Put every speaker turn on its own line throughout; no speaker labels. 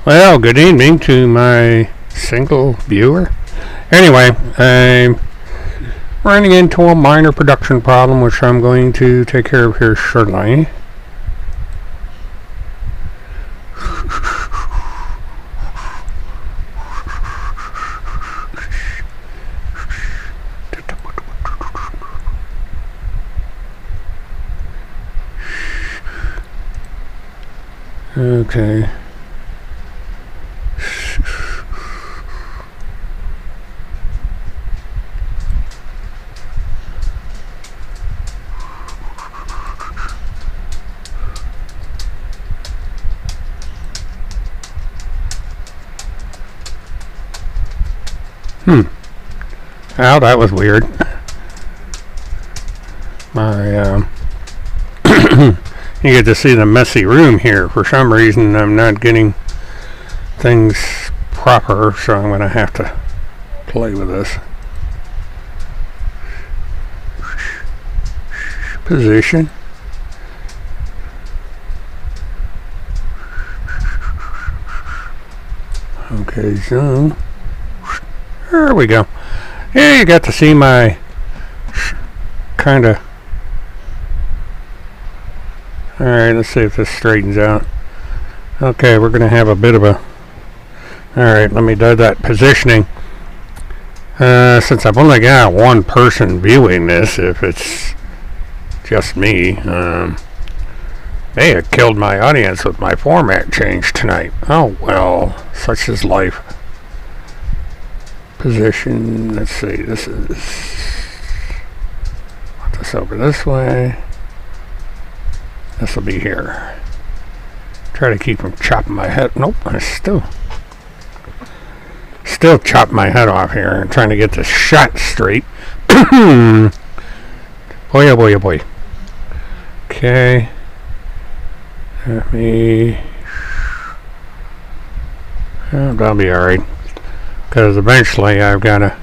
Well, good evening to my single viewer. Anyway, I'm running into a minor production problem, which I'm going to take care of here shortly. Okay. Oh, that was weird. You get to see the messy room here. For some reason, I'm not getting things proper, so I'm going to have to play with this. Position. Okay, zoom. There we go. Yeah, you got to see my kind of... Alright, let's see if this straightens out. Okay, we're going to have a bit of a... Alright, let me do that positioning. Since I've only got one person viewing this, if it's just me, they have killed my audience with my format change tonight. Oh well, such is life. Position, let's see, this is... Put this over this way. This will be here. Try to keep from chopping my head. Nope, I still chop my head off here. I'm trying to get this shot straight. Boy, oh boy, oh boy. Okay. Let me... Oh, that'll be alright. Because eventually I've got to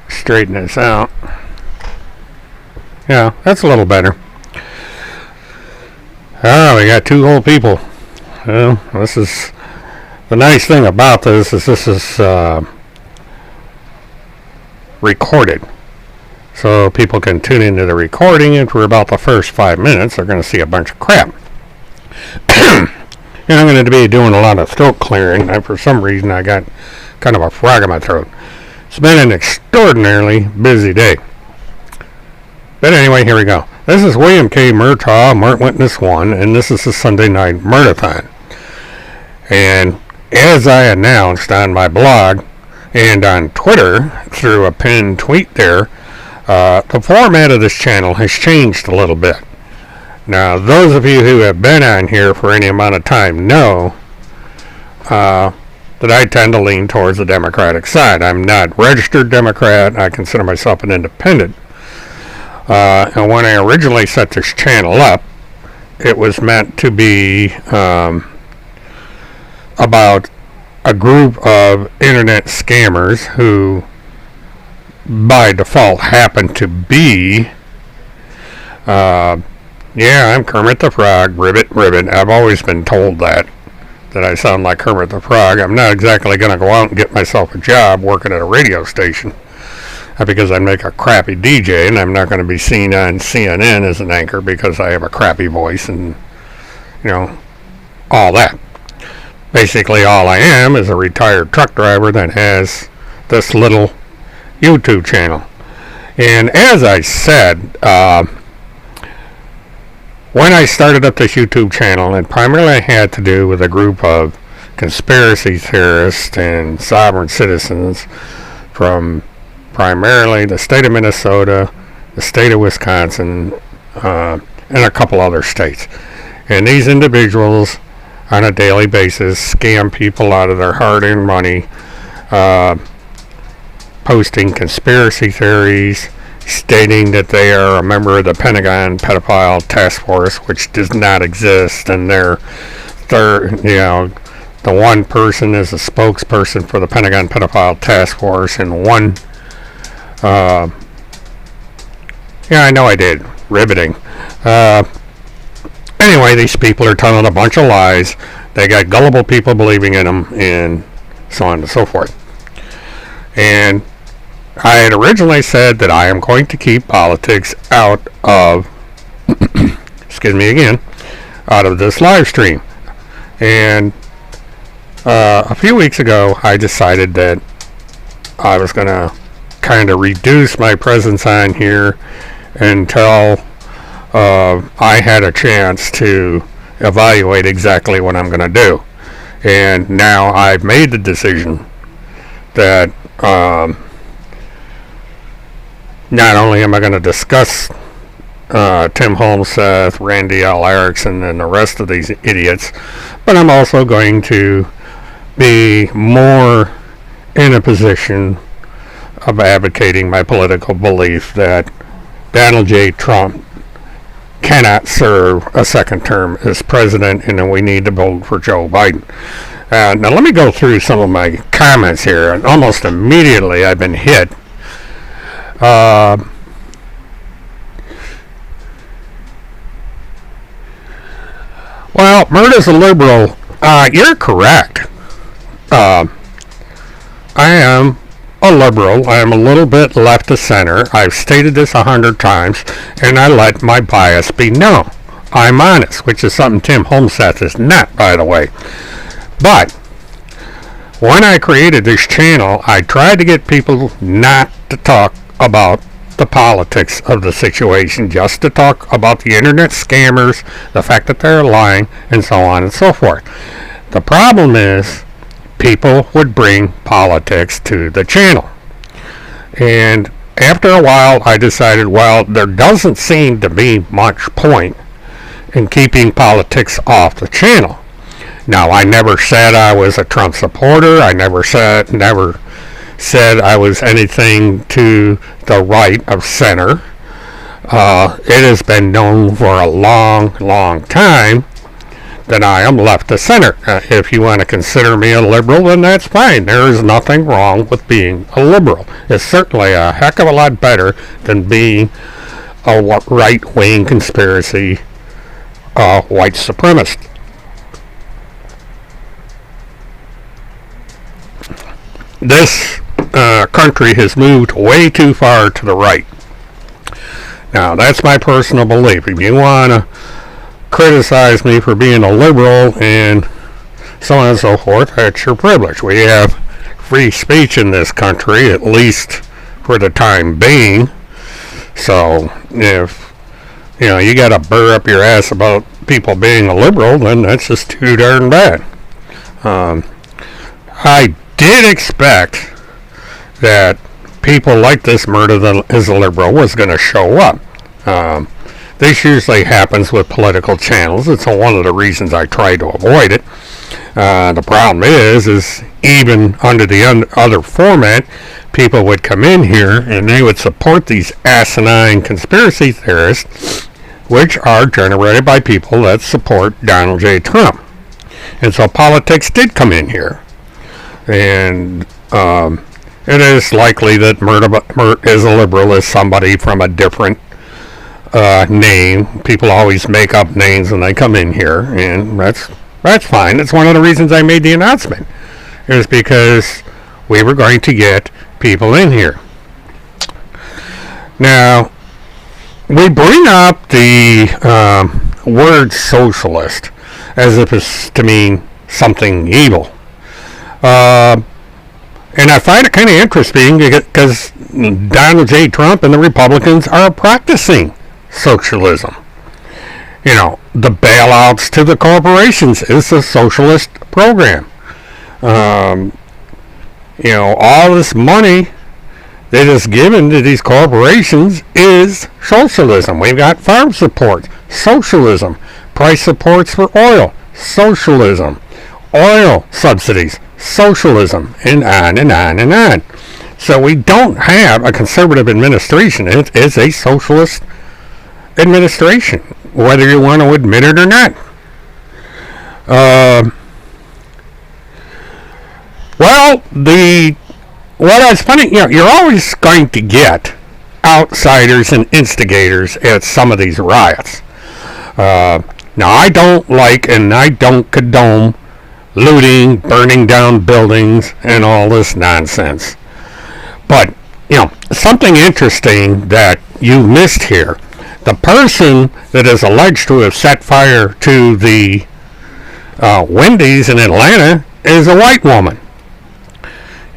straighten this out. Yeah, that's a little better. Oh, we got two whole people. Well, this is... The nice thing about this is recorded. So people can tune into the recording, and for about the first 5 minutes, they're going to see a bunch of crap. And I'm going to be doing a lot of throat clearing. And for some reason, I got kind of a frog in my throat. It's been an extraordinarily busy day. But anyway, here we go. This is William K. Murtaugh, Witness 1, and this is the Sunday Night Murtathon. And as I announced on my blog and on Twitter through a pinned tweet there, the format of this channel has changed a little bit. Now, those of you who have been on here for any amount of time know that I tend to lean towards the Democratic side. I'm not registered Democrat. I consider myself an independent. And when I originally set this channel up, it was meant to be about a group of internet scammers who, by default, happen to be... yeah, I'm Kermit the Frog, ribbit, ribbit. I've always been told that I sound like Kermit the Frog. I'm not exactly going to go out and get myself a job working at a radio station because I make a crappy DJ, and I'm not going to be seen on CNN as an anchor because I have a crappy voice and, you know, all that. Basically, all I am is a retired truck driver that has this little YouTube channel. And as I said, when I started up this YouTube channel, it primarily had to do with a group of conspiracy theorists and sovereign citizens from primarily the state of Minnesota, the state of Wisconsin, and a couple other states. And these individuals, on a daily basis, scam people out of their hard-earned money, posting conspiracy theories, stating that they are a member of the Pentagon Pedophile Task Force, which does not exist, and the one person is a spokesperson for the Pentagon Pedophile Task Force, and one, yeah, I know I did, riveting. Anyway, these people are telling a bunch of lies, They got gullible people believing in them, and so on and so forth. And I had originally said that I am going to keep politics out of, excuse me again, out of this live stream. And a few weeks ago, I decided that I was going to kind of reduce my presence on here until I had a chance to evaluate exactly what I'm going to do. And now I've made the decision that not only am I going to discuss Tim Holmseth, Randy L. Erickson, and the rest of these idiots, but I'm also going to be more in a position of advocating my political belief that Donald J. Trump cannot serve a second term as president, and that we need to vote for Joe Biden. Now let me go through some of my comments here, and almost immediately I've been hit. Well, Murta's a liberal. You're correct. I am a liberal. I am a little bit left of center. I've stated this 100 times, and I let my bias be known. I'm honest, which is something Tim Holmseth is not, by the way. But when I created this channel, I tried to get people not to talk about the politics of the situation, just to talk about the internet scammers, the fact that they're lying, and so on and so forth. The problem is, people would bring politics to the channel. And after a while, I decided, well, there doesn't seem to be much point in keeping politics off the channel. Now, I never said I was a Trump supporter. I never said I was anything to the right of center. It has been known for a long, long time that I am left of center. If you want to consider me a liberal, then that's fine. There is nothing wrong with being a liberal. It's certainly a heck of a lot better than being a right-wing conspiracy white supremacist. This country has moved way too far to the right. Now, that's my personal belief. If you want to criticize me for being a liberal and so on and so forth, that's your privilege. We have free speech in this country, at least for the time being. So if you got to burr up your ass about people being a liberal, then that's just too darn bad. I did expect that people like this Murtathon is a liberal was going to show up. This usually happens with political channels. It's one of the reasons I try to avoid it. The problem is even under the other format, people would come in here and they would support these asinine conspiracy theorists, which are generated by people that support Donald J. Trump. And so politics did come in here. And it is likely that Mert is a liberal is somebody from a different name. People always make up names when they come in here, and that's fine. It's one of the reasons I made the announcement. It was because we were going to get people in here. Now, we bring up the word socialist as if it's to mean something evil. And I find it kind of interesting because Donald J. Trump and the Republicans are practicing socialism. The bailouts to the corporations is a socialist program. All this money that is given to these corporations is socialism. We've got farm support, socialism. Price supports for oil, socialism. Oil subsidies, socialism, and on and on and on. So we don't have a conservative administration. It's a socialist administration, whether you want to admit it or not. What is funny, you're always going to get outsiders and instigators at some of these riots. Now, I don't like and I don't condone looting, burning down buildings, and all this nonsense. But, something interesting that you missed here. The person that is alleged to have set fire to the Wendy's in Atlanta is a white woman.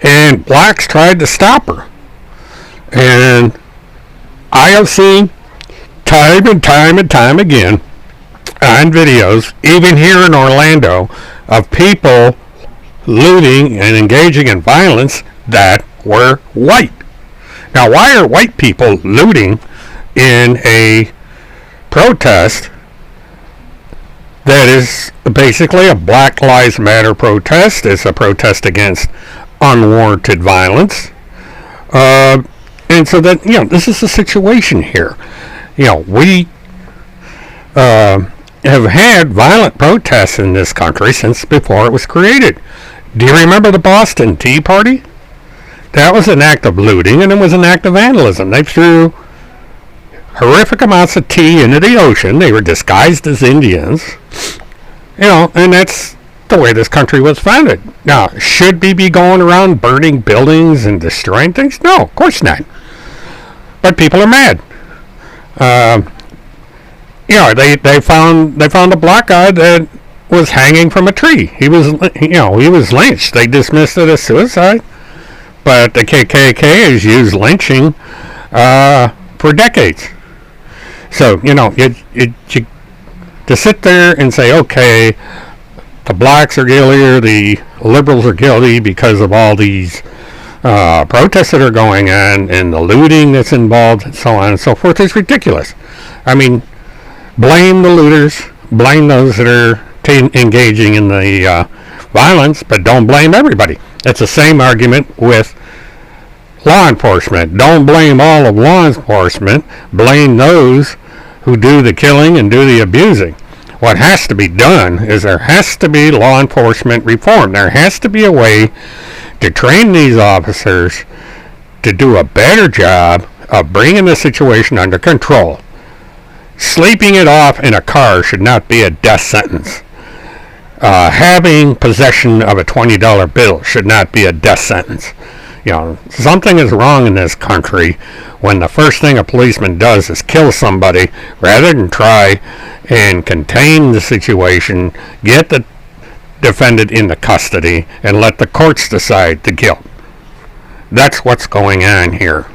And blacks tried to stop her. And I have seen time and time and time again on videos, even here in Orlando, of people looting and engaging in violence that were white. Now, why are white people looting in a protest that is basically a Black Lives Matter protest? It's a protest against unwarranted violence. And so that, this is the situation here. We have had violent protests in this country since before it was created. Do you remember the Boston Tea Party? That was an act of looting, and it was an act of vandalism. They threw horrific amounts of tea into the ocean. They were disguised as Indians. And that's the way this country was founded. Now, should we be going around burning buildings and destroying things? No, of course not. But people are mad. They found a black guy that was hanging from a tree. He was lynched. They dismissed it as suicide. But the KKK has used lynching for decades. So, to sit there and say, okay, the blacks are guilty or the liberals are guilty because of all these protests that are going on and the looting that's involved and so on and so forth is ridiculous. I mean, blame the looters, blame those that are engaging in the violence, but don't blame everybody. It's the same argument with law enforcement. Don't blame all of law enforcement. Blame those who do the killing and do the abusing. What has to be done is there has to be law enforcement reform. There has to be a way to train these officers to do a better job of bringing the situation under control. Sleeping it off in a car should not be a death sentence. Having possession of a $20 bill should not be a death sentence. Something is wrong in this country when the first thing a policeman does is kill somebody rather than try and contain the situation, get the defendant into custody, and let the courts decide the guilt. That's what's going on here.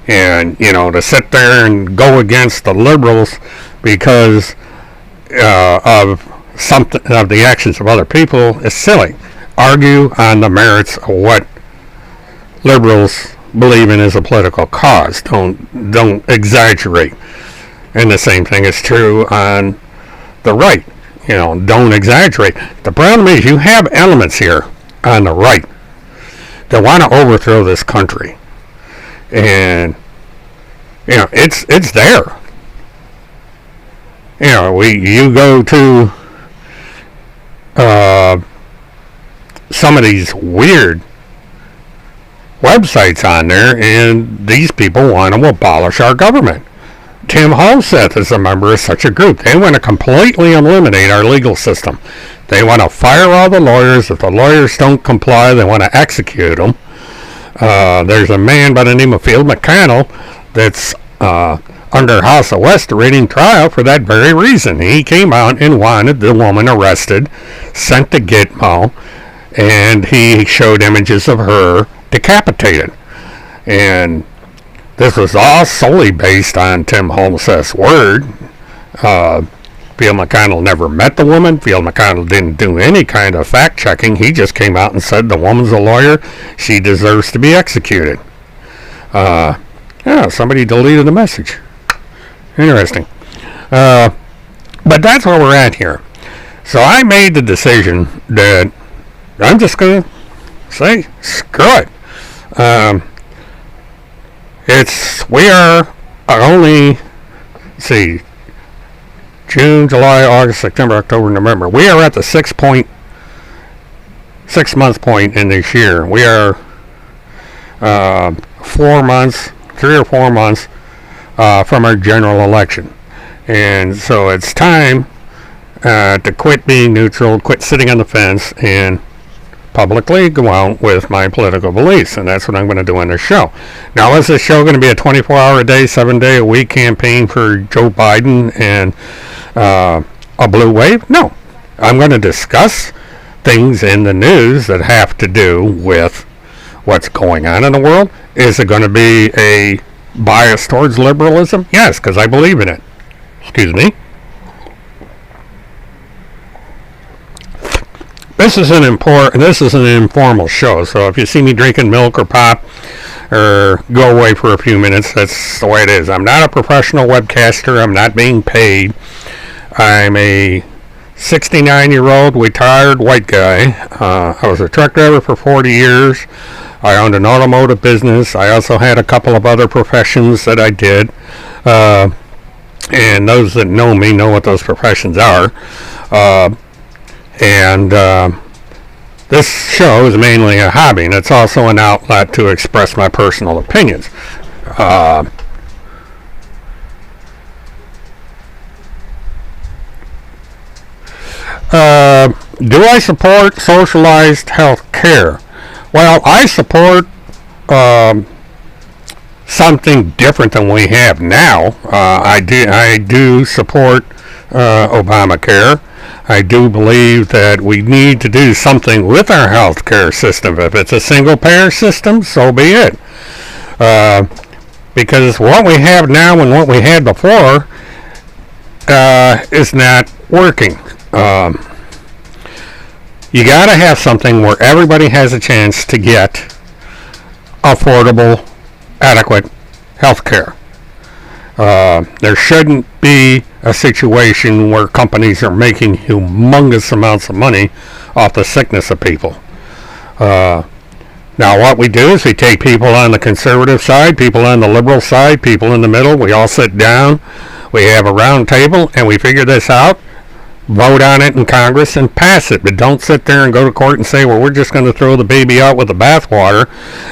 And, to sit there and go against the liberals because of the actions of other people is silly. Argue on the merits of what liberals believe in as a political cause. Don't exaggerate. And the same thing is true on the right. Don't exaggerate. The problem is you have elements here on the right that want to overthrow this country. And it's there. You go to some of these weird websites on there, and these people want to abolish our government. Tim Holmseth is a member of such a group. They want to completely eliminate our legal system. They want to fire all the lawyers. If the lawyers don't comply, they want to execute them. There's a man by the name of Field McConnell that's under House arrest awaiting trial for that very reason. He came out and wanted the woman arrested, sent to Gitmo, and he showed images of her decapitated. And this was all solely based on Tim Holmseth's word. Field McConnell never met the woman. Field McConnell didn't do any kind of fact-checking. He just came out and said the woman's a lawyer. She deserves to be executed. Somebody deleted the message. Interesting. But that's where we're at here. So I made the decision that I'm just going to say, screw it. We are only, June, July, August, September, October, November. We are at the 6 month point in this year. We are 4 months, 3 or 4 months from our general election. And so it's time to quit being neutral, quit sitting on the fence, and publicly go out with my political beliefs, and that's what I'm going to do on this show. Now, is this show going to be a 24-hour-a-day, 7-day-a-week campaign for Joe Biden and a blue wave? No. I'm going to discuss things in the news that have to do with what's going on in the world. Is it going to be a bias towards liberalism? Yes, because I believe in it. Excuse me. This is an informal show, so if you see me drinking milk or pop or go away for a few minutes, that's the way it is. I'm not a professional webcaster. I'm not being paid. I'm a 69-year-old retired white guy. I was a truck driver for 40 years. I owned an automotive business. I also had a couple of other professions that I did. And those that know me know what those professions are. This show is mainly a hobby, and it's also an outlet to express my personal opinions. Do I support socialized health care? Well, I support something different than we have now. I do support Obamacare. I do believe that we need to do something with our health care system. If it's a single-payer system, so be it. Because what we have now and what we had before is not working. You got to have something where everybody has a chance to get affordable, adequate health care. There shouldn't be a situation where companies are making humongous amounts of money off the sickness of people. Now what we do is we take people on the conservative side, people on the liberal side, people in the middle. We all sit down, we have a round table, and we figure this out, vote on it in Congress, and pass it. But don't sit there and go to court and say, well, we're just going to throw the baby out with the bathwater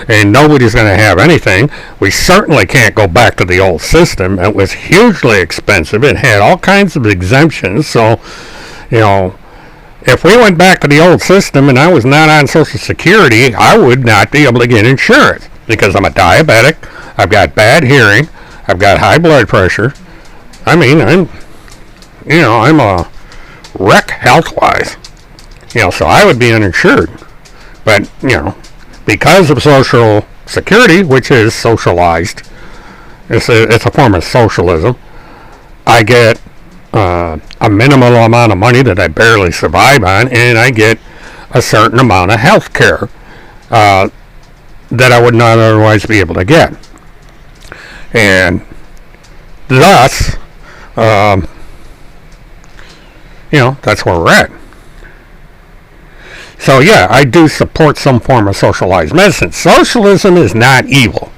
and nobody's going to have anything. We certainly can't go back to the old system. It was hugely expensive. It had all kinds of exemptions. So, if we went back to the old system and I was not on Social Security, I would not be able to get insurance because I'm a diabetic, I've got bad hearing, I've got high blood pressure. I mean, I'm a wreck health-wise. So I would be uninsured. But, because of Social Security, which is socialized, it's a form of socialism, I get a minimal amount of money that I barely survive on, and I get a certain amount of health care that I would not otherwise be able to get. And thus, that's where we're at. So yeah, I do support some form of socialized medicine. Socialism is not evil.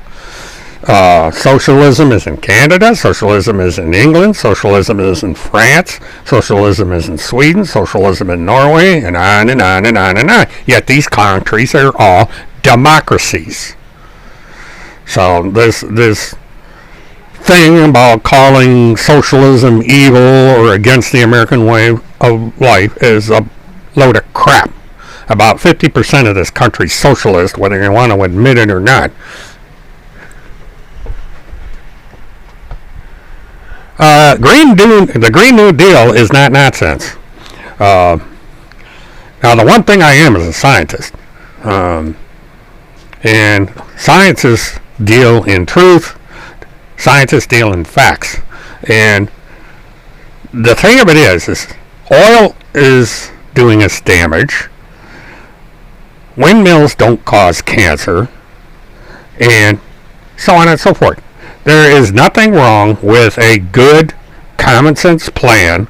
Socialism is in Canada, socialism is in England, socialism is in France, socialism is in Sweden, socialism in Norway, and on and on and on and on. Yet these countries are all democracies. So this thing about calling socialism evil or against the American way of life is a load of crap. About 50% of this country's socialist, whether you want to admit it or not. The Green New Deal is not nonsense. Now, the one thing I am is a scientist. And scientists deal in truth. Scientists deal in facts. And the thing of it is oil is doing us damage. Windmills don't cause cancer. And so on and so forth. There is nothing wrong with a good common sense plan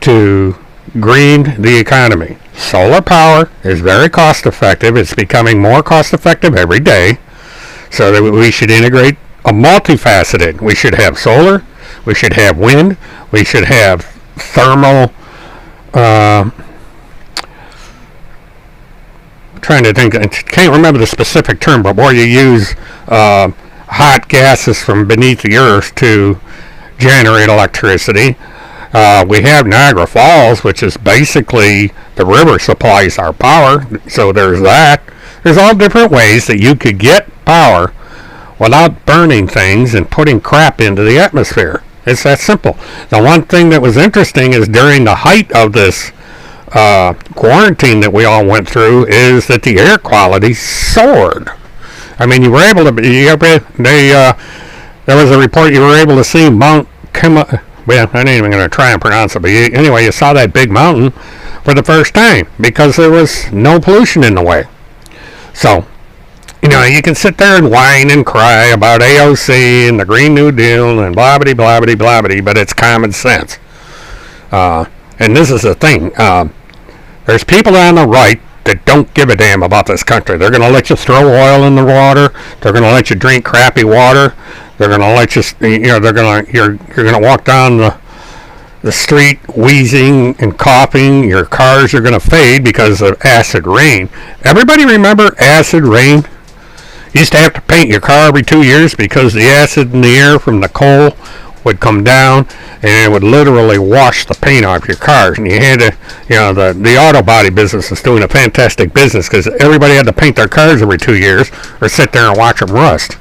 to green the economy. Solar power is very cost effective. It's becoming more cost effective every day. So that we should integrate a multifaceted. We should have solar, we should have wind, we should have thermal, trying to think, I can't remember the specific term, but where you use hot gases from beneath the earth to generate electricity. We have Niagara Falls, which is basically the river supplies our power. So there's that. There's all different ways that you could get power without burning things and putting crap into the atmosphere. It's that simple. The one thing that was interesting is during the height of this quarantine that we all went through is that the air quality soared. I mean, you were able to. There was a report you were able to see Mount Well, I ain't even going to try and pronounce it, but anyway, you saw that big mountain for the first time because there was no pollution in the way. So, you can sit there and whine and cry about AOC and the Green New Deal and blah-bitty, but it's common sense. And this is the thing. There's people on the right that don't give a damn about this country. They're going to let you throw oil in the water. They're going to let you drink crappy water. They're going to let you, you're going to walk down the street wheezing and coughing. Your cars are going to fade because of acid rain. Everybody remember acid rain? You used to have to paint your car every 2 years because the acid in the air from the coal would come down and it would literally wash the paint off your cars. And you had to, the auto body business is doing a fantastic business because everybody had to paint their cars every 2 years or sit there and watch them rust.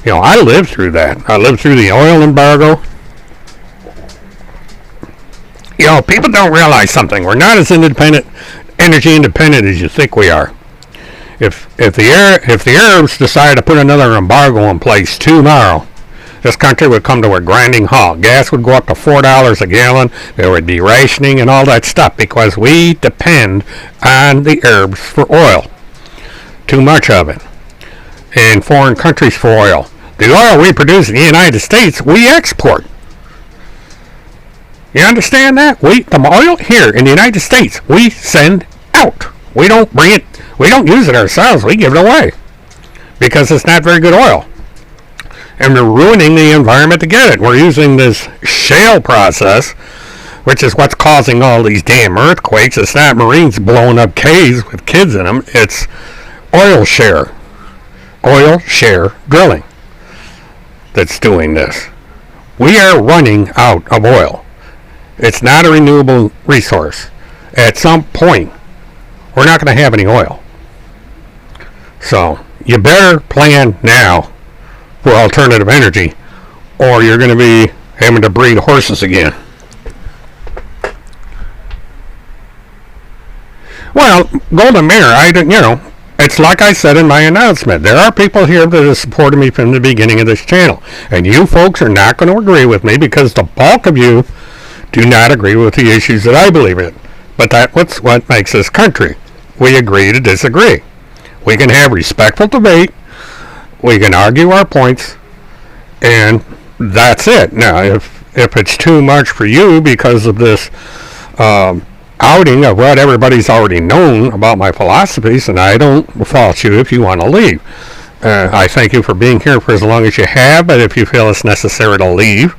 I lived through that. I lived through the oil embargo. People don't realize something. We're not as energy independent as you think we are. If the Arabs decide to put another embargo in place tomorrow, this country would come to a grinding halt. Gas would go up to $4 a gallon. There would be rationing and all that stuff because we depend on the Arabs for oil. Too much of it. And foreign countries for oil. The oil we produce in the United States, we export. You understand that? The oil here in the United States, we send out. We don't bring it. We don't use it ourselves. We give it away because it's not very good oil. And we're ruining the environment to get it. We're using this shale process, which is what's causing all these damn earthquakes. It's not Marines blowing up caves with kids in them. It's oil share drilling that's doing this. We are running out of oil. It's not a renewable resource. At some point, we're not going to have any oil. So you better plan now for alternative energy, or you're going to be having to breed horses again. Well, Golden Mirror, it's like I said in my announcement. There are people here that have supported me from the beginning of this channel, and you folks are not going to agree with me because the bulk of you do not agree with the issues that I believe in. But that's what makes this country. We agree to disagree. We can have respectful debate. We can argue our points, and that's it. Now, if it's too much for you because of this outing of what everybody's already known about my philosophies, and I don't fault you if you want to leave. I thank you for being here for as long as you have, but if you feel it's necessary to leave,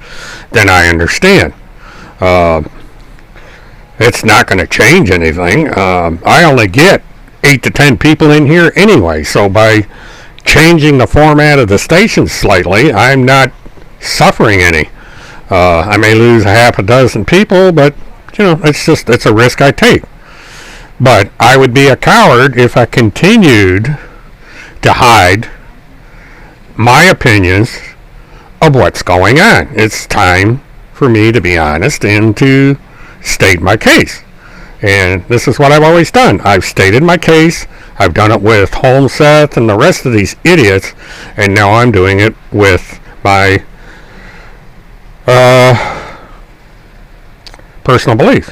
then I understand. It's not going to change anything. I only get 8 to 10 people in here anyway, so by changing the format of the station slightly, I'm not suffering any. I may lose a half a dozen people, but it's a risk I take. But I would be a coward if I continued to hide my opinions of what's going on. It's time for me to be honest and to state my case. And this is what I've always done. I've stated my case. I've done it with Holmseth and the rest of these idiots, and now I'm doing it with my personal beliefs.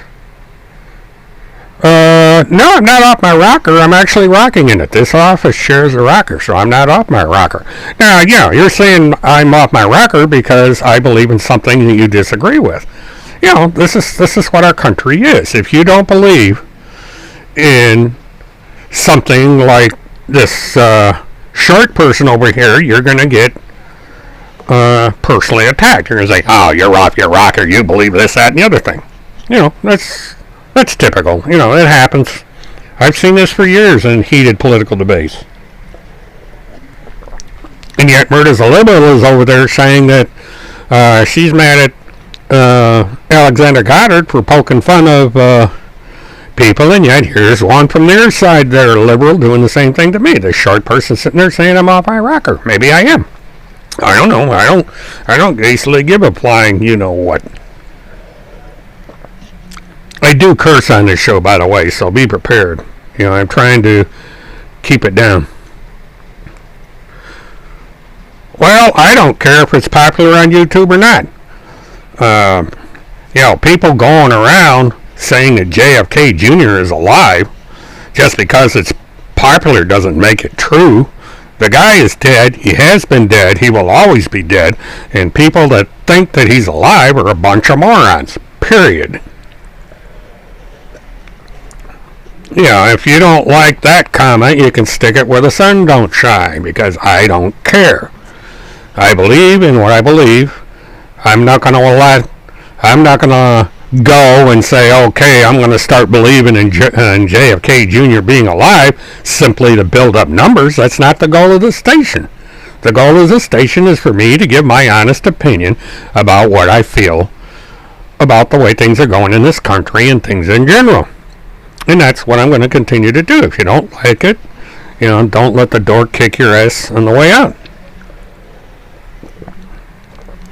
No, I'm not off my rocker. I'm actually rocking in it. This office shares a rocker, so I'm not off my rocker. Now, you're saying I'm off my rocker because I believe in something that you disagree with. This is what our country is. If you don't believe in something like this short person over here, you're going to get personally attacked. You're going to say, oh, you're off your rocker. You believe this, that, and the other thing. That's typical. It happens. I've seen this for years in heated political debates. And yet Murtathon is over there saying that she's mad at Alexander Goddard for poking fun of people, and yet here's one from their side, they're liberal, doing the same thing to me. The short person sitting there saying I'm off Iraqer. Maybe I am. I don't know. I don't basically give a flying you know what. I do curse on this show, by the way, so be prepared. You know, I'm trying to keep it down. Well, I don't care if it's popular on YouTube or not. You know, people going around saying that JFK Jr. is alive just because it's popular doesn't make it true. The guy is dead. He has been dead. He will always be dead. And people that think that he's alive are a bunch of morons. Period. Yeah, if you don't like that comment, you can stick it where the sun don't shine, because I don't care. I believe in what I believe. I'm not going to go and say, okay, I'm going to start believing in JFK Jr. being alive simply to build up numbers. That's not the goal of the station. The goal of the station is for me to give my honest opinion about what I feel about the way things are going in this country and things in general. And that's what I'm going to continue to do. If you don't like it, you know, don't let the door kick your ass on the way out.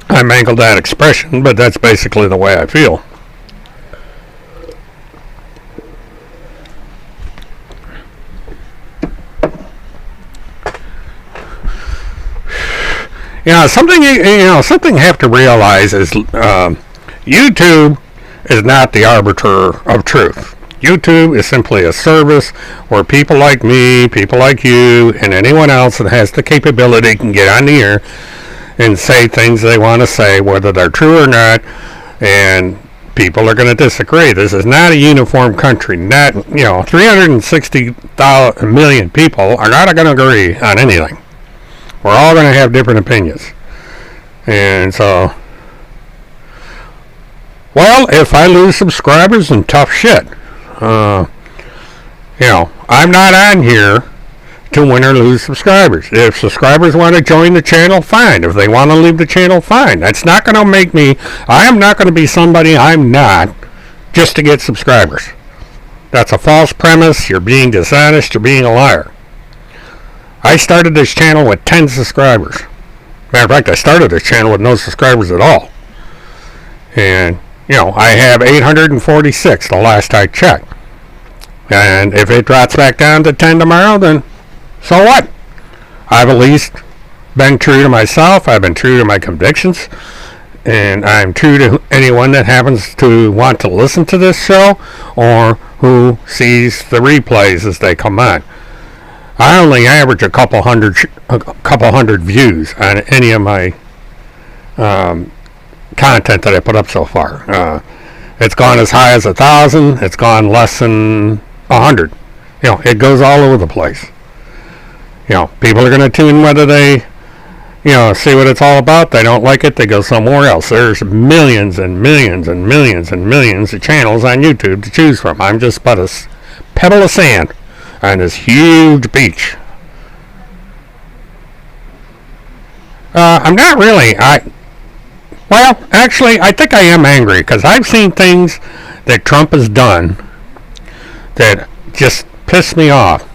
I mangled that expression, but that's basically the way I feel. Something you have to realize is YouTube is not the arbiter of truth. YouTube is simply a service where people like me, people like you, and anyone else that has the capability can get on the air and say things they want to say, whether they're true or not, and people are going to disagree. This is not a uniform country. 360 million people are not going to agree on anything. We're all going to have different opinions. And so, well, if I lose subscribers, then tough shit. I'm not on here to win or lose subscribers. If subscribers want to join the channel, fine. If they want to leave the channel, fine. That's not going to make me, I am not going to be somebody I'm not just to get subscribers. That's a false premise. You're being dishonest. You're being a liar. I started this channel with 10 subscribers. Matter of fact, I started this channel with no subscribers at all. And, I have 846 the last I checked. And if it drops back down to 10 tomorrow, then so what? I've at least been true to myself. I've been true to my convictions. And I'm true to anyone that happens to want to listen to this show or who sees the replays as they come on. I only average a couple hundred views on any of my content that I put up so far. It's gone as high as 1,000. It's gone less than 100. It goes all over the place. People are going to tune whether they, see what it's all about. They don't like it, they go somewhere else. There's millions and millions and millions and millions of channels on YouTube to choose from. I'm just but a pebble of sand on this huge beach. I'm not really. Actually, I think I am angry because I've seen things that Trump has done that just piss me off.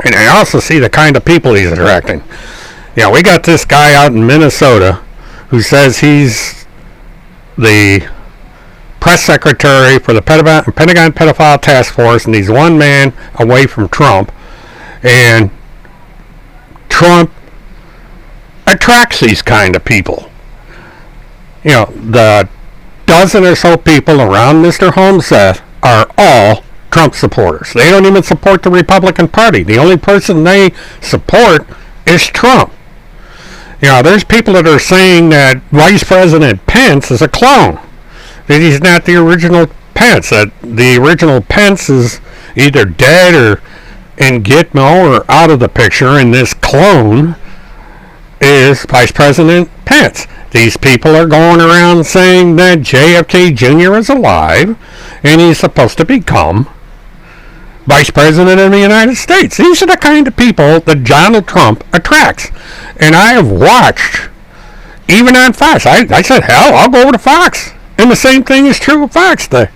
And I also see the kind of people he's attracting. We got this guy out in Minnesota who says he's the press secretary for the Pentagon Pedophile Task Force, and he's one man away from Trump. And Trump attracts these kind of people. The dozen or so people around Mr. Holmseth are all Trump supporters. They don't even support the Republican Party. The only person they support is Trump. There's people that are saying that Vice President Pence is a clone. That he's not the original Pence. That the original Pence is either dead or in Gitmo or out of the picture, and this clone is Vice President Pence. These people are going around saying that JFK Jr. is alive and he's supposed to become Vice President of the United States. These are the kind of people that Donald Trump attracts. And I have watched, even on Fox, I said, hell, I'll go over to Fox. And the same thing is true of Fox. The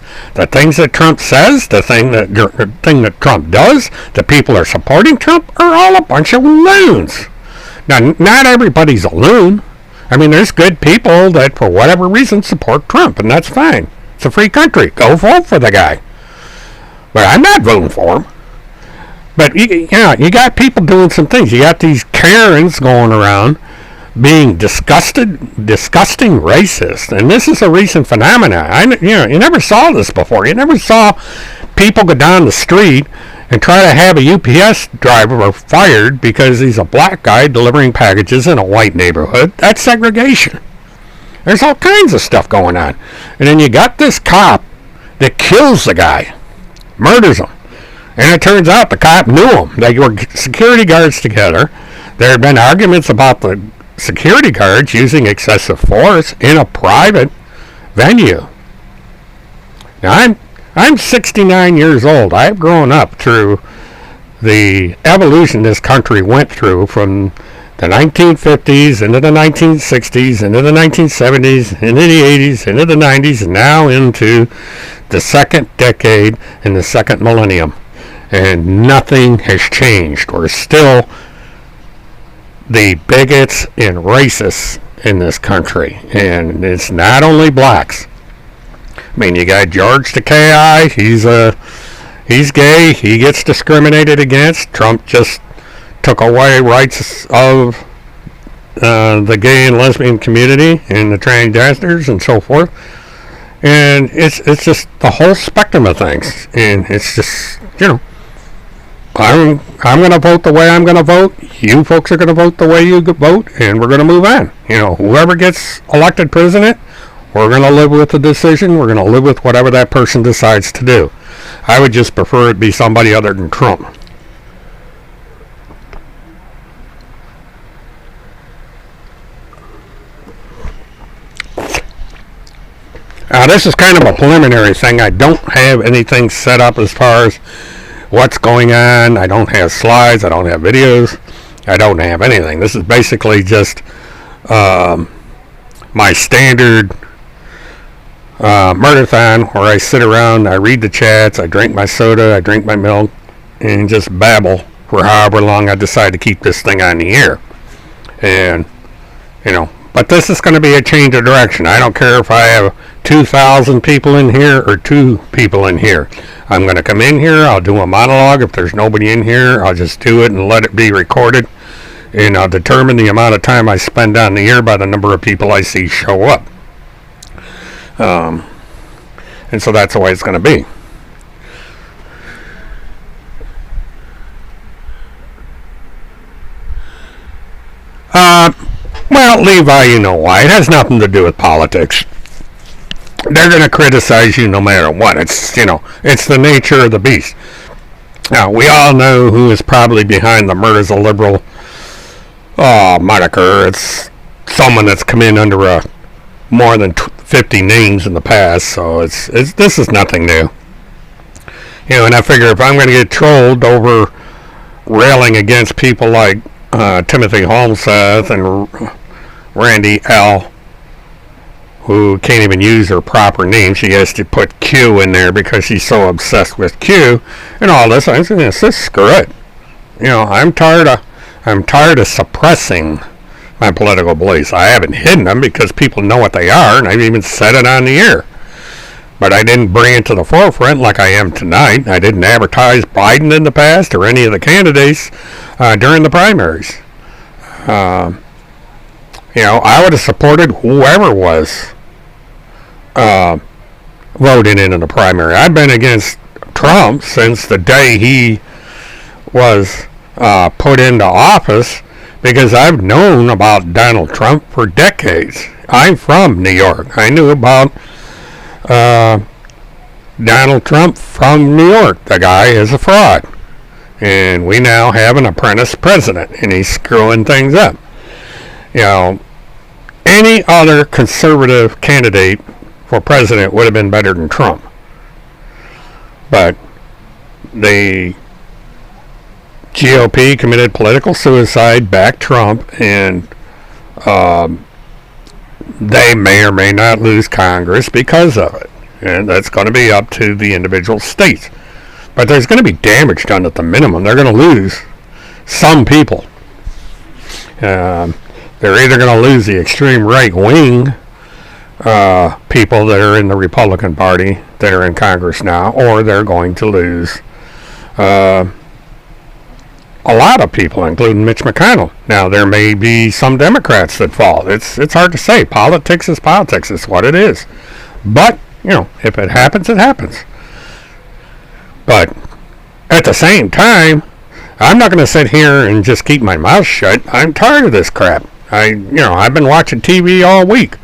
things that Trump says, the thing that Trump does, the people are supporting Trump are all a bunch of loons. Now, not everybody's a loon. I mean, there's good people that, for whatever reason, support Trump, and that's fine. It's a free country. Go vote for the guy. But I'm not voting for him. But, you got people doing some things. You got these Karens going around being disgusting racist. And this is a recent phenomenon. You never saw this before. You never saw people go down the street and try to have a UPS driver fired because he's a black guy delivering packages in a white neighborhood. That's segregation. There's all kinds of stuff going on. And then you got this cop that kills the guy, murders him. And it turns out the cop knew him. They were security guards together. There had been arguments about the security guards using excessive force in a private venue. Now, I'm 69 years old. I've grown up through the evolution this country went through from the 1950s into the 1960s, into the 1970s, into the 80s, into the 90s, and now into the second decade and the second millennium. And nothing has changed. We're still the bigots and racists in this country. And it's not only blacks. I mean, you got George Takei. He's gay. He gets discriminated against. Trump just took away rights of the gay and lesbian community and the transgenders and so forth. And it's just the whole spectrum of things. And it's just, I'm going to vote the way I'm going to vote. You folks are going to vote the way you vote, and we're going to move on. Whoever gets elected president, we're going to live with the decision. We're going to live with whatever that person decides to do. I would just prefer it be somebody other than Trump. This is kind of a preliminary thing. I don't have anything set up as far as what's going on. I don't have slides. I don't have videos. I don't have anything. This is basically just my standard Murtathon, where I sit around, I read the chats, I drink my soda, I drink my milk, and just babble for however long I decide to keep this thing on the air. And, but this is going to be a change of direction. I don't care if I have 2,000 people in here or 2 people in here. I'm going to come in here, I'll do a monologue. If there's nobody in here, I'll just do it and let it be recorded. And I'll determine the amount of time I spend on the air by the number of people I see show up. And so that's the way it's going to be. Well, Levi, you know why. It has nothing to do with politics. They're going to criticize you no matter what. It's the nature of the beast. Now, we all know who is probably behind the murders of liberal moniker. It's someone that's come in under more than 50 names in the past, so this is nothing new. And I figure if I'm going to get trolled over railing against people like Timothy Holmseth and Randy L., who can't even use her proper name. She has to put Q in there because she's so obsessed with Q and all this. I'm saying, screw it. I'm tired of suppressing my political beliefs. I haven't hidden them because people know what they are, and I've even said it on the air. But I didn't bring it to the forefront like I am tonight. I didn't advertise Biden in the past or any of the candidates during the primaries. I would have supported whoever was voting in the primary. I've been against Trump since the day he was put into office because I've known about Donald Trump for decades. I'm from New York. I knew about Donald Trump from New York. The guy is a fraud. And we now have an apprentice president, and he's screwing things up. Any other conservative candidate for president would have been better than Trump. But the GOP committed political suicide, backed Trump, and they may or may not lose Congress because of it. And that's going to be up to the individual states. But there's going to be damage done at the minimum. They're going to lose some people. They're either going to lose the extreme right-wing people that are in the Republican Party that are in Congress now, or they're going to lose a lot of people, including Mitch McConnell. Now, there may be some Democrats that fall. It's hard to say. Politics is politics. It's what it is. But, if it happens, it happens. But at the same time, I'm not going to sit here and just keep my mouth shut. I'm tired of this crap. I've been watching TV all week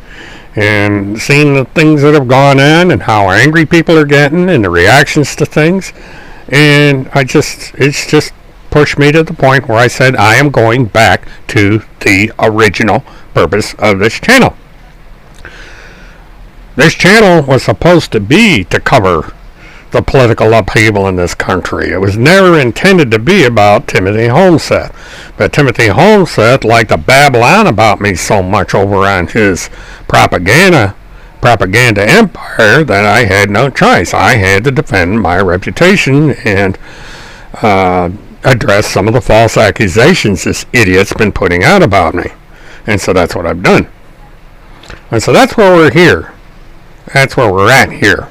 and seeing the things that have gone on and how angry people are getting and the reactions to things. And it's just pushed me to the point where I said I am going back to the original purpose of this channel. This channel was supposed to be to cover the political upheaval in this country. It was never intended to be about Timothy Holmseth. But Timothy Holmseth liked to babble on about me so much over on his propaganda empire that I had no choice. I had to defend my reputation and address some of the false accusations this idiot's been putting out about me. And so that's what I've done. And so that's where we're here. That's where we're at here.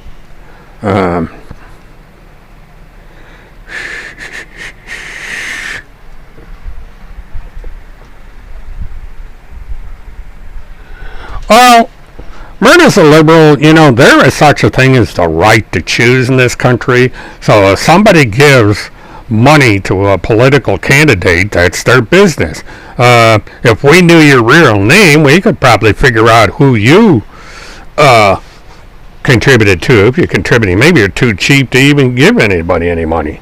Well, Murtathon's a liberal. There is such a thing as the right to choose in this country. So if somebody gives money to a political candidate, that's their business. If we knew your real name, we could probably figure out who you contributed to. If you're contributing, maybe you're too cheap to even give anybody any money.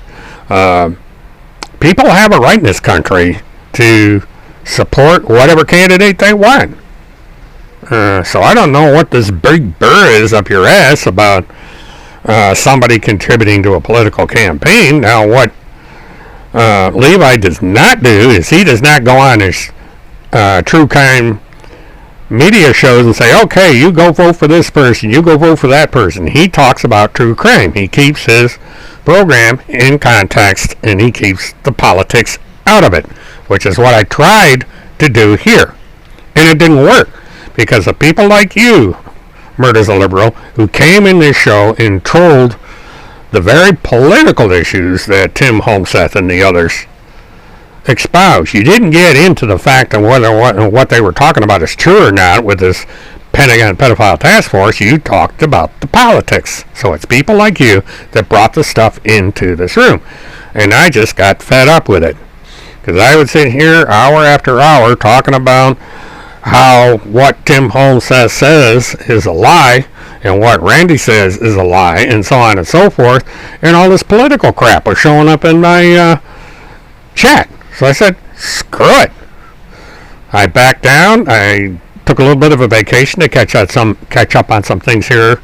People have a right in this country to support whatever candidate they want. So I don't know what this big burr is up your ass about somebody contributing to a political campaign. Now, what Levi does not do is he does not go on his true crime media shows and say, okay, you go vote for this person, you go vote for that person. He talks about true crime. He keeps his program in context, and he keeps the politics out of it, which is what I tried to do here. And it didn't work, because of people like you, Murder's a Liberal, who came in this show and trolled the very political issues that Tim Holmseth and the others espouse. You didn't get into the fact of whether what they were talking about is true or not with this Pentagon Pedophile Task Force. You talked about the politics. So it's people like you that brought the stuff into this room. And I just got fed up with it. Because I would sit here hour after hour talking about how what Tim Holmseth says is a lie and what Randy says is a lie and so on and so forth. And all this political crap was showing up in my chat. So I said, screw it. I backed down. I took a little bit of a vacation to catch up on some things here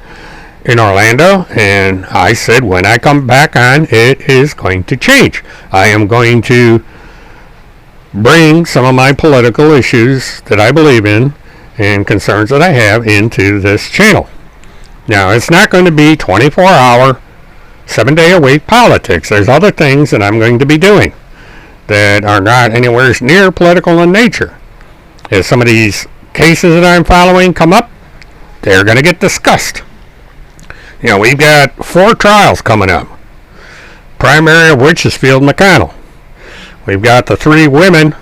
in Orlando, and I said when I come back on, it is going to change. I am going to bring some of my political issues that I believe in and concerns that I have into this channel. Now, it's not going to be 24-hour, 7-day-a-week politics. There's other things that I'm going to be doing that are not anywhere near political in nature. If some of these cases that I'm following come up, they're going to get discussed. We've got 4 trials coming up, primary of which is Field McConnell. We've got the 3 women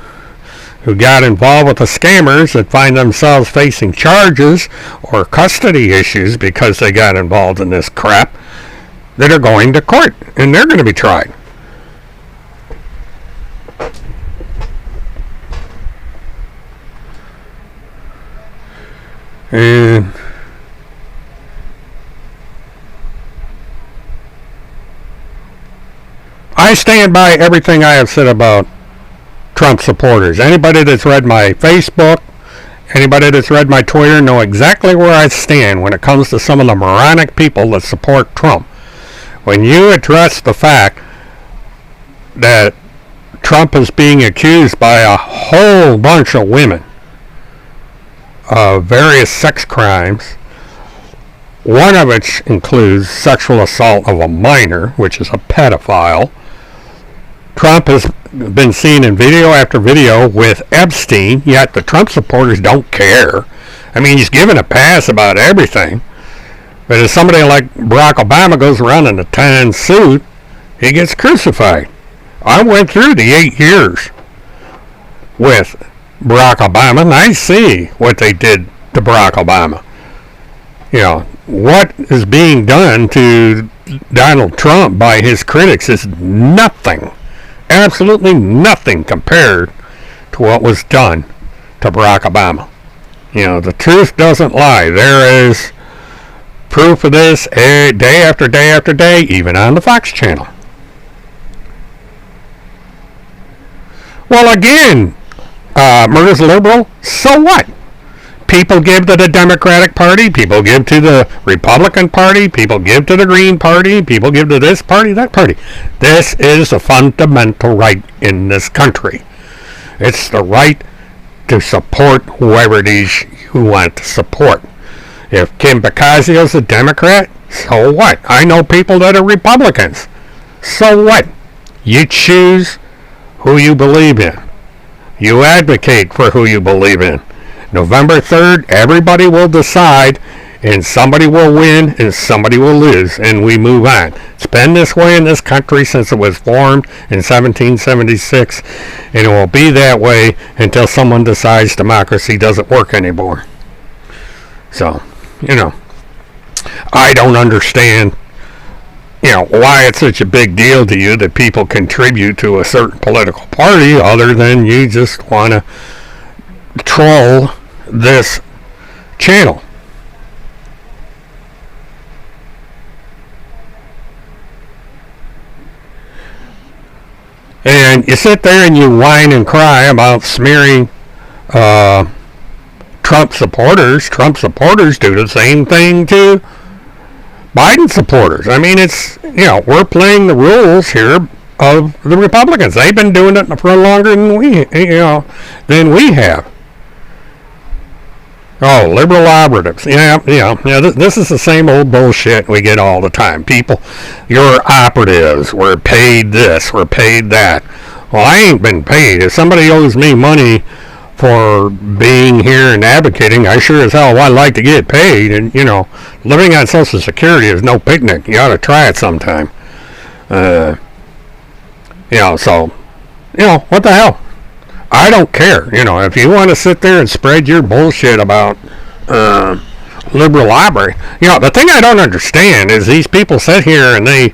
who got involved with the scammers that find themselves facing charges or custody issues because they got involved in this crap that are going to court, and they're going to be tried. And I stand by everything I have said about Trump supporters. Anybody that's read my Facebook, anybody that's read my Twitter know exactly where I stand when it comes to some of the moronic people that support Trump. When you address the fact that Trump is being accused by a whole bunch of women various sex crimes, one of which includes sexual assault of a minor, which is a pedophile. Trump has been seen in video after video with Epstein, yet the Trump supporters don't care. I mean, he's given a pass about everything. But if somebody like Barack Obama goes around in a tan suit, he gets crucified. I went through the 8 years with Barack Obama, and I see what they did to Barack Obama. You know, what is being done to Donald Trump by his critics is nothing, absolutely nothing compared to what was done to Barack Obama. You know, the truth doesn't lie. There is proof of this day after day after day, even on the Fox channel. Well, again, murder's liberal, so what? People give to the Democratic Party, people give to the Republican Party, people give to the Green Party, people give to this party, that party. This is a fundamental right in this country. It's the right to support whoever it is you want to support. If Kim Boccasio's a Democrat, so what? I know people that are Republicans. So what? You choose who you believe in. You advocate for who you believe in. November 3rd, everybody will decide, and somebody will win and somebody will lose, and we move on. It's been this way in this country since it was formed in 1776, and it will be that way until someone decides democracy doesn't work anymore. So, you know, I don't understand, you know, why it's such a big deal to you that people contribute to a certain political party other than you just want to troll this channel. And you sit there and you whine and cry about smearing Trump supporters. Trump supporters do the same thing to Biden supporters. I mean, it's, you know, we're playing the rules here of the Republicans. They've been doing it for longer than we have. Oh, liberal operatives. Yeah. This is the same old bullshit we get all the time. People, you're operatives. We're paid this. We're paid that. Well, I ain't been paid. If somebody owes me money for being here and advocating, I sure as hell would like to get paid. And, you know, living on Social Security is no picnic. You ought to try it sometime. So, what the hell? I don't care. You know, if you want to sit there and spread your bullshit about liberal library, you know, the thing I don't understand is these people sit here and they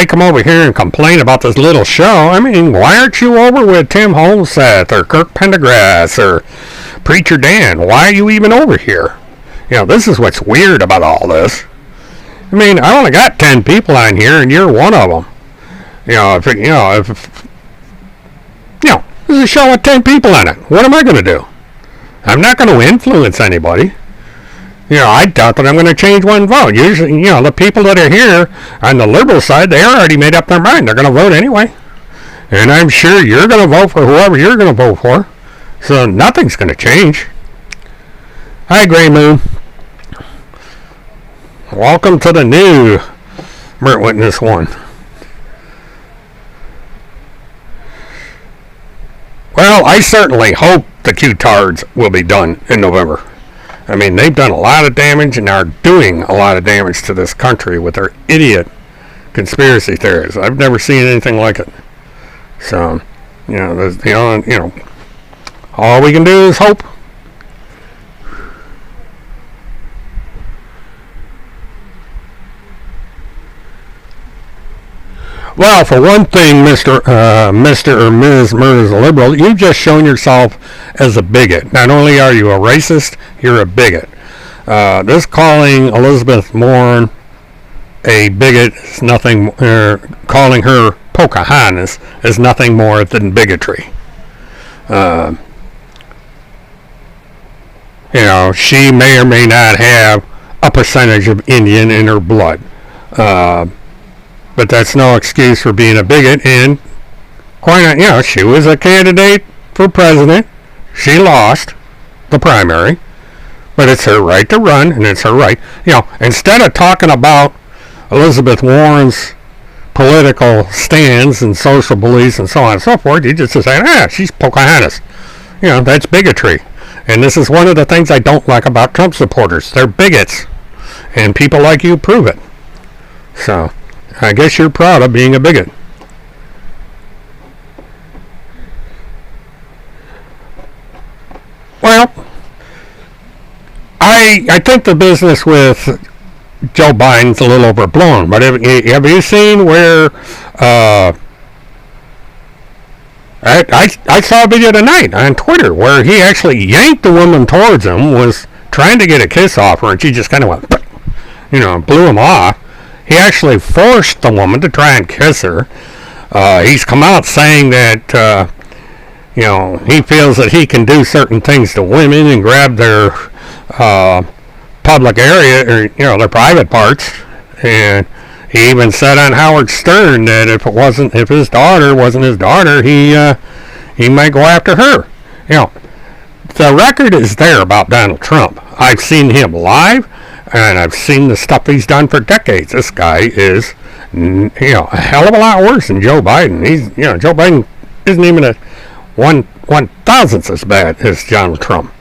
come over here and complain about this little show. I mean, why aren't you over with Tim Holmseth or Kirk Pendergrass or Preacher Dan? Why are you even over here? You know, this is what's weird about all this. I mean, I only got 10 people on here and you're one of them. You know, if this is a show with 10 people on it. What am I going to do? I'm not going to influence anybody. You know, I doubt that I'm going to change one vote. Usually, you know, the people that are here on the liberal side, they already made up their mind. They're going to vote anyway. And I'm sure you're going to vote for whoever you're going to vote for. So nothing's going to change. Hi, Gray Moon. Welcome to the new Mert Witness 1. Well, I certainly hope the Q-tards will be done in November. I mean, they've done a lot of damage and are doing a lot of damage to this country with their idiot conspiracy theories. I've never seen anything like it. So, all we can do is hope. Well, for one thing, Mr. or Ms. Murder's a liberal, you've just shown yourself as a bigot. Not only are you a racist, you're a bigot. This calling Elizabeth Warren a bigot is nothing, calling her Pocahontas is nothing more than bigotry. She may or may not have a percentage of Indian in her blood. But that's no excuse for being a bigot. And quite not, she was a candidate for president. She lost the primary. But it's her right to run, and it's her right. Instead of talking about Elizabeth Warren's political stands and social beliefs and so on and so forth, you just say, she's Pocahontas. That's bigotry. And this is one of the things I don't like about Trump supporters. They're bigots. And people like you prove it. So, I guess you're proud of being a bigot. Well, I think the business with Joe Biden's a little overblown. But have you seen where... I saw a video tonight on Twitter where he actually yanked the woman towards him, was trying to get a kiss off her, and she just kind of went, blew him off. He actually forced the woman to try and kiss her. He's come out saying that, he feels that he can do certain things to women and grab their public area, or, their private parts. And he even said on Howard Stern that if his daughter wasn't his daughter, he might go after her. The record is there about Donald Trump. I've seen him live, and I've seen the stuff he's done for decades. This guy is, a hell of a lot worse than Joe Biden. Joe Biden isn't even a 1/1000th as bad as Donald Trump.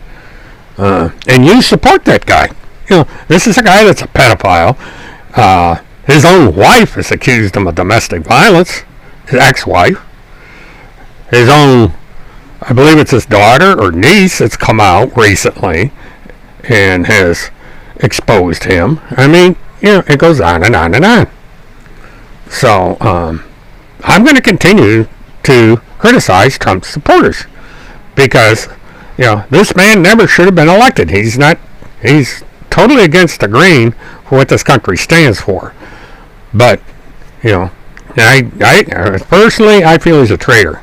And you support that guy. This is a guy that's a pedophile. His own wife has accused him of domestic violence, his ex-wife. His own, I believe it's his daughter or niece that's come out recently and has exposed him. I mean, it goes on and on and on. So, I'm going to continue to criticize Trump's supporters because, this man never should have been elected. He's totally against the grain for what this country stands for. But, I personally, I feel he's a traitor.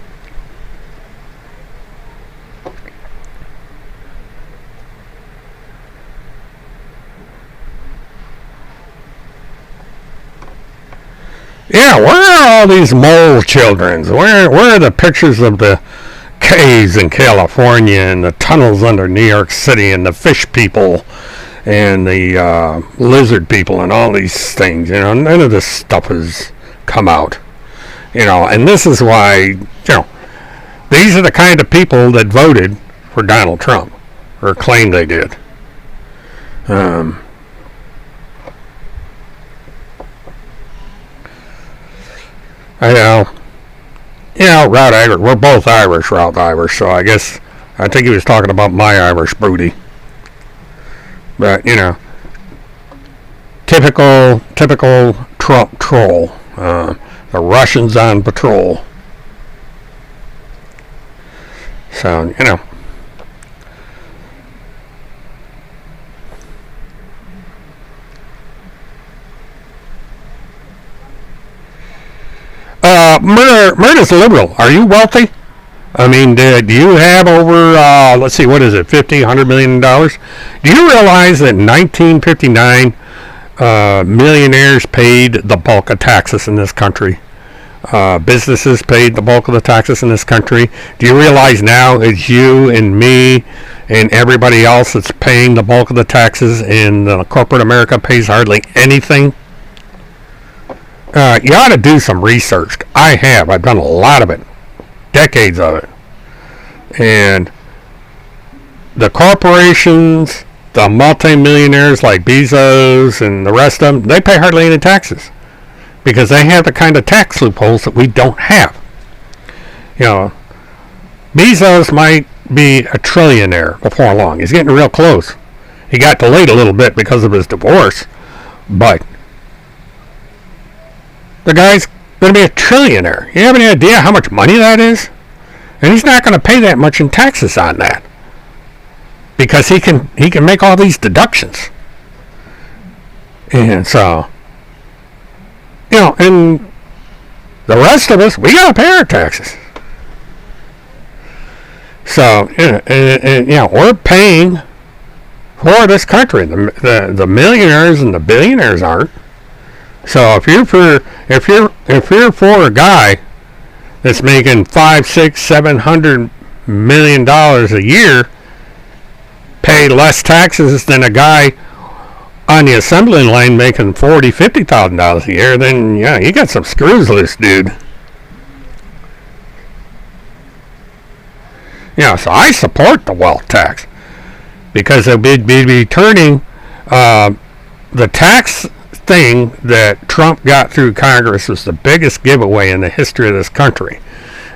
Yeah, where are all these mole children? Where are the pictures of the caves in California and the tunnels under New York City and the fish people and the lizard people and all these things? None of this stuff has come out. And this is why, these are the kind of people that voted for Donald Trump, or claimed they did. Route Irish. We're both Irish, Route Irish, so I think he was talking about my Irish booty. But, typical Trump troll. The Russians on patrol. So, Murta's liberal. Are you wealthy? I mean, do you have over, let's see, what is it, $100 million? Do you realize that in 1959, millionaires paid the bulk of taxes in this country? Businesses paid the bulk of the taxes in this country. Do you realize now it's you and me and everybody else that's paying the bulk of the taxes, and corporate America pays hardly anything? You ought to do some research. I have. I've done a lot of it. Decades of it. And the corporations, the multimillionaires like Bezos and the rest of them, they pay hardly any taxes because they have the kind of tax loopholes that we don't have. Bezos might be a trillionaire before long. He's getting real close. He got delayed a little bit because of his divorce, but the guy's going to be a trillionaire. You have any idea how much money that is? And he's not going to pay that much in taxes on that because he can make all these deductions. And so, and the rest of us, we got to pay our taxes. So, we're paying for this country. The millionaires and the billionaires aren't. So if you're for a guy that's making $500, $600, $700 million a year, pay less taxes than a guy on the assembly line making $40,000-$50,000 a year, then yeah, you got some screws loose, dude. So I support the wealth tax because it would be turning the tax thing that Trump got through Congress was the biggest giveaway in the history of this country.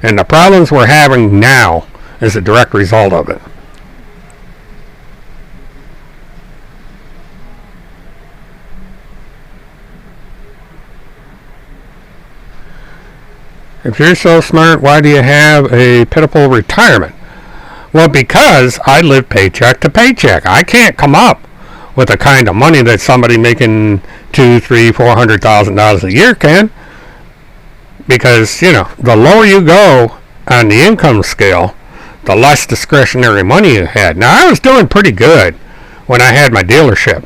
And the problems we're having now is a direct result of it. If you're so smart, why do you have a pitiful retirement? Well, because I live paycheck to paycheck. I can't come up with the kind of money that somebody making $200,000, $300,000, $400,000 a year can. Because, the lower you go on the income scale, the less discretionary money you had. Now, I was doing pretty good when I had my dealership.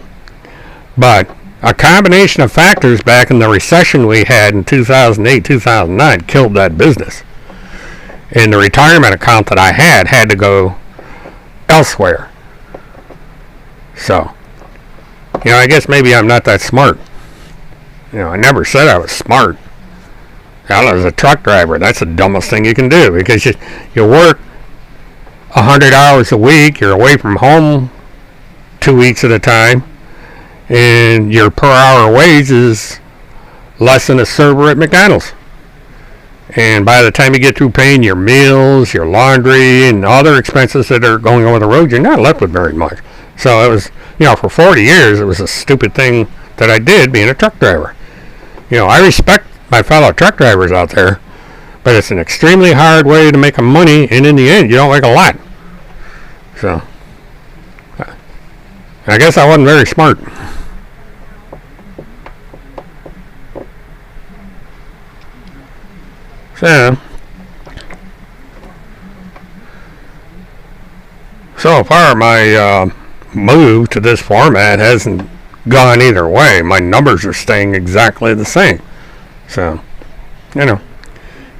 But a combination of factors back in the recession we had in 2008, 2009 killed that business. And the retirement account that I had to go elsewhere. So, I guess maybe I'm not that smart. I never said I was smart. I was a truck driver. That's the dumbest thing you can do because you work 100 hours a week. You're away from home 2 weeks at a time. And your per hour wage is less than a server at McDonald's. And by the time you get through paying your meals, your laundry, and other expenses that are going over the road, you're not left with very much. So it was, for 40 years, it was a stupid thing that I did being a truck driver. I respect my fellow truck drivers out there, but it's an extremely hard way to make money, and in the end, you don't make a lot. So I guess I wasn't very smart. So far, my move to this format hasn't gone either way. My numbers are staying exactly the same. So, the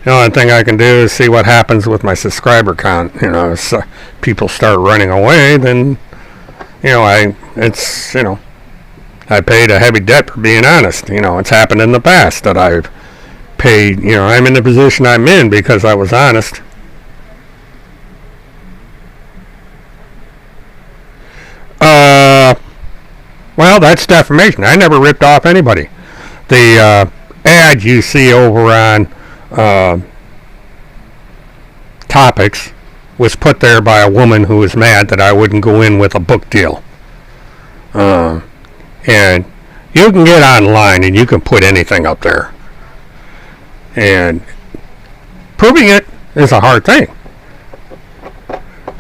only thing I can do is see what happens with my subscriber count. If people start running away, then, I paid a heavy debt for being honest. It's happened in the past that I've paid, I'm in the position I'm in because I was honest. Well, that's defamation. I never ripped off anybody. The ad you see over on Topics was put there by a woman who was mad that I wouldn't go in with a book deal. And you can get online and you can put anything up there. And proving it is a hard thing.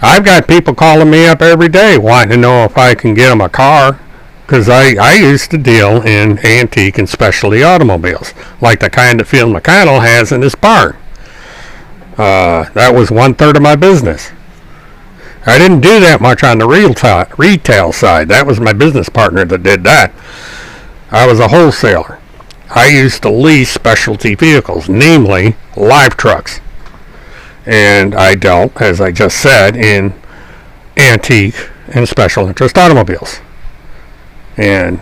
I've got people calling me up every day wanting to know if I can get them a car, because I used to deal in antique and specialty automobiles, like the kind that Phil McConnell has in his barn. That was 1/3 of my business. I didn't do that much on the retail side. That was my business partner that did that. I was a wholesaler. I used to lease specialty vehicles, namely live trucks. And I dealt, as I just said, in antique and special interest automobiles. And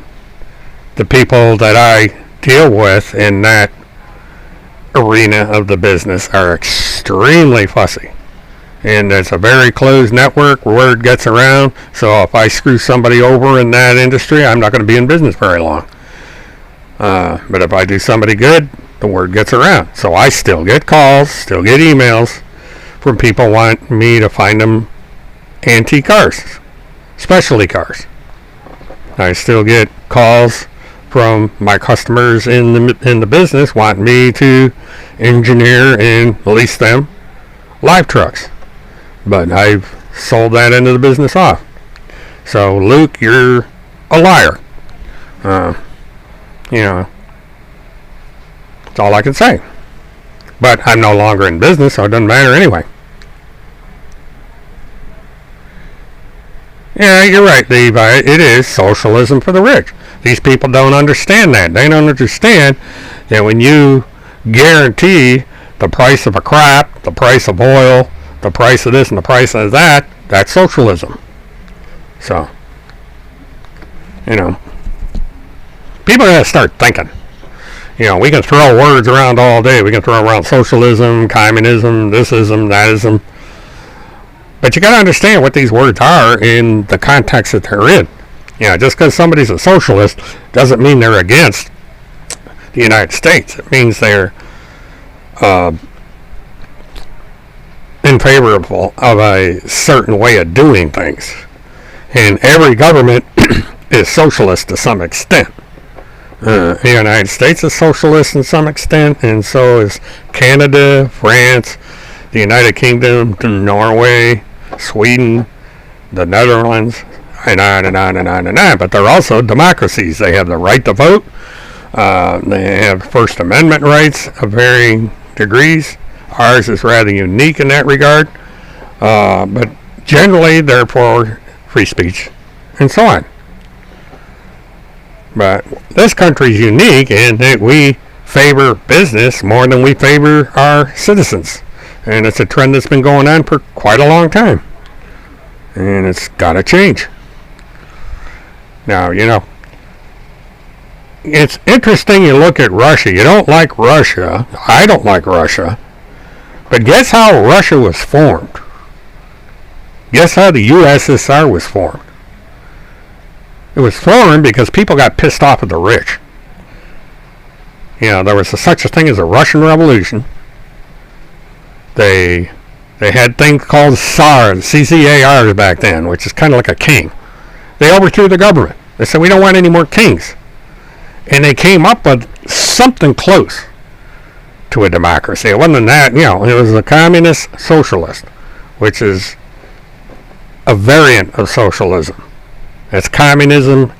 the people that I deal with in that arena of the business are extremely fussy. And it's a very closed network where word gets around. So if I screw somebody over in that industry, I'm not going to be in business very long. But if I do somebody good, the word gets around. So I still get calls, still get emails from people wanting me to find them antique cars, specialty cars. I still get calls from my customers in the business wanting me to engineer and lease them live trucks. But I've sold that end of the business off. So Luke, you're a liar. That's all I can say. But I'm no longer in business, so it doesn't matter anyway. Yeah, you're right, Levi. It is socialism for the rich. These people don't understand that. They don't understand that when you guarantee the price of a crop, the price of oil, the price of this and the price of that, that's socialism. So, people gotta start thinking. We can throw words around all day. We can throw around socialism, communism, thisism, thatism. But you gotta understand what these words are in the context that they're in. Just because somebody's a socialist doesn't mean they're against the United States. It means they're in favor of a certain way of doing things. And every government is socialist to some extent. The United States is socialist to some extent, and so is Canada, France, the United Kingdom, Norway, Sweden, the Netherlands, and on and on and on and on. But they're also democracies. They have the right to vote. They have First Amendment rights of varying degrees. Ours is rather unique in that regard. But generally, they're for free speech and so on. But this country is unique in that we favor business more than we favor our citizens. And it's a trend that's been going on for quite a long time. And it's got to change. Now, it's interesting you look at Russia. You don't like Russia. I don't like Russia. But guess how Russia was formed? Guess how the USSR was formed? It was formed because people got pissed off at the rich. There was such a thing as a Russian Revolution. They had things called SARs, CCARs back then, which is kind of like a king. They overthrew the government. They said, we don't want any more kings. And they came up with something close to a democracy. It wasn't that, it was a communist socialist, which is a variant of socialism. It's communism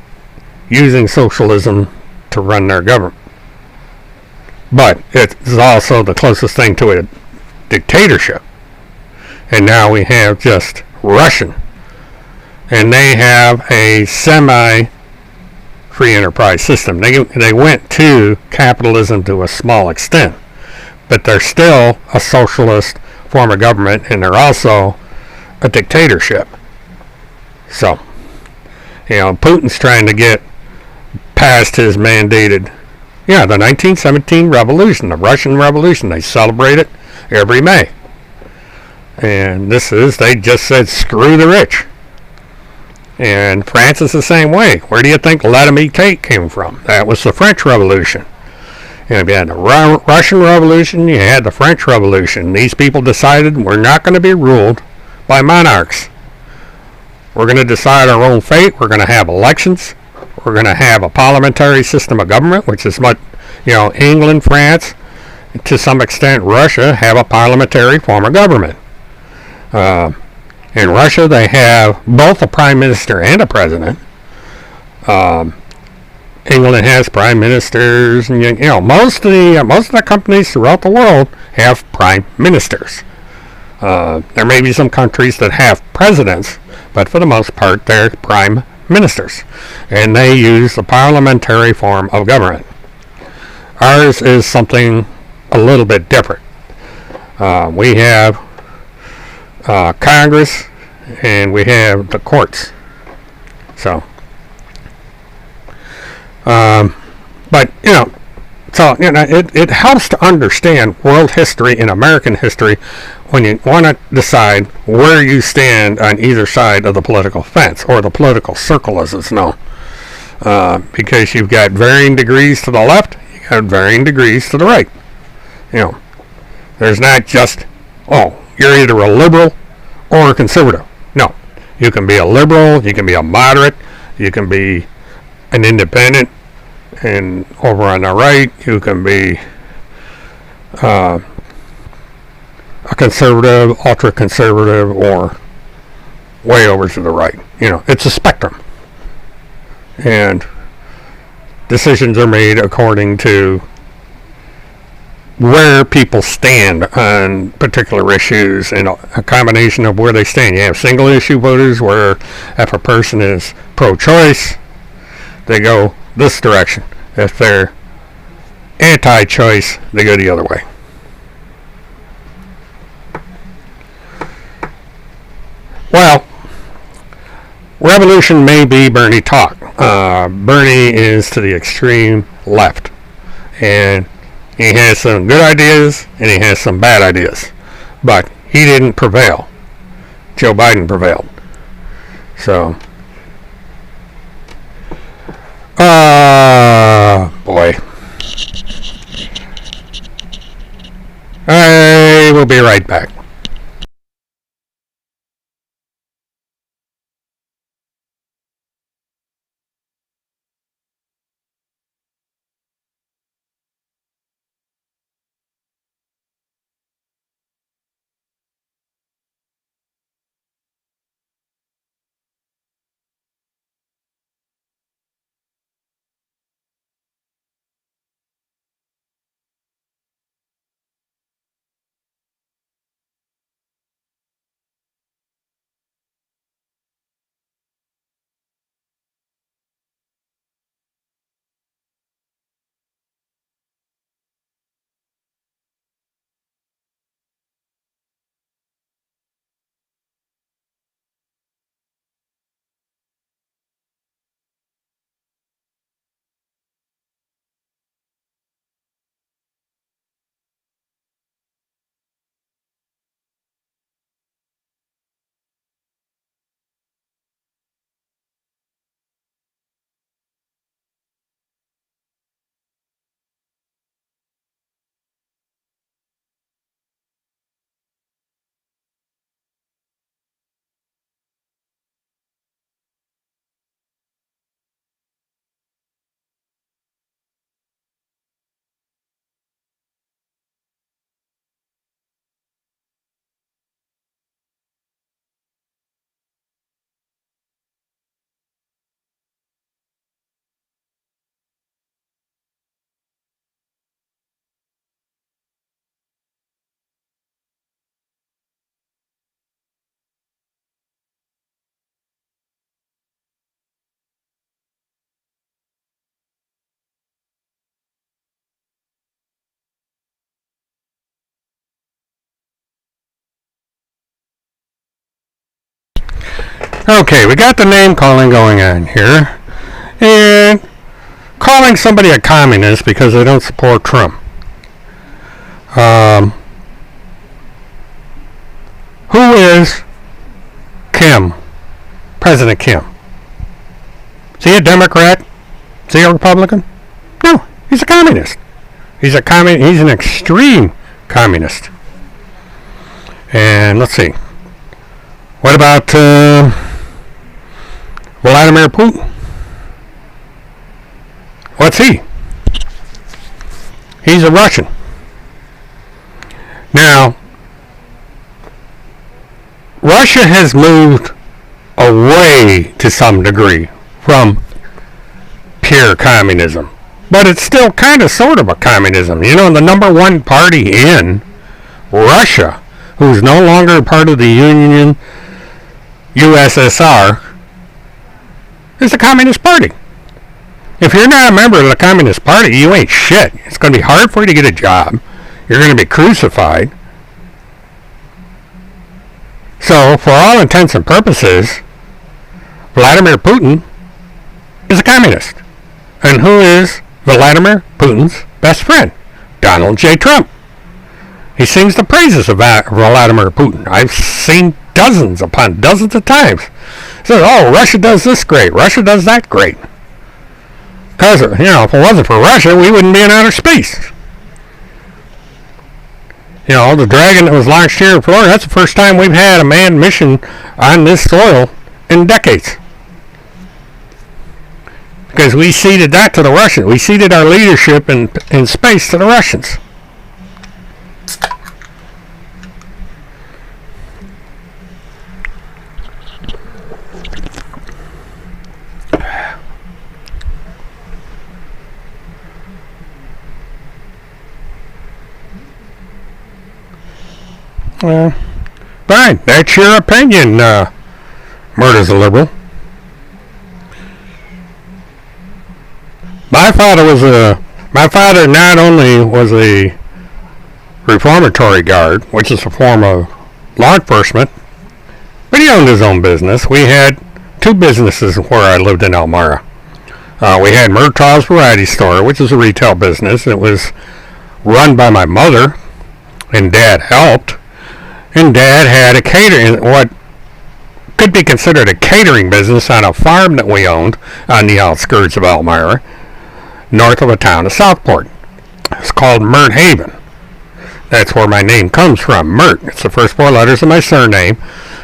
using socialism to run their government. But it's also the closest thing to a dictatorship. And now we have just Russian. And they have a semi-free enterprise system. They went to capitalism to a small extent. But they're still a socialist form of government, and they're also a dictatorship. So, Putin's trying to get past his mandated, the 1917 revolution, the Russian Revolution. They celebrate it every May. And they just said, screw the rich. And France is the same way. Where do you think let 'em eat cake came from? That was the French Revolution. You had the Russian Revolution, you had the French Revolution. These people decided we're not going to be ruled by monarchs. We're going to decide our own fate. We're going to have elections. We're going to have a parliamentary system of government, which is what, England, France, to some extent Russia, have a parliamentary form of government. In Russia, they have both a prime minister and a president. England has prime ministers, and most of the companies throughout the world have prime ministers. There may be some countries that have presidents, but for the most part, they're prime ministers, and they use the parliamentary form of government. Ours is something a little bit different. We have Congress, and we have the courts. So, but it helps to understand world history and American history when you want to decide where you stand on either side of the political fence, or the political circle as it's known. Because you've got varying degrees to the left, you got varying degrees to the right. There's not just, you're either a liberal or a conservative. No, you can be a liberal, you can be a moderate, you can be an independent, and over on the right, you can be a conservative, ultra-conservative, or way over to the right. It's a spectrum. And decisions are made according to where people stand on particular issues, and a combination of where they stand. You have single issue voters, where if a person is pro-choice, they go this direction. If they're anti-choice, they go the other way. Well, revolution may be Bernie talk. Bernie is to the extreme left, and he has some good ideas and he has some bad ideas, but he didn't prevail. Joe Biden prevailed. So, boy. I will be right back. Okay, we got the name calling going on here. And calling somebody a communist because they don't support Trump. Who is Kim? President Kim. Is he a Democrat? Is he a Republican? No, he's a communist. He's an extreme communist. And let's see. What about Vladimir Putin? What's he? He's a Russian. Now, Russia has moved away to some degree from pure communism, but it's still kind of sort of a communism. You know, the number one party in Russia, who's no longer part of the Union USSR, is the Communist Party. If you're not a member of the Communist Party, you ain't shit. It's going to be hard for you to get a job. You're going to be crucified. So, for all intents and purposes, Vladimir Putin is a communist. And who is Vladimir Putin's best friend? Donald J. Trump. He sings the praises of Vladimir Putin. I've seen dozens upon dozens of times. He says, oh, Russia does this great. Russia does that great. Because, you know, if it wasn't for Russia, we wouldn't be in outer space. You know, the Dragon that was launched here in Florida, that's the first time we've had a manned mission on this soil in decades. Because we ceded that to the Russians. We ceded our leadership in space to the Russians. Fine, that's your opinion. Murder's a liberal. My father not only was a reformatory guard, which is a form of law enforcement, but he owned his own business. We had two businesses where I lived in Elmira. We had Murtaugh's Variety Store, which is a retail business. It was run by my mother, and Dad helped. And Dad had a catering, what could be considered a catering business on a farm that we owned on the outskirts of Elmira, north of the town of Southport. It's called Mert Haven. That's where my name comes from, Mert. It's the first four letters of my surname,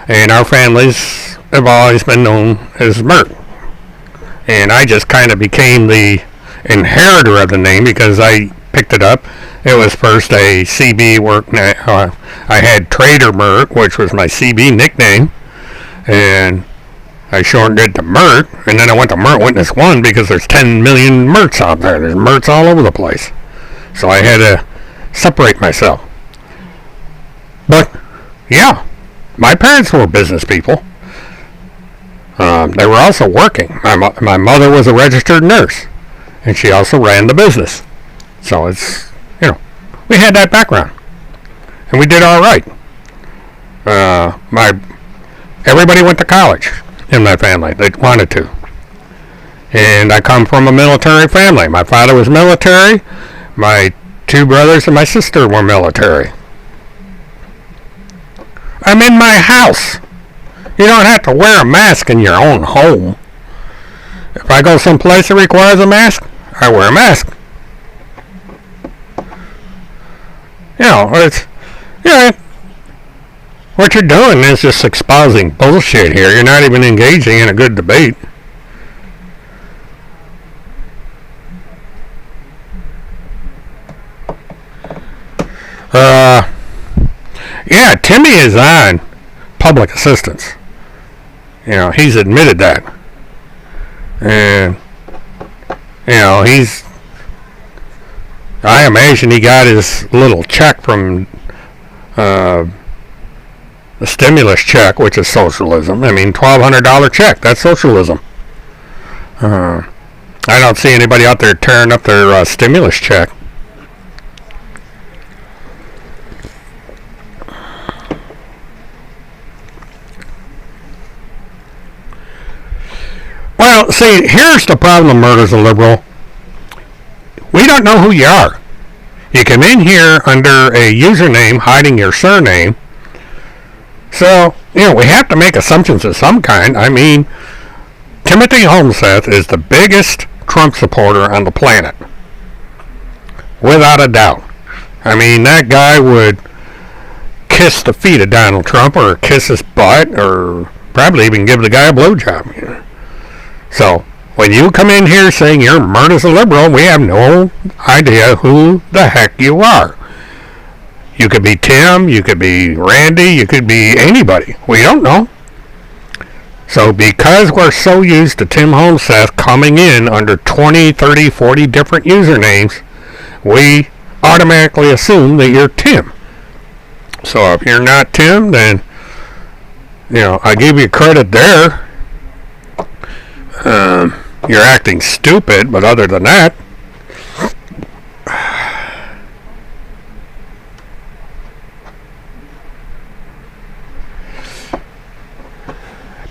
and our families have always been known as Mert. And I just kind of became the inheritor of the name because I picked it up. It was first a CB work. I had Trader Mert, which was my CB nickname, and I shortened it to Mert. And then I went to Mert Witness 1 because there's 10 million Merts out there. There's Merts all over the place. So I had to separate myself. But, yeah, my parents were business people. They were also working. My mother was a registered nurse, and she also ran the business. So it's, we had that background, and we did all right. Everybody went to college in my family. They wanted to. And I come from a military family. My father was military. My two brothers and my sister were military. I'm in my house. You don't have to wear a mask in your own home. If I go someplace that requires a mask, I wear a mask. What you're doing is just espousing bullshit here. You're not even engaging in a good debate. Timmy is on public assistance. He's admitted that. And, I imagine he got his little check from the stimulus check, which is socialism. I mean, $1,200 check, that's socialism. I don't see anybody out there tearing up their stimulus check. Well, see, here's the problem, Murder's a Liberal. We don't know who you are. You come in here under a username hiding your surname. So, we have to make assumptions of some kind. I mean, Timothy Holmseth is the biggest Trump supporter on the planet. Without a doubt. I mean, that guy would kiss the feet of Donald Trump or kiss his butt or probably even give the guy a blowjob. So, when you come in here saying you're Murder's a Liberal, we have no idea who the heck you are. You could be Tim, you could be Randy, you could be anybody. We don't know. So, because we're so used to Tim Holmseth coming in under 20, 30, 40 different usernames, we automatically assume that you're Tim. So, if you're not Tim, then, I give you credit there. You're acting stupid, but other than that,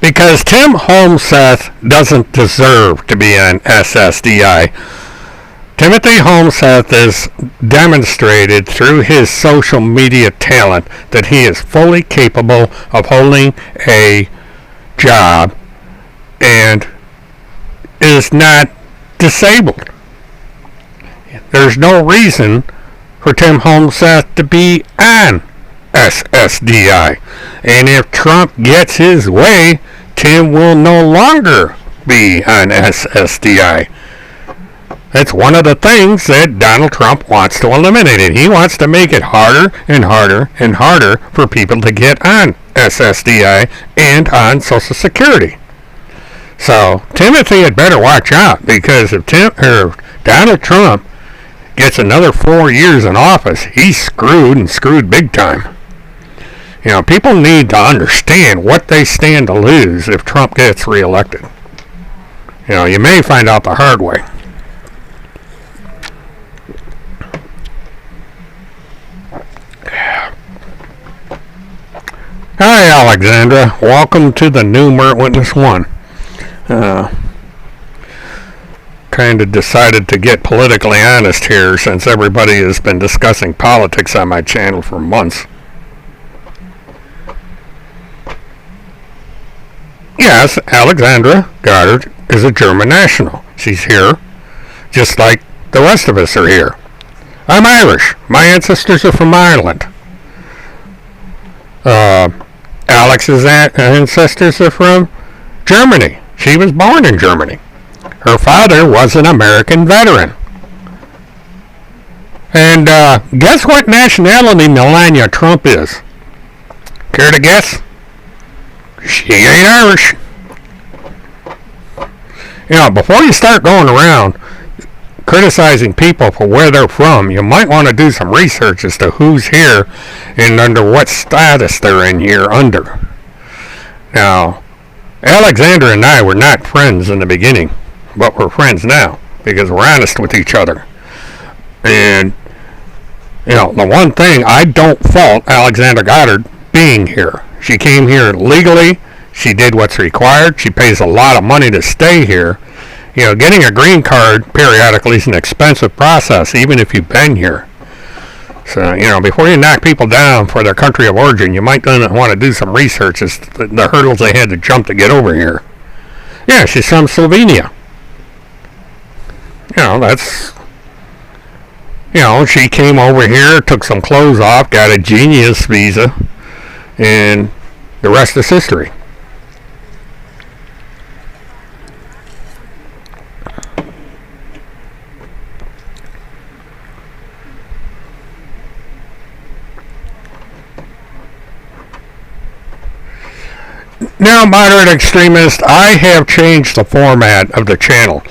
because Tim Holmseth doesn't deserve to be on SSDI. Timothy Holmseth has demonstrated through his social media talent that he is fully capable of holding a job and is not disabled. There's no reason for Tim Holmseth to be on SSDI. And if Trump gets his way, Tim will no longer be on SSDI. That's one of the things that Donald Trump wants to eliminate it. He wants to make it harder and harder and harder for people to get on SSDI and on Social Security. So, Timothy had better watch out, because if Donald Trump gets another 4 years in office, he's screwed, and screwed big time. People need to understand what they stand to lose if Trump gets reelected. You may find out the hard way. Hi, Alexandra. Welcome to the new Mert Witness 1. Uh, kind of decided to get politically honest here since everybody has been discussing politics on my channel for months. Yes, Alexandra Goddard is a German national. She's here, just like the rest of us are here. I'm Irish. My ancestors are from Ireland. Alex's ancestors are from Germany. She was born in Germany. Her father was an American veteran. And guess what nationality Melania Trump is? Care to guess? She ain't Irish. You know, before you start going around criticizing people for where they're from, you might want to do some research as to who's here and under what status they're in here under. Now, Alexandra and I were not friends in the beginning, but we're friends now because we're honest with each other. And, you know, the one thing I don't fault Alexandra Goddard being here. She came here legally. She did what's required. She pays a lot of money to stay here. You know, getting a green card periodically is an expensive process, even if you've been here. So, you know, before you knock people down for their country of origin, you might want to do some research as to the hurdles they had to jump to get over here. Yeah, she's from Slovenia. You know, that's... You know, she came over here, took some clothes off, got a genius visa, and the rest is history. Now, moderate extremist, I have changed the format of the channel.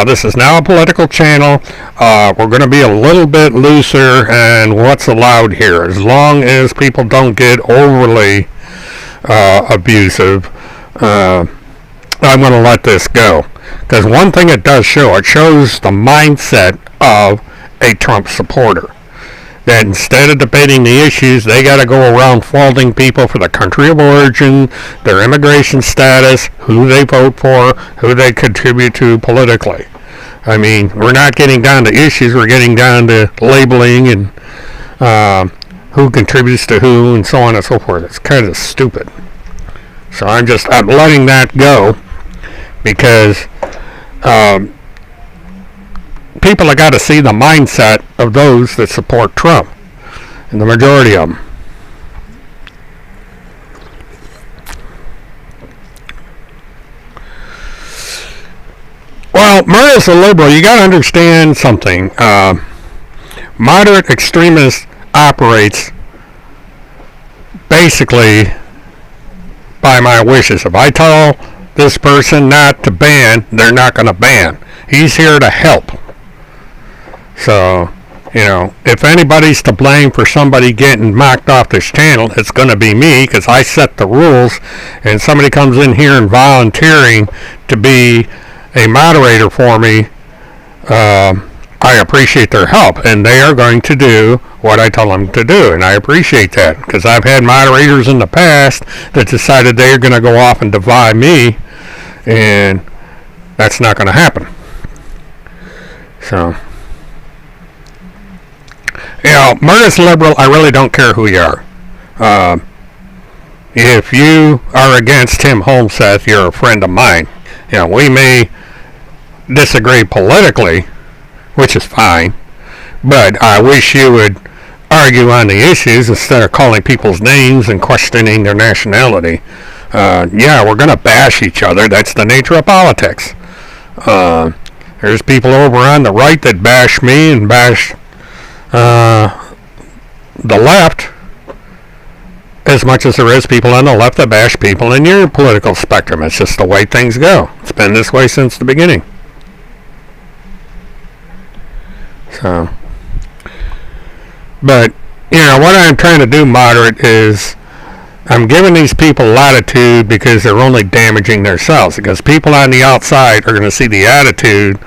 This is now a political channel. We're going to be a little bit looser in what's allowed here, as long as people don't get overly abusive. I'm going to let this go. Because one thing it does show, it shows the mindset of a Trump supporter. That instead of debating the issues, they got to go around faulting people for their country of origin, their immigration status, who they vote for, who they contribute to politically. I mean, we're not getting down to issues, we're getting down to labeling and who contributes to who and so on and so forth. It's kind of stupid. So I'm letting that go because people have got to see the mindset of those that support Trump, and the majority of them. Well, Murray's a liberal. You got to understand something. Moderate extremist operates basically by my wishes. If I tell this person not to ban, they're not going to ban. He's here to help. So, you know, if anybody's to blame for somebody getting mocked off this channel, it's going to be me because I set the rules, and somebody comes in here and volunteering to be a moderator for me, I appreciate their help, and they are going to do what I tell them to do, and I appreciate that because I've had moderators in the past that decided they're going to go off and divide me, and that's not going to happen. So... You know, Murtath's liberal, I really don't care who you are. If you are against Tim Holmseth, you're a friend of mine. You know, we may disagree politically, which is fine, but I wish you would argue on the issues instead of calling people's names and questioning their nationality. Yeah, we're going to bash each other. That's the nature of politics. There's people over on the right that bash me and bash the left as much as there is people on the left that bash people in your political spectrum. It's just the way things go. It's been this way since the beginning. So, but, you know, what I'm trying to do, moderate, is I'm giving these people latitude because they're only damaging themselves. Because people on the outside are going to see the attitude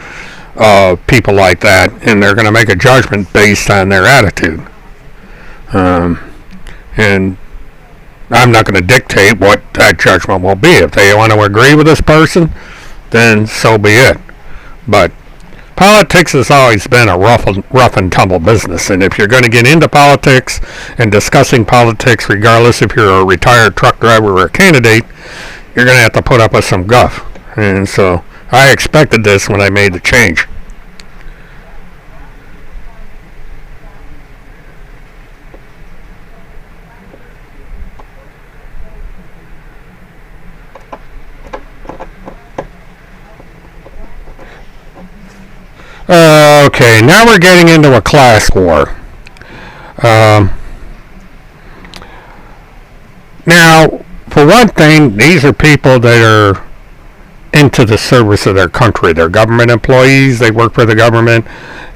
of people like that, and they're going to make a judgment based on their attitude. And I'm not going to dictate what that judgment will be. If they want to agree with this person, then so be it. But politics has always been a rough and tumble business, and if you're going to get into politics and discussing politics, regardless if you're a retired truck driver or a candidate, you're going to have to put up with some guff. And so I expected this when I made the change. Okay, now we're getting into a class war. Now, for one thing, these are people that are into the service of their country. They're government employees, they work for the government,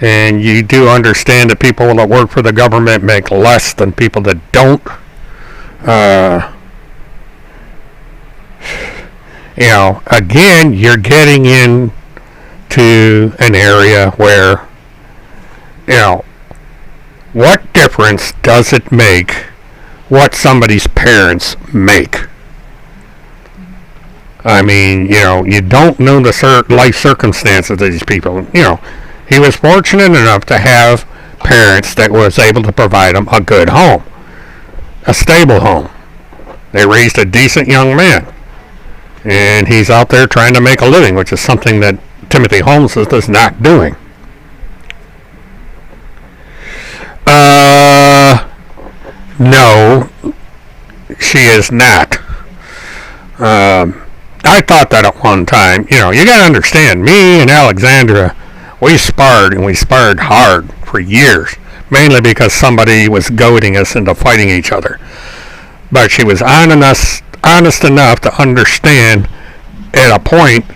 and you do understand that people that work for the government make less than people that don't. Again, you're getting in to an area where, what difference does it make what somebody's parents make? I mean, you don't know the life circumstances of these people. He was fortunate enough to have parents that was able to provide him a good home, a stable home. They raised a decent young man, and he's out there trying to make a living, which is something that Timothy Holmseth is not doing. No, she is not. I thought that at one time. You gotta understand, me and Alexandra, we sparred, and we sparred hard for years, mainly because somebody was goading us into fighting each other. But she was honest enough to understand at a point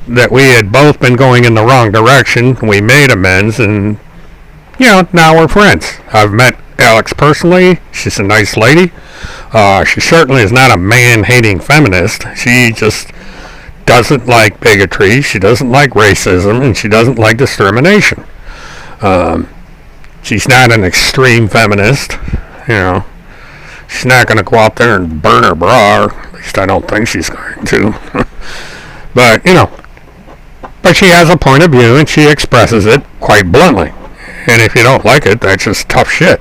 that we had both been going in the wrong direction. We made amends, and now we're friends. I've met Alex personally. She's a nice lady. She certainly is not a man-hating feminist. She just doesn't like bigotry. She doesn't like racism, and she doesn't like discrimination. She's not an extreme feminist. She's not going to go out there and burn her bra. Or at least I don't think she's going to. But but she has a point of view, and she expresses it quite bluntly. And if you don't like it, that's just tough shit.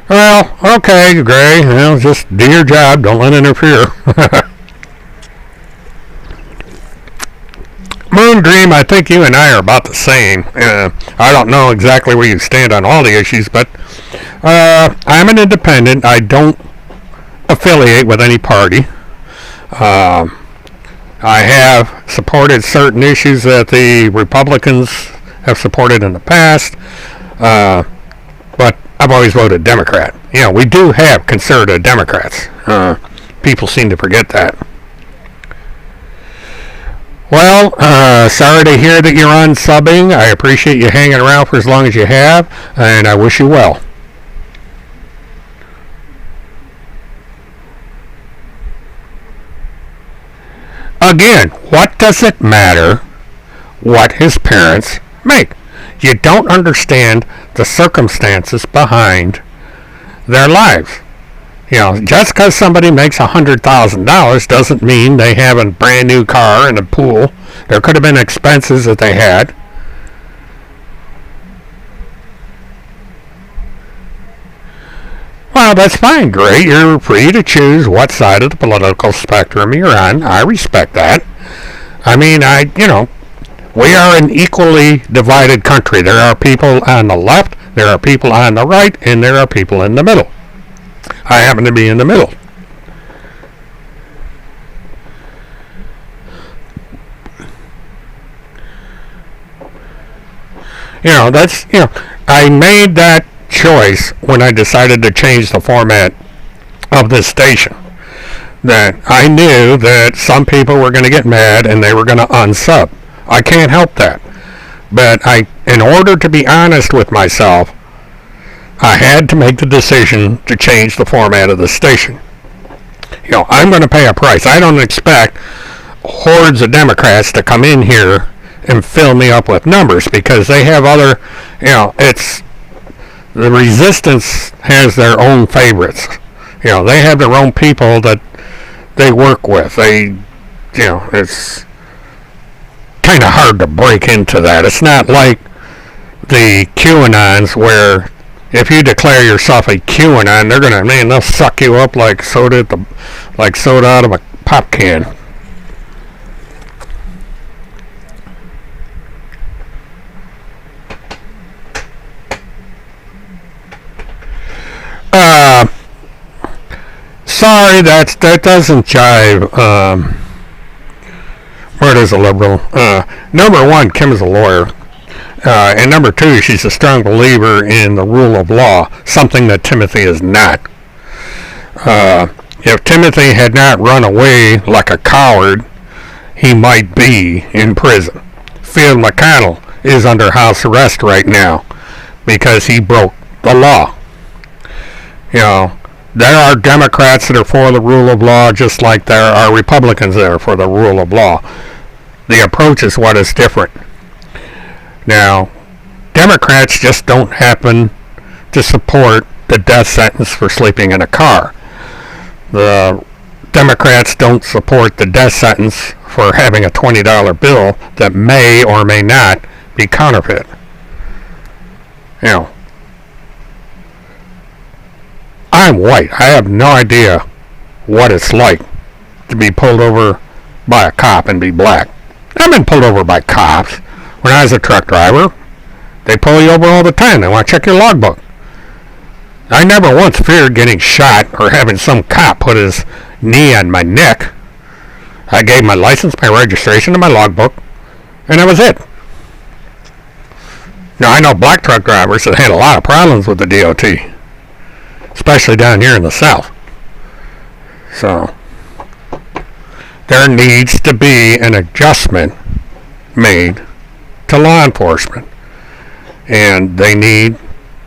Well, okay, Gray, just do your job. Don't let it interfere. Moon Dream, I think you and I are about the same. I don't know exactly where you stand on all the issues, but I'm an independent. I don't affiliate with any party. I have supported certain issues that the Republicans have supported in the past, but I've always voted Democrat. We do have conservative Democrats. People seem to forget that. Well, sorry to hear that you're unsubbing. I appreciate you hanging around for as long as you have, and I wish you well. Again, what does it matter what his parents make? You don't understand the circumstances behind their lives. Just because somebody makes $100,000 doesn't mean they have a brand new car and a pool. There could have been expenses that they had. Well, that's fine, Gray. You're free to choose what side of the political spectrum you're on. I respect that. I mean, we are an equally divided country. There are people on the left, there are people on the right, and there are people in the middle. I happen to be in the middle. I made that choice when I decided to change the format of this station. That I knew that some people were going to get mad and they were going to unsub. I can't help that. But in order to be honest with myself, I had to make the decision to change the format of the station. I'm going to pay a price. I don't expect hordes of Democrats to come in here and fill me up with numbers because they have other, The resistance has their own favorites. They have their own people that they work with. It's kind of hard to break into that. It's not like the QAnons where if you declare yourself a QAnon, they'll suck you up like soda out of a pop can. Sorry, that doesn't jive. Murta's a liberal. Number one, Kim is a lawyer. And number two, she's a strong believer in the rule of law, something that Timothy is not. If Timothy had not run away like a coward, he might be in prison. Phil McConnell is under house arrest right now because he broke the law. There are Democrats that are for the rule of law just like there are Republicans that are for the rule of law. The approach is what is different. Now, Democrats just don't happen to support the death sentence for sleeping in a car. The Democrats don't support the death sentence for having a $20 bill that may or may not be counterfeit. I'm white. I have no idea what it's like to be pulled over by a cop and be black. I've been pulled over by cops when I was a truck driver. They pull you over all the time. They want to check your logbook. I never once feared getting shot or having some cop put his knee on my neck. I gave my license, my registration, and my logbook, and that was it. Now, I know black truck drivers that had a lot of problems with the DOT, especially down here in the South. So, there needs to be an adjustment made to law enforcement. And they need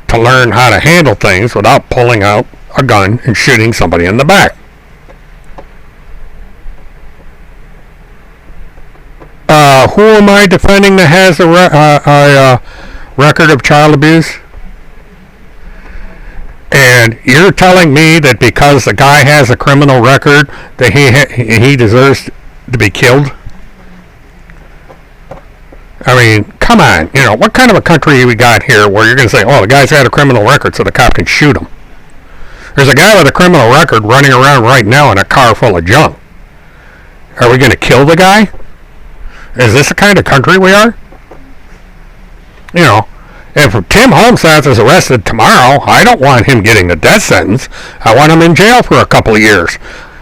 to learn how to handle things without pulling out a gun and shooting somebody in the back. Who am I defending that has a record of child abuse? And you're telling me that because the guy has a criminal record that he deserves to be killed? I mean, come on. What kind of a country we got here where you're going to say, oh, the guy's had a criminal record so the cop can shoot him? There's a guy with a criminal record running around right now in a car full of junk. Are we going to kill the guy? Is this the kind of country we are? If Tim Holmseth is arrested tomorrow, I don't want him getting the death sentence. I want him in jail for a couple of years.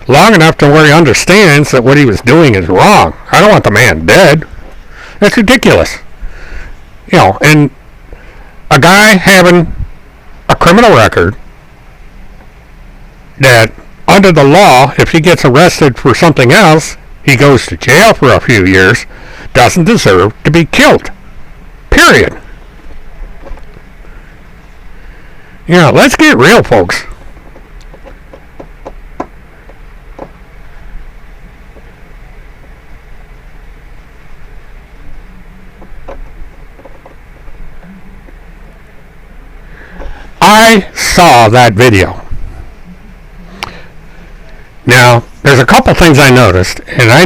Long enough to where he understands that what he was doing is wrong. I don't want the man dead. That's ridiculous. And a guy having a criminal record that under the law, if he gets arrested for something else, he goes to jail for a few years, doesn't deserve to be killed. Period. Let's get real, folks. I saw that video. Now, there's a couple things I noticed, and I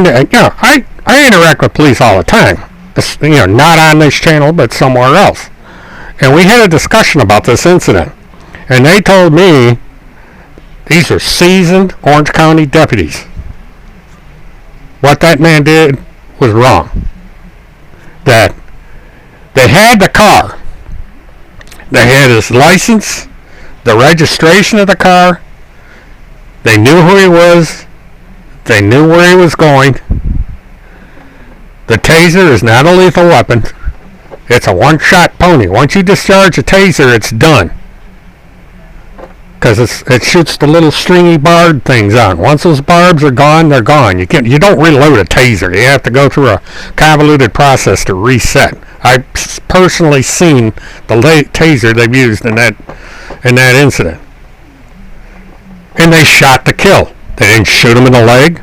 interact with police all the time. Not on this channel, but somewhere else. And we had a discussion about this incident. And they told me these are seasoned Orange County deputies. What that man did was wrong. That they had the car. They had his license, the registration of the car. They knew who he was. They knew where he was going. The taser is not a lethal weapon. It's a one-shot pony. Once you discharge a taser, it's done. Because it shoots the little stringy barb things on. Once those barbs are gone, they're gone. You don't reload a taser. You have to go through a convoluted process to reset. I've personally seen the taser they've used in that incident. And they shot to kill. They didn't shoot him in the leg.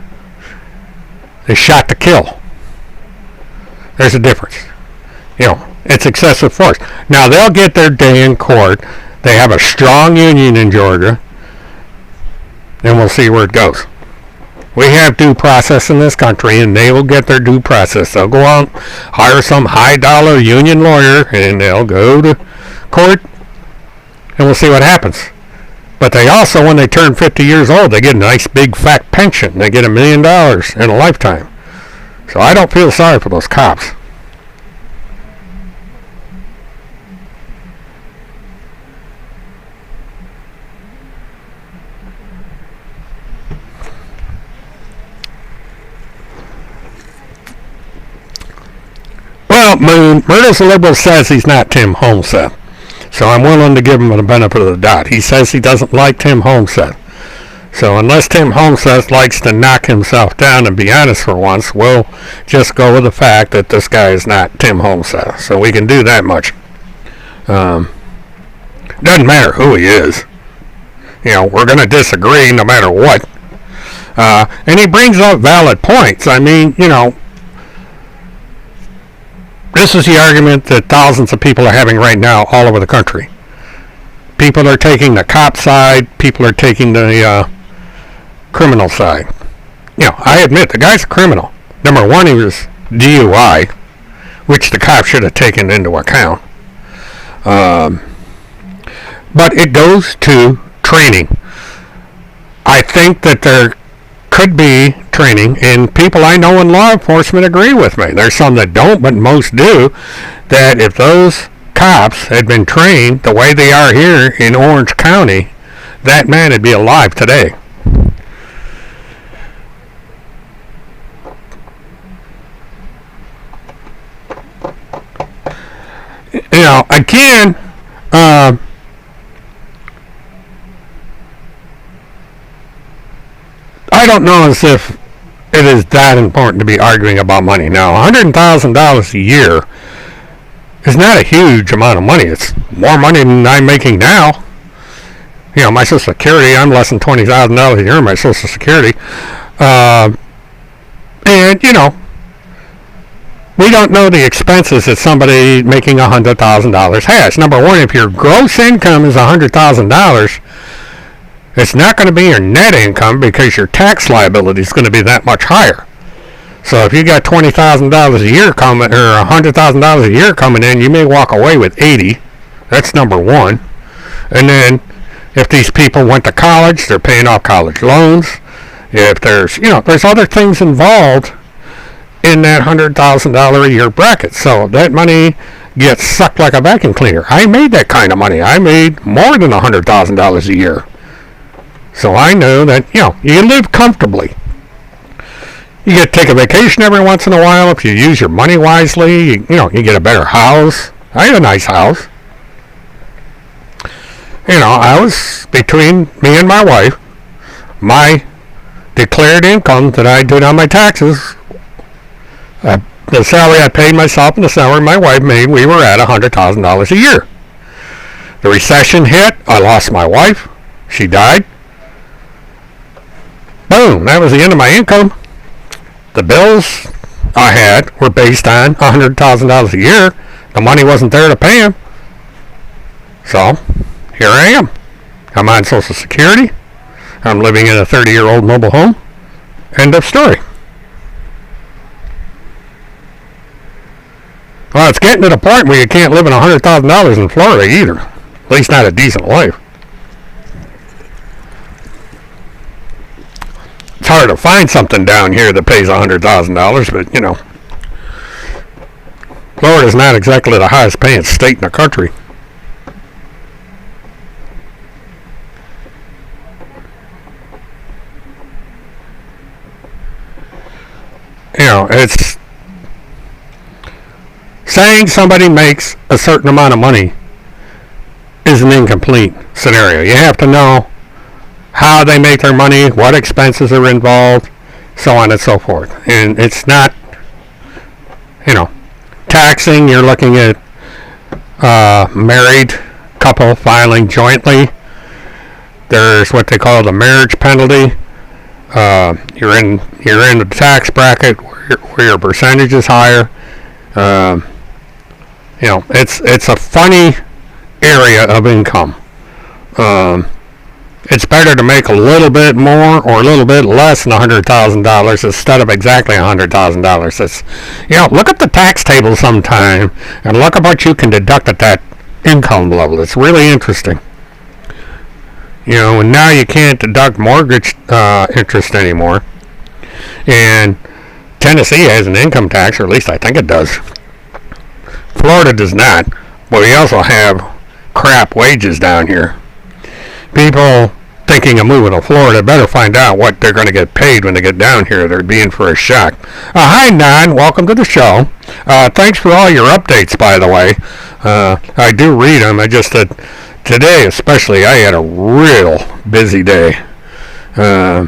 They shot to kill. There's a difference. It's excessive force. Now, they'll get their day in court. They have a strong union in Georgia, and we'll see where it goes. We have due process in this country, and they will get their due process. They'll go out, hire some high-dollar union lawyer, and they'll go to court, and we'll see what happens. But they also, when they turn 50 years old, they get a nice big fat pension. They get $1 million in a lifetime. So I don't feel sorry for those cops. Well, Murta's Liberal says he's not Tim Holmseth. So I'm willing to give him the benefit of the doubt. He says he doesn't like Tim Holmseth. So unless Tim Holmseth likes to knock himself down and be honest for once, we'll just go with the fact that this guy is not Tim Holmseth. So we can do that much. Doesn't matter who he is. We're going to disagree no matter what. And he brings up valid points. I mean, this is the argument that thousands of people are having right now all over the country. People are taking the cop side. People are taking the criminal side. I admit the guy's a criminal. Number one, he was DUI, which the cop should have taken into account. But it goes to training. I think that there could be training, and people I know in law enforcement agree with me. There's some that don't, but most do, that if those cops had been trained the way they are here in Orange County, that man would be alive today. Again, I don't know as if it is that important to be arguing about money. Now, $100,000 a year is not a huge amount of money. It's more money than I'm making now. My Social Security, I'm less than $20,000 a year in my Social Security. And, we don't know the expenses that somebody making $100,000 has. Number one, if your gross income is $100,000, it's not going to be your net income because your tax liability is going to be that much higher. So if you got $20,000 a year coming, or $100,000 a year coming in, you may walk away with $80,000. That's number one. And then if these people went to college, they're paying off college loans. If there's other things involved in that $100,000 a year bracket. So that money gets sucked like a vacuum cleaner. I made that kind of money. I made more than $100,000 a year. So I know that, you live comfortably. You get to take a vacation every once in a while if you use your money wisely. You get a better house. I had a nice house. I was, between me and my wife, my declared income that I did on my taxes, the salary I paid myself and the salary my wife made, we were at $100,000 a year. The recession hit. I lost my wife. She died. Boom, that was the end of my income. The bills I had were based on $100,000 a year. The money wasn't there to pay them. So, here I am. I'm on Social Security. I'm living in a 30-year-old mobile home. End of story. Well, it's getting to the point where you can't live in $100,000 in Florida either. At least not a decent life. It's hard to find something down here that pays $100,000, but, Florida's not exactly the highest paying state in the country. It's saying somebody makes a certain amount of money is an incomplete scenario. You have to know how they make their money, what expenses are involved, so on and so forth. And it's not, taxing. You're looking at married couple filing jointly. There's what they call the marriage penalty. You're in the tax bracket where your percentage is higher. It's a funny area of income. It's better to make a little bit more or a little bit less than $100,000 instead of exactly $100,000. It's, look at the tax table sometime and look at what you can deduct at that income level. It's really interesting. And now you can't deduct mortgage interest anymore. And Tennessee has an income tax, or at least I think it does. Florida does not, but we also have crap wages down here. People thinking of moving to Florida better find out what they're going to get paid when they get down here. They're being for a shock. Hi, Nan. Welcome to the show. Thanks for all your updates, by the way. I do read them. I just today especially, I had a real busy day. I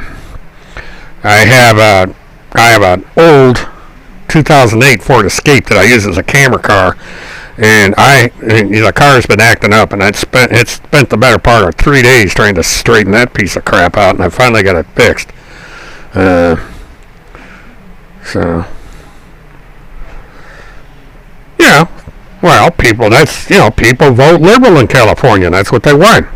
have an old 2008 Ford Escape that I use as a camera car. And the car's been acting up, and it spent the better part of 3 days trying to straighten that piece of crap out, and I finally got it fixed. People vote liberal in California. That's what they want.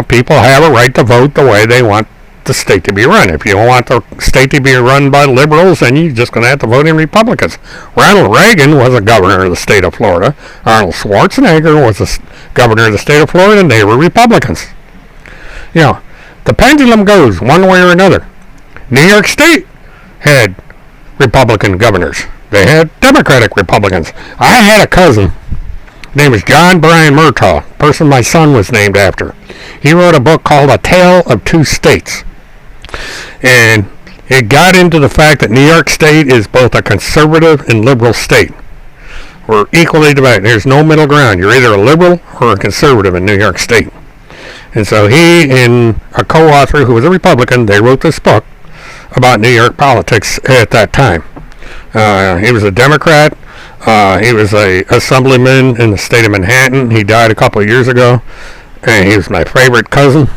People have a right to vote the way they want the state to be run. If you don't want the state to be run by liberals, then you're just going to have to vote in Republicans. Ronald Reagan was a governor of the state of Florida. Arnold Schwarzenegger was a governor of the state of Florida, and they were Republicans. The pendulum goes one way or another. New York State had Republican governors. They had Democratic Republicans. I had a cousin. His name was John Brian Murtaugh, person my son was named after. He wrote a book called A Tale of Two States. And it got into the fact that New York State is both a conservative and liberal state. We're equally divided. There's no middle ground. You're either a liberal or a conservative in New York State. And so he and a co-author who was a Republican, they wrote this book about New York politics at that time. He was a Democrat. He was a assemblyman in the state of Manhattan. He died a couple of years ago. And he was my favorite cousin.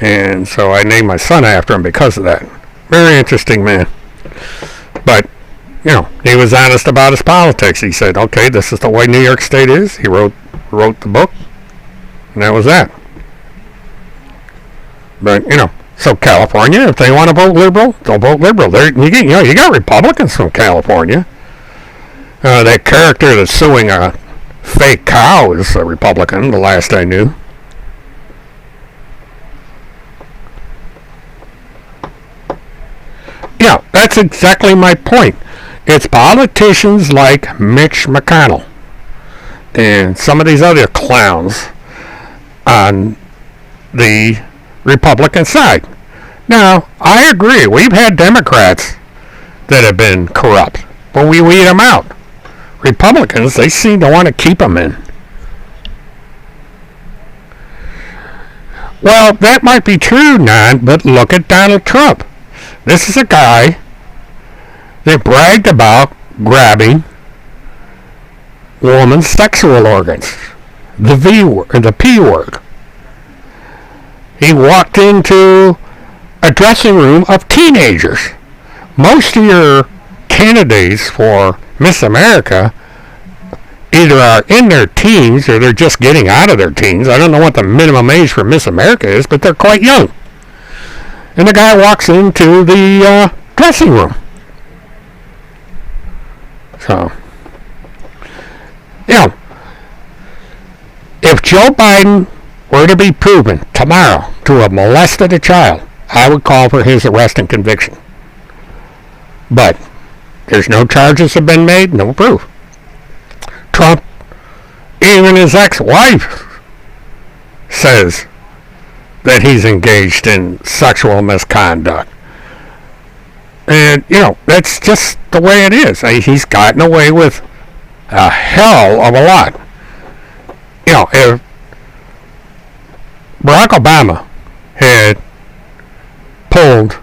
And so I named my son after him because of that. Very interesting man. But, he was honest about his politics. He said, okay, this is the way New York State is. He wrote the book. And that was that. But, so California, if they want to vote liberal, they'll vote liberal. You got Republicans from California. That character that's suing a fake cow is a Republican, the last I knew. That's exactly my point. It's politicians like Mitch McConnell and some of these other clowns on the Republican side. Now, I agree. We've had Democrats that have been corrupt, but we weed them out. Republicans, they seem to want to keep them in. Well, that might be true, Nan, but look at Donald Trump. This is a guy that bragged about grabbing women's sexual organs. The P word. He walked into a dressing room of teenagers. Most of your candidates for Miss America either are in their teens or they're just getting out of their teens. I don't know what the minimum age for Miss America is, but they're quite young. And the guy walks into the dressing room. So, if Joe Biden were to be proven tomorrow to have molested a child, I would call for his arrest and conviction. But there's no charges have been made, no proof. Trump, even his ex-wife, says that he's engaged in sexual misconduct. And, that's just the way it is. He's gotten away with a hell of a lot. If Barack Obama had pulled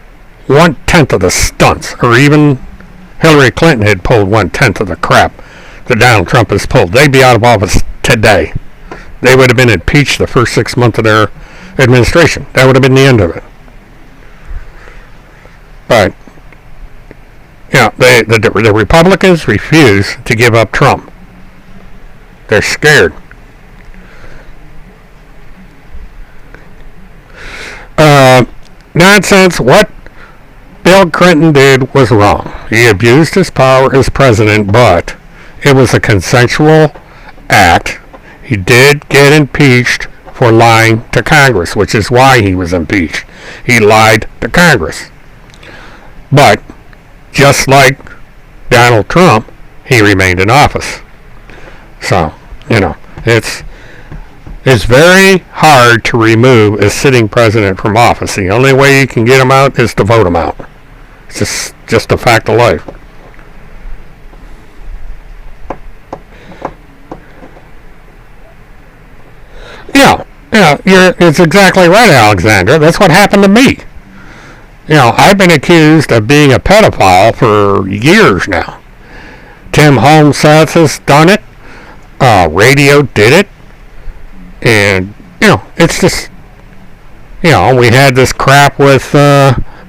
1/10 of the stunts, or even Hillary Clinton had pulled 1/10 of the crap that Donald Trump has pulled, they'd be out of office today. They would have been impeached the first 6 months of their administration. That would have been the end of it. But, the Republicans refuse to give up Trump. They're scared. Nonsense. What Bill Clinton did was wrong. He abused his power as president, but it was a consensual act. He did get impeached for lying to Congress, which is why he was impeached. He lied to Congress. But just like Donald Trump, he remained in office. So, it's very hard to remove a sitting president from office. The only way you can get him out is to vote him out. It's just a fact of life. It's exactly right, Alexandra. That's what happened to me. I've been accused of being a pedophile for years now. Tim Holmseth has done it. Radio did it. And, it's just, we had this crap with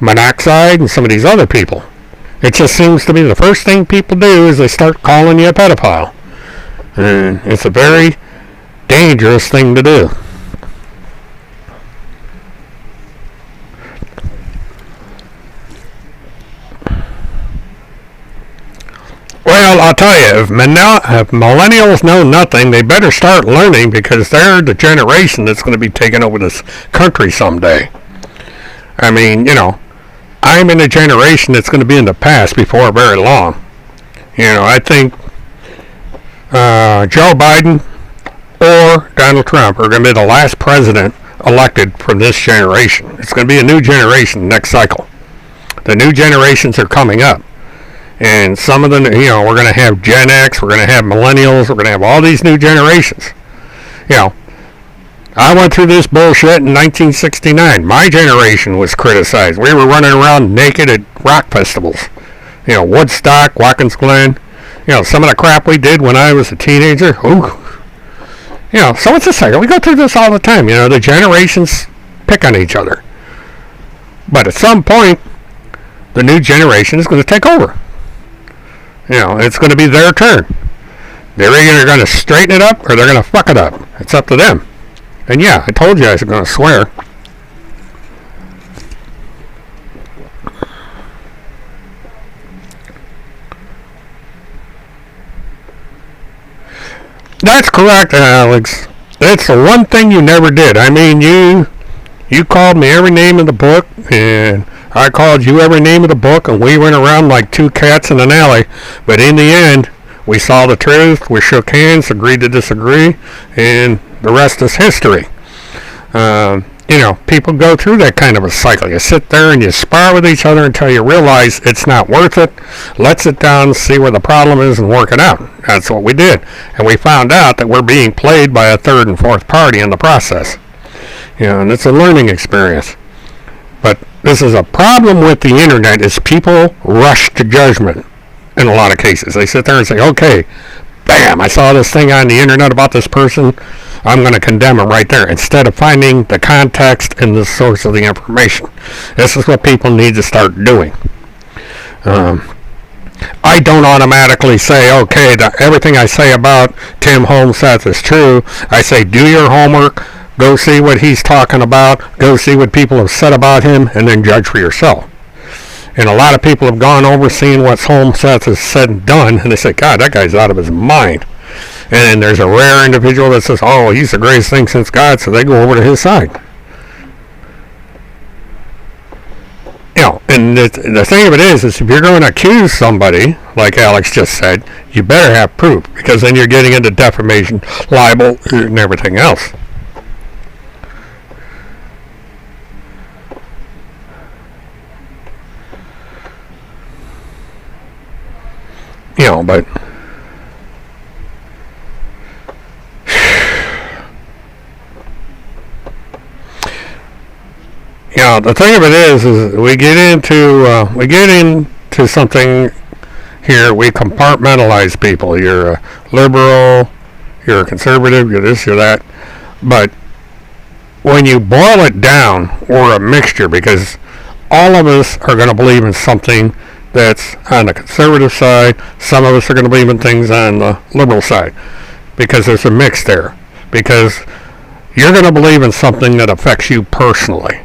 monoxide and some of these other people. It just seems to be the first thing people do is they start calling you a pedophile. And it's a very dangerous thing to do. Well, I'll tell you, if millennials know nothing, they better start learning, because they're the generation that's going to be taking over this country someday. I mean, I'm in a generation that's going to be in the past before very long. I think Joe Biden or Donald Trump are going to be the last president elected from this generation. It's going to be a new generation next cycle. The new generations are coming up. And some of them, we're going to have Gen X, we're going to have millennials, we're going to have all these new generations. I went through this bullshit in 1969. My generation was criticized. We were running around naked at rock festivals. Woodstock, Watkins Glen. Some of the crap we did when I was a teenager. Ooh. So it's a cycle. We go through this all the time. The generations pick on each other. But at some point, the new generation is going to take over. It's going to be their turn. They're either going to straighten it up or they're going to fuck it up. It's up to them. And I told you I was going to swear. That's correct, Alex. That's the one thing you never did. I mean, you called me every name in the book, and I called you every name of the book, and we went around like two cats in an alley. But in the end, we saw the truth, we shook hands, agreed to disagree, and the rest is history. People go through that kind of a cycle. You sit there and you spar with each other until you realize it's not worth it. Let's sit down, see where the problem is, and work it out. That's what we did. And we found out that we're being played by a third and fourth party in the process. And it's a learning experience. But this is a problem with the internet, is people rush to judgment in a lot of cases. They sit there and say, okay, bam, I saw this thing on the internet about this person, I'm going to condemn him right there, instead of finding the context and the source of the information. This is what people need to start doing. I don't automatically say, okay, everything I say about Tim Holmseth is true. I say, do your homework, go see what he's talking about, go see what people have said about him, and then judge for yourself. And a lot of people have gone over seeing what Holmseth has said and done, and they say, God, that guy's out of his mind. And then there's a rare individual that says, oh, he's the greatest thing since God, so they go over to his side. And the thing of it is if you're going to accuse somebody, like Alex just said, you better have proof, because then you're getting into defamation, libel, and everything else. But the thing of it is we get into something here. We compartmentalize people. You're a liberal, you're a conservative, you're this, you're that. But when you boil it down, we're a mixture, because all of us are going to believe in something that's on the conservative side. Some of us are going to believe in things on the liberal side. because there's a mix there. Because you're going to believe in something that affects you personally.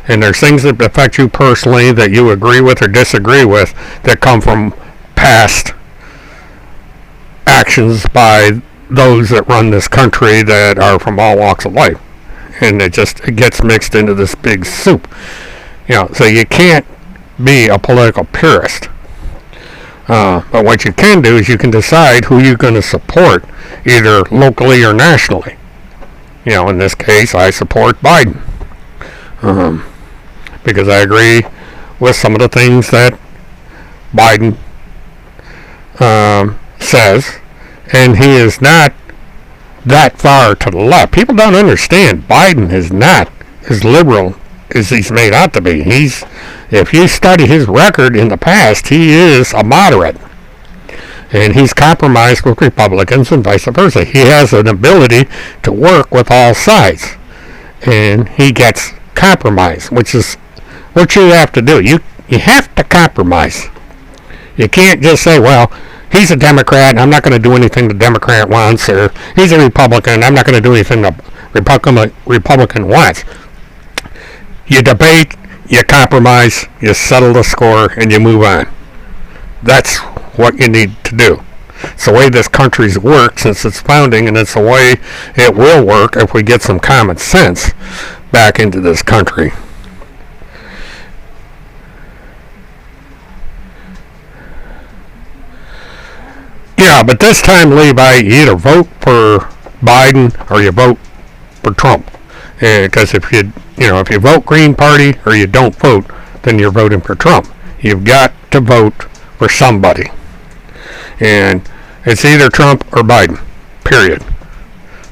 And there's things that affect you personally that you agree with or disagree with that come from past actions by those that run this country that are from all walks of life. And it gets mixed into this big soup. So you can't be a political purist. But what you can do is you can decide who you're going to support, either locally or nationally. In this case, I support Biden. Because I agree with some of the things that Biden says, and he is not that far to the left. People don't understand. Biden is not as liberal as he's made out to be. If you study his record in the past, he is a moderate. And he's compromised with Republicans and vice versa. He has an ability to work with all sides. And he gets compromised, which is what you have to do. You have to compromise. You can't just say, well, he's a Democrat and I'm not going to do anything the Democrat wants, or he's a Republican and I'm not going to do anything the Republican wants. You debate, you compromise, you settle the score, and you move on. That's what you need to do. It's the way this country's worked since its founding, and it's the way it will work if we get some common sense back into this country. Yeah, but this time, Levi, you either vote for Biden or you vote for Trump. Because if you vote Green Party or you don't vote, then you're voting for Trump. You've got to vote for somebody. And it's either Trump or Biden, period.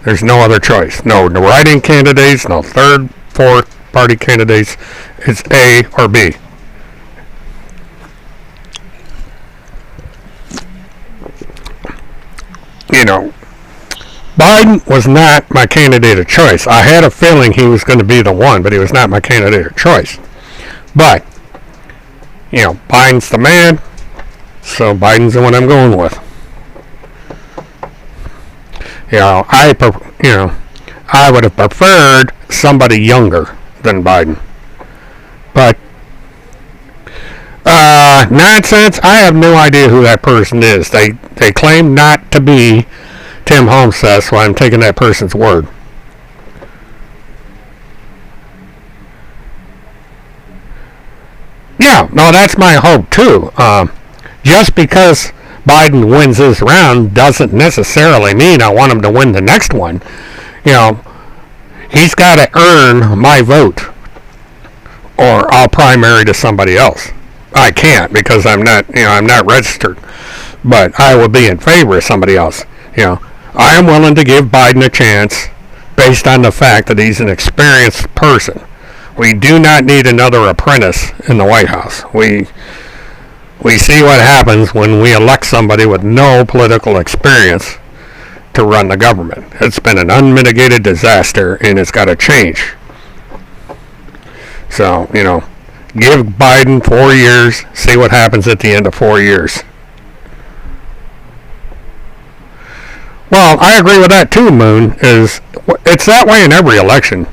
There's no other choice. No write-in candidates, no third, fourth party candidates. It's A or B. Biden was not my candidate of choice. I had a feeling he was going to be the one, but he was not my candidate of choice. But, Biden's the man, so Biden's the one I'm going with. I would have preferred somebody younger than Biden. But, nonsense, I have no idea who that person is. They claim not to be Tim Holmseth, so I'm taking that person's word. Yeah, no, that's my hope too. Just because Biden wins this round doesn't necessarily mean I want him to win the next one. He's got to earn my vote, or I'll primary to somebody else. I can't because I'm not registered, but I will be in favor of somebody else. I am willing to give Biden a chance based on the fact that he's an experienced person. We do not need another apprentice in the White House. We see what happens when we elect somebody with no political experience to run the government. It's been an unmitigated disaster, and it's got to change. So, give Biden 4 years, see what happens at the end of 4 years. Well, I agree with that too, Moon. It's that way in every election.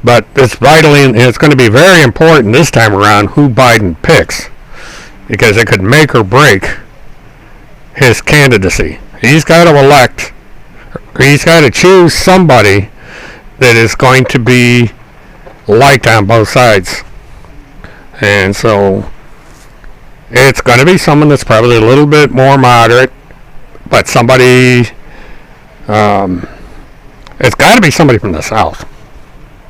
But it's it's going to be very important this time around who Biden picks. Because it could make or break his candidacy. He's got to choose somebody that is going to be liked on both sides. And so it's going to be someone that's probably a little bit more moderate, but somebody, it's got to be somebody from the South.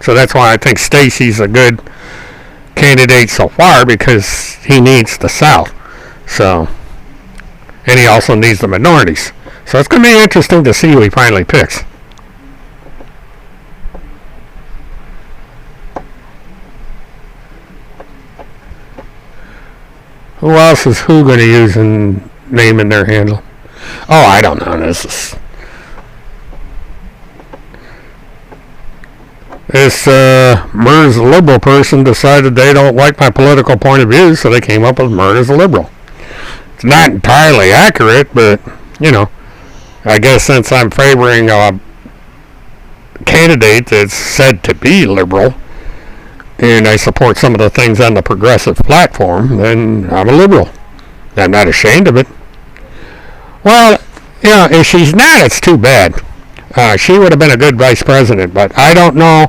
So that's why I think Stacey's a good candidate so far, because he needs the South. So, and he also needs the minorities. So it's going to be interesting to see who he finally picks. Who else is who going to use and name in their handle? Oh, I don't know. This Murder's a liberal person decided they don't like my political point of view, so they came up with Murder's a liberal. It's not entirely accurate, but, I guess since I'm favoring a candidate that's said to be liberal, and I support some of the things on the progressive platform, then I'm a liberal. I'm not ashamed of it. Well, if she's not, it's too bad. She would have been a good vice president, but I don't know.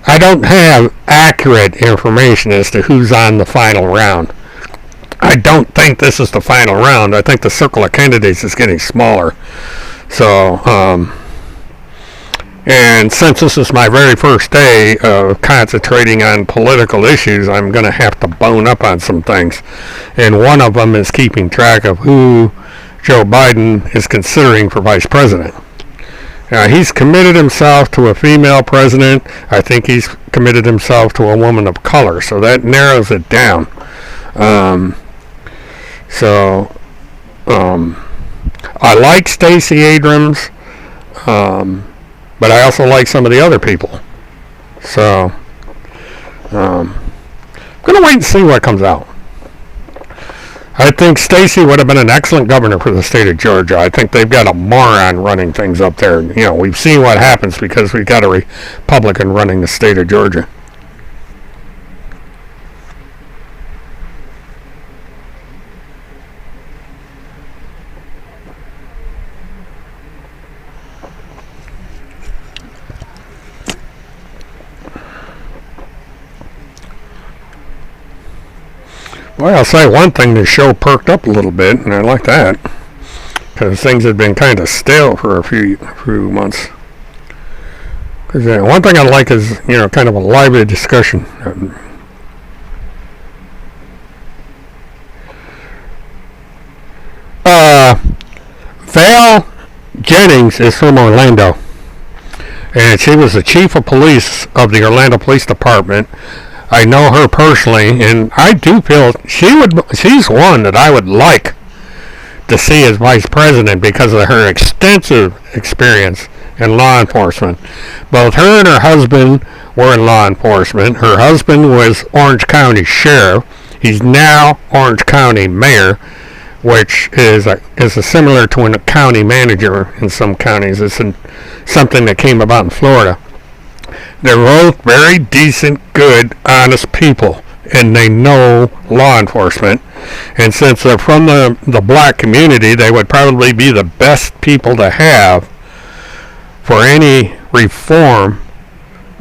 I don't have accurate information as to who's on the final round. I don't think this is the final round. I think the circle of candidates is getting smaller. So, and since this is my very first day of concentrating on political issues, I'm going to have to bone up on some things. And one of them is keeping track of who Joe Biden is considering for vice president. He's committed himself to a female president. I think he's committed himself to a woman of color. So that narrows it down. I like Stacey Abrams, but I also like some of the other people. So I'm going to wait and see what comes out. I think Stacey would have been an excellent governor for the state of Georgia. I think they've got a moron running things up there. We've seen what happens because we've got a Republican running the state of Georgia. Well, I'll say one thing, the show perked up a little bit, and I like that, because things had been kind of stale for a few months. Because one thing I like is, kind of a lively discussion. Val Jennings is from Orlando, and she was the chief of police of the Orlando Police Department. I know her personally, and I do feel she's one that I would like to see as vice president because of her extensive experience in law enforcement. Both her and her husband were in law enforcement. Her husband was Orange County Sheriff. He's now Orange County Mayor, which is similar to a county manager in some counties. It's something that came about in Florida. They're both very decent, good, honest people, and they know law enforcement. And since they're from the black community, they would probably be the best people to have for any reform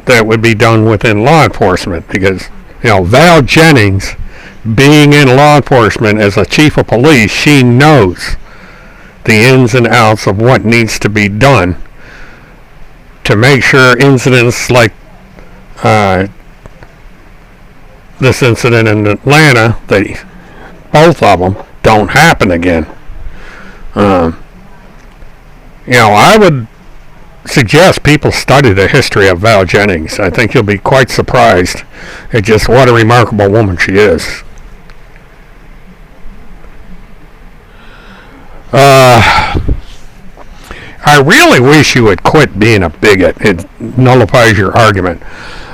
that would be done within law enforcement. Because, Val Jennings, being in law enforcement as a chief of police, she knows the ins and outs of what needs to be done to make sure incidents like this incident in Atlanta, both of them, don't happen again. I would suggest people study the history of Val Jennings. I think you'll be quite surprised at just what a remarkable woman she is. I really wish you would quit being a bigot. It nullifies your argument.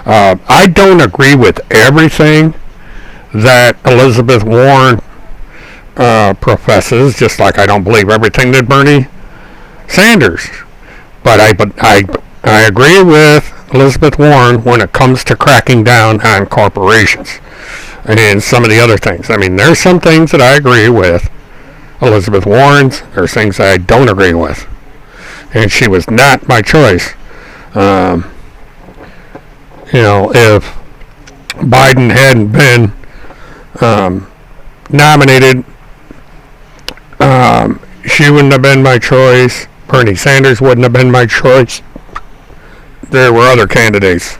I don't agree with everything that Elizabeth Warren professes, just like I don't believe everything that Bernie Sanders. But I agree with Elizabeth Warren when it comes to cracking down on corporations and some of the other things. I mean, there's some things that I agree with Elizabeth Warren's. There's things that I don't agree with. And she was not my choice. If Biden hadn't been nominated, she wouldn't have been my choice. Bernie Sanders wouldn't have been my choice. There were other candidates.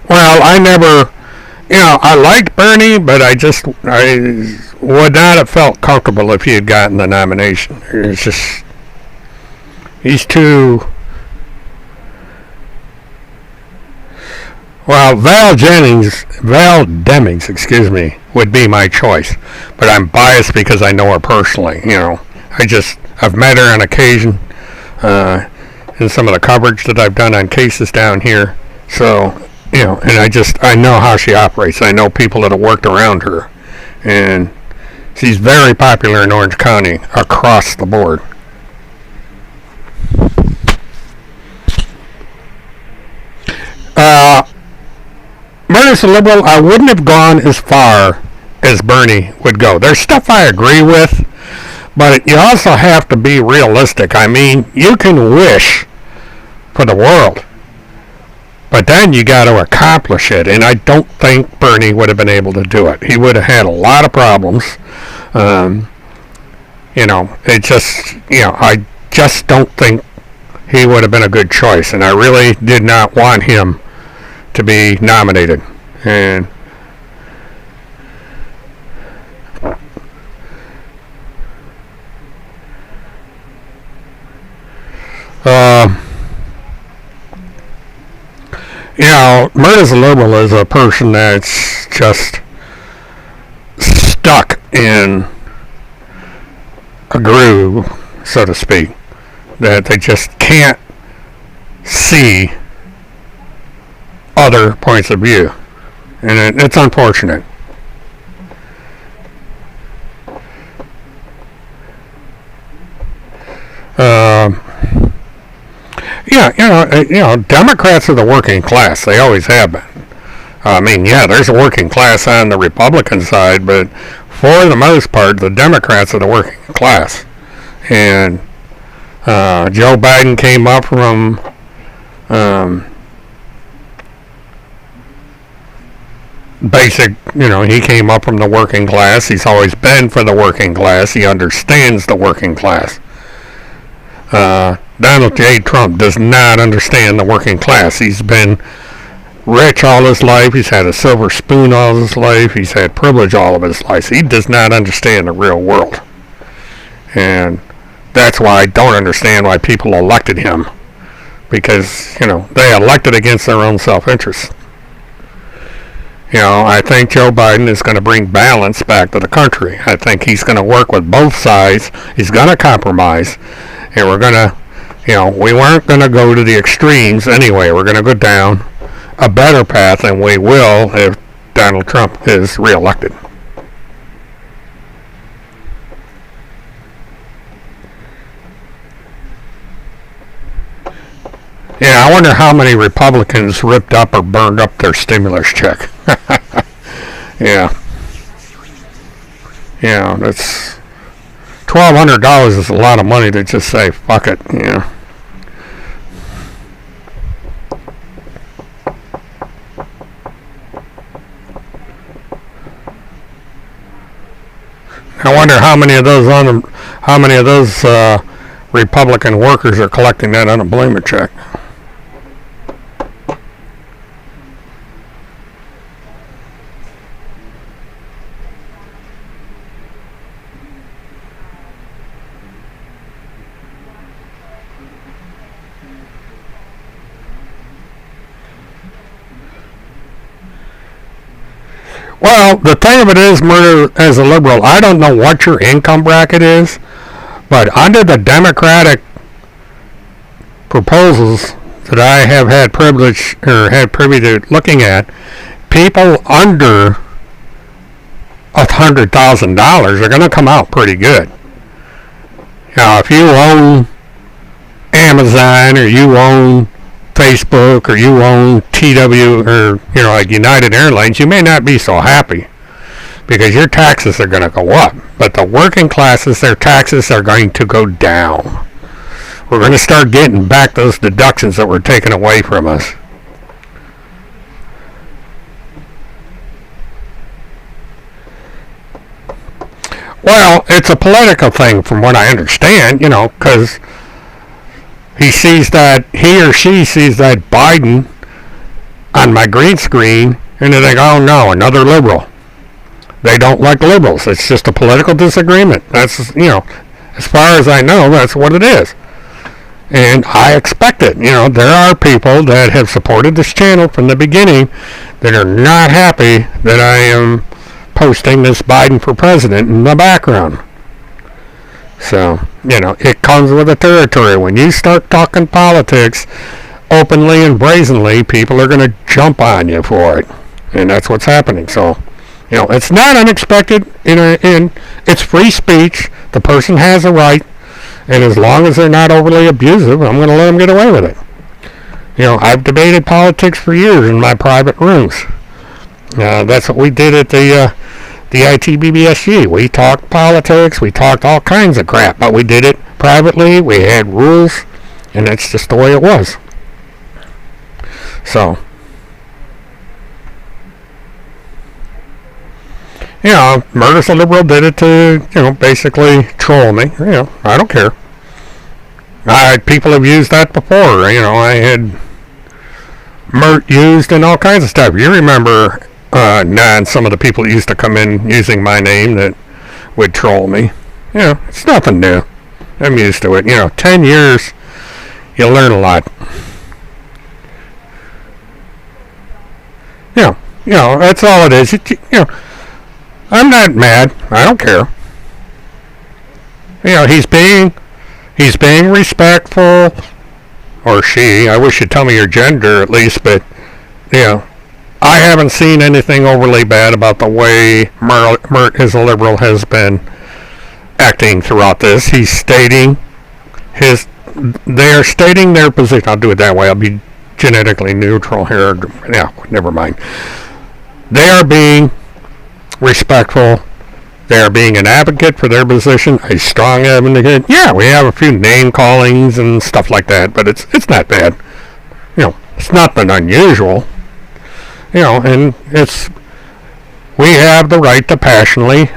Well, I never, I liked Bernie, but I would not have felt comfortable if he had gotten the nomination. It's just, he's too, Well, Val Demings, excuse me, would be my choice. But I'm biased because I know her personally. I've met her on occasion in some of the coverage that I've done on cases down here. So, and I know how she operates. I know people that have worked around her. And she's very popular in Orange County across the board. Bernie's a liberal. I wouldn't have gone as far as Bernie would go. There's stuff I agree with, but you also have to be realistic. I mean, you can wish for the world, but then you got to accomplish it, and I don't think Bernie would have been able to do it. He would have had a lot of problems. I just don't think he would have been a good choice, and I really did not want him to be nominated. And Murtathon liberal is a person that's just stuck in a groove, so to speak, that they just can't see other points of view, and it's unfortunate. Democrats are the working class. They always have been. I mean, there's a working class on the Republican side, but for the most part, the Democrats are the working class. And Joe Biden came up from he came up from the working class. He's always been for the working class. He understands the working class. Donald J. Trump does not understand the working class. He's been rich all his life. He's had a silver spoon all his life. He's had privilege all of his life. He does not understand the real world. And that's why I don't understand why people elected him. Because, they elected against their own self-interest. I think Joe Biden is going to bring balance back to the country. I think he's going to work with both sides. He's going to compromise. And we're going to, we weren't going to go to the extremes anyway. We're going to go down a better path than we will if Donald Trump is reelected. Yeah, I wonder how many Republicans ripped up or burned up their stimulus check. Yeah, that's $1,200 is a lot of money to just say fuck it. I wonder how many of those Republican workers are collecting that unemployment check. Well, the thing of it is, Murder, as a liberal, I don't know what your income bracket is, but under the Democratic proposals that I have had privilege or had privy to looking at, people under $100,000 are going to come out pretty good. If you own Amazon or you own Facebook or you own TW or like United Airlines, you may not be so happy because your taxes are going to go up. But the working classes, their taxes are going to go down. We're going to start getting back those deductions that were taken away from us. Well, it's a political thing from what I understand, because he or she sees that Biden on my green screen, and they think, oh no, another liberal. They don't like liberals. It's just a political disagreement. That's, as far as I know, that's what it is. And I expect it. There are people that have supported this channel from the beginning that are not happy that I am posting this Biden for president in the background. So, it comes with the territory. When you start talking politics openly and brazenly, people are going to jump on you for it. And that's what's happening. So, it's not unexpected. It's free speech. The person has a right. And as long as they're not overly abusive, I'm going to let them get away with it. I've debated politics for years in my private rooms. That's what we did at the ITBBSG. We talked politics. We talked all kinds of crap. But we did it privately. We had rules. And that's just the way it was. So, Murder's a Liberal did it to, basically troll me. I don't care. People have used that before. I had Mert used and all kinds of stuff. You remember, some of the people that used to come in using my name that would troll me. It's nothing new. I'm used to it. 10 years, you learn a lot. That's all it is. I'm not mad. I don't care. He's being respectful, or she. I wish you'd tell me your gender at least, but I haven't seen anything overly bad about the way Mert as a Liberal has been acting throughout this. He's stating they're stating their position. I'll do it that way. I'll be genetically neutral here. Yeah, never mind. They are being respectful. They are being an advocate for their position, a strong advocate. Yeah, we have a few name callings and stuff like that, but it's not bad. It's nothing unusual. And we have the right to passionately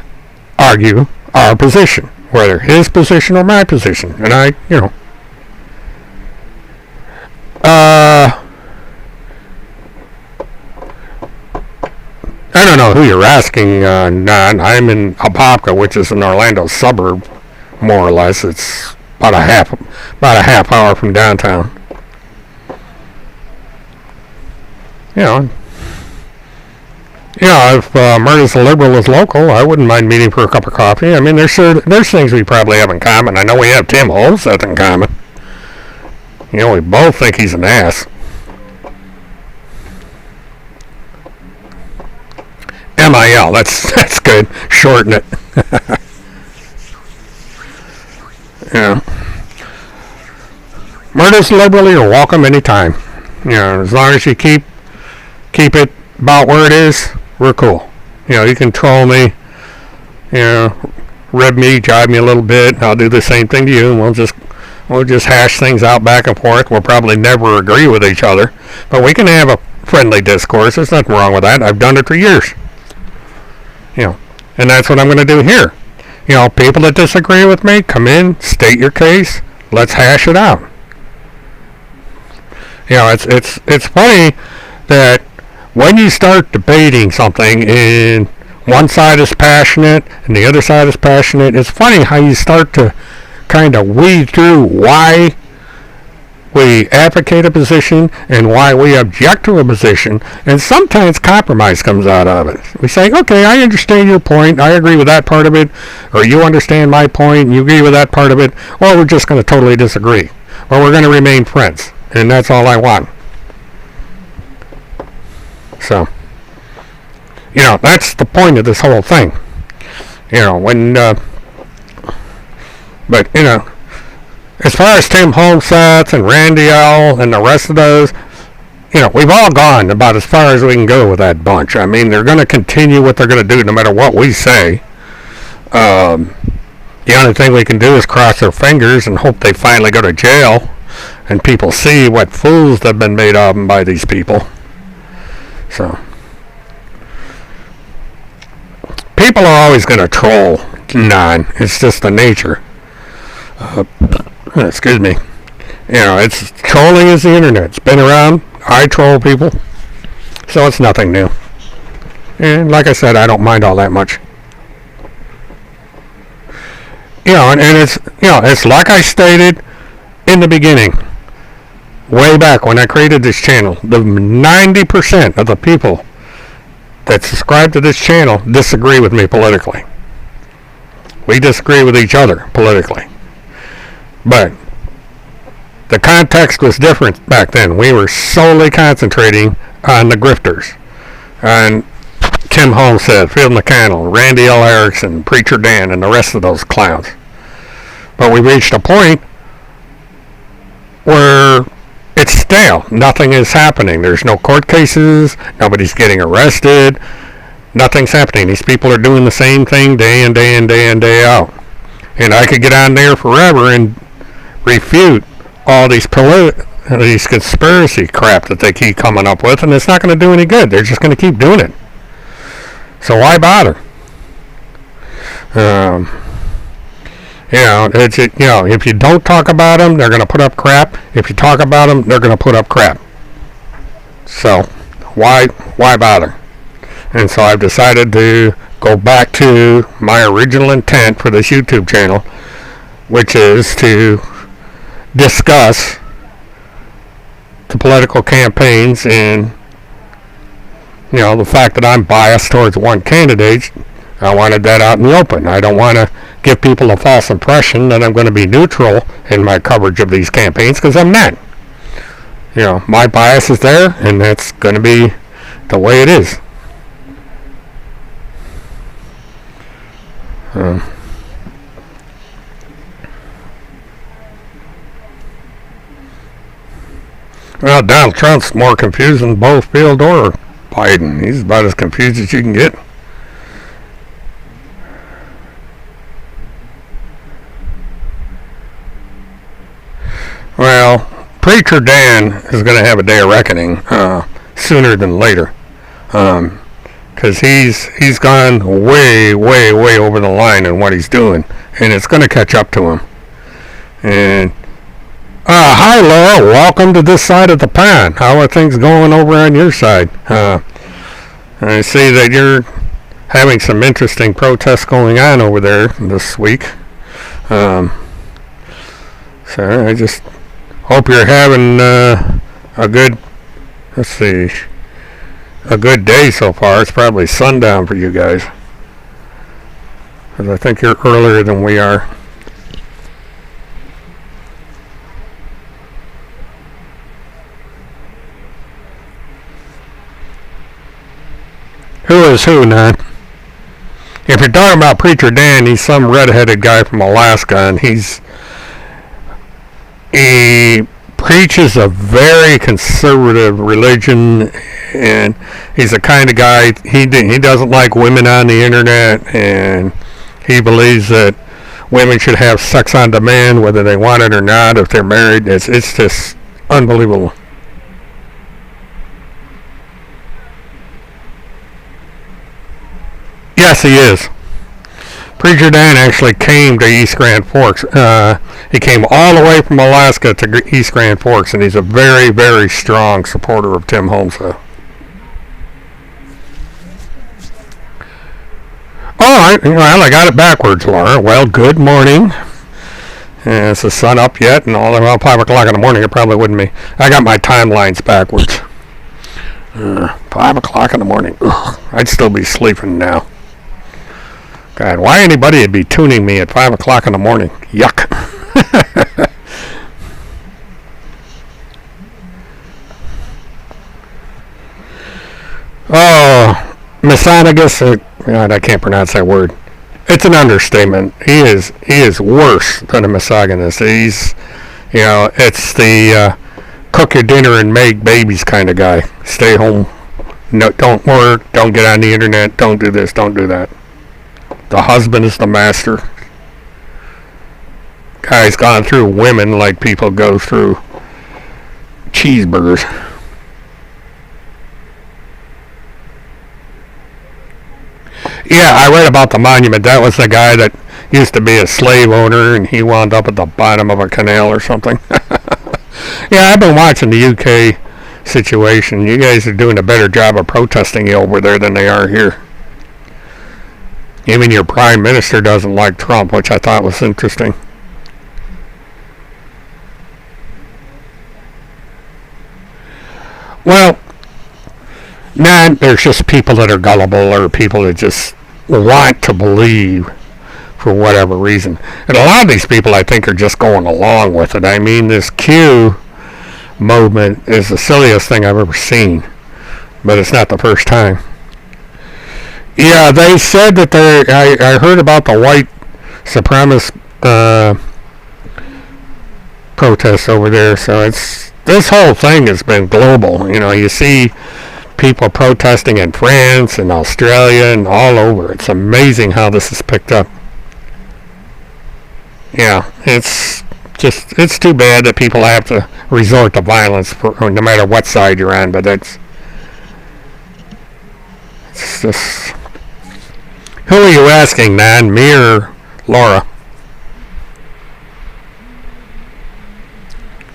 argue our position, whether his position or my position. And I don't know who you're asking, Nan. I'm in Apopka, which is an Orlando suburb, more or less. It's about a half hour from downtown. If Murtathon Liberal is local, I wouldn't mind meeting for a cup of coffee. I mean, there's things we probably have in common. I know we have Tim Holmseth in common. We both think he's an ass. MIL, that's good. Shorten it. Murtathon Liberal, you're welcome anytime. As long as you keep it about where it is, we're cool. You can troll me, rib me, jibe me a little bit. I'll do the same thing to you, and we'll just hash things out back and forth. We'll probably never agree with each other, but we can have a friendly discourse. There's nothing wrong with that. I've done it for years. And that's what I'm going to do here. People that disagree with me, come in, state your case, let's hash it out. It's funny that when you start debating something and one side is passionate and the other side is passionate, it's funny how you start to kind of weed through why we advocate a position and why we object to a position, and sometimes compromise comes out of it. We say, okay, I understand your point, I agree with that part of it, or you understand my point and you agree with that part of it, or we're just going to totally disagree, or we're going to remain friends, and that's all I want. So, that's the point of this whole thing. As far as Tim Holmseth and Randy L. and the rest of those, we've all gone about as far as we can go with that bunch. I mean, they're going to continue what they're going to do no matter what we say. The only thing we can do is cross our fingers and hope they finally go to jail and people see what fools they've been made of by these people. So, people are always going to troll. It's just the nature. Excuse me. It's trolling is the internet. It's been around. I troll people. So it's nothing new. And like I said, I don't mind all that much. And it's like I stated, in the beginning, way back when I created this channel, the 90% of the people that subscribe to this channel disagree with me politically. We disagree with each other politically. But the context was different back then. We were solely concentrating on the grifters, on Tim Holmseth, Phil McConnell, Randy L. Erickson, Preacher Dan, and the rest of those clowns. But we reached a point where it's stale. Nothing is happening. There's no court cases. Nobody's getting arrested. Nothing's happening. These people are doing the same thing day in, day in, day in, day out. And I could get on there forever and refute all these conspiracy crap that they keep coming up with, and it's not going to do any good. They're just going to keep doing it. So why bother? If you don't talk about them, they're going to put up crap. If you talk about them, they're going to put up crap. So why bother? And so I've decided to go back to my original intent for this YouTube channel, which is to discuss the political campaigns and, the fact that I'm biased towards one candidate. I wanted that out in the open. I don't want to give people a false impression that I'm going to be neutral in my coverage of these campaigns, because I'm not. My bias is there, and that's going to be the way it is. Well, Donald Trump's more confused than both Field or Biden. He's about as confused as you can get. Well, Preacher Dan is going to have a day of reckoning sooner than later, because he's gone way, way, way over the line in what he's doing, and it's going to catch up to him. And hi, Laura. Welcome to this side of the pond. How are things going over on your side? I see that you're having some interesting protests going on over there this week. So I just hope you're having a good day so far. It's probably sundown for you guys, because I think you're earlier than we are. Who is who, now? If you're talking about Preacher Dan, he's some red-headed guy from Alaska, and he preaches a very conservative religion, and he's the kind of guy, he doesn't like women on the internet, and he believes that women should have sex on demand, whether they want it or not, if they're married. It's just unbelievable. Yes, he is. Preacher Dan actually came to East Grand Forks. He came all the way from Alaska to East Grand Forks, and he's a very, very strong supporter of Tim Holmseth. All right, well, I got it backwards, Laura. Well, good morning. Is the sun up yet? And all around 5 o'clock in the morning, it probably wouldn't be. I got my timelines backwards. 5 o'clock in the morning. Ugh, I'd still be sleeping now. God, why anybody would be tuning me at 5 o'clock in the morning? Yuck. Oh, misogynist. God, I can't pronounce that word. It's an understatement. He is worse than a misogynist. He's, it's the cook your dinner and make babies kind of guy. Stay home. No, don't work. Don't get on the internet. Don't do this. Don't do that. The husband is the master. Guy's gone through women like people go through cheeseburgers. Yeah, I read about the monument. That was the guy that used to be a slave owner, and he wound up at the bottom of a canal or something. Yeah, I've been watching the UK situation. You guys are doing a better job of protesting over there than they are here. Even your prime minister doesn't like Trump, which I thought was interesting. Well, there's just people that are gullible or people that just want to believe for whatever reason. And a lot of these people, I think, are just going along with it. I mean, this Q movement is the silliest thing I've ever seen, but it's not the first time. Yeah, they said that I heard about the white supremacist protests over there, so this whole thing has been global. You see people protesting in France and Australia and all over. It's amazing how this is picked up. Yeah, it's too bad that people have to resort to violence no matter what side you're on, but it's just... Who are you asking, Nan? Me or Laura?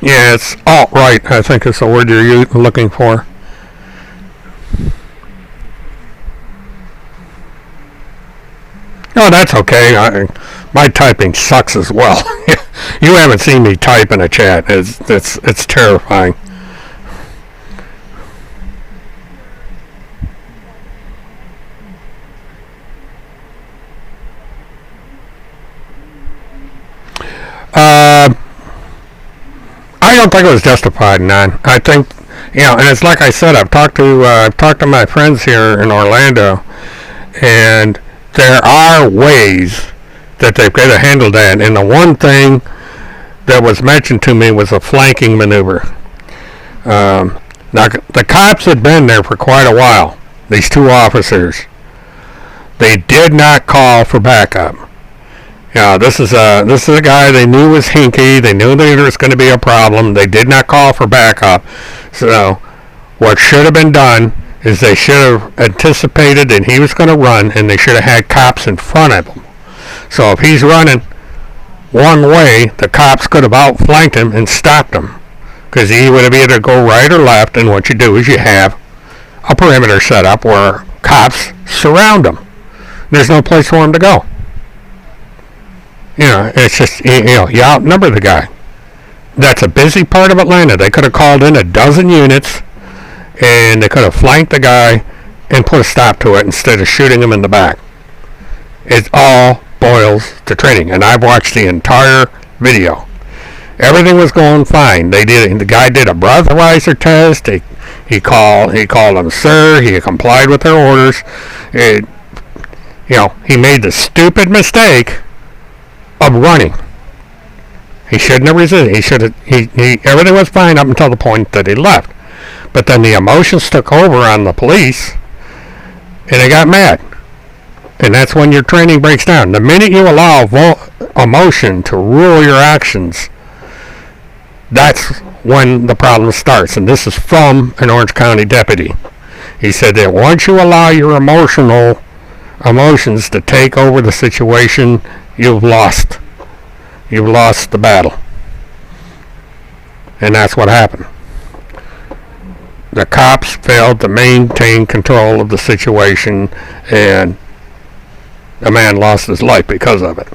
Yeah, it's alt-right, I think is the word you're looking for. Oh, that's okay. My typing sucks as well. You haven't seen me type in a chat. It's terrifying. I don't think it was justified, none. I think, and it's like I said, I've talked to my friends here in Orlando, and there are ways that they've got to handle that. And the one thing that was mentioned to me was a flanking maneuver. Now, the cops had been there for quite a while. These two officers, they did not call for backup. This is a guy they knew was hinky. They knew there was going to be a problem. They did not call for backup. So what should have been done is they should have anticipated that he was going to run, and they should have had cops in front of him. So if he's running one way, the cops could have outflanked him and stopped him, because he would have either go right or left. And what you do is you have a perimeter set up where cops surround him. There's no place for him to go. It's just, you outnumber the guy. That's a busy part of Atlanta. They could have called in a dozen units, and they could have flanked the guy and put a stop to it instead of shooting him in the back. It all boils to training, and I've watched the entire video. Everything was going fine. The guy did a breathalyzer test. He called him sir. He complied with their orders. He made the stupid mistake of running. He shouldn't have resisted. Everything was fine up until the point that he left. But then the emotions took over on the police, and they got mad. And that's when your training breaks down. The minute you allow emotion to rule your actions, that's when the problem starts. And this is from an Orange County deputy. He said that once you allow your emotions to take over the situation, you've lost the battle. And that's what happened. The cops failed to maintain control of the situation, and a man lost his life because of it.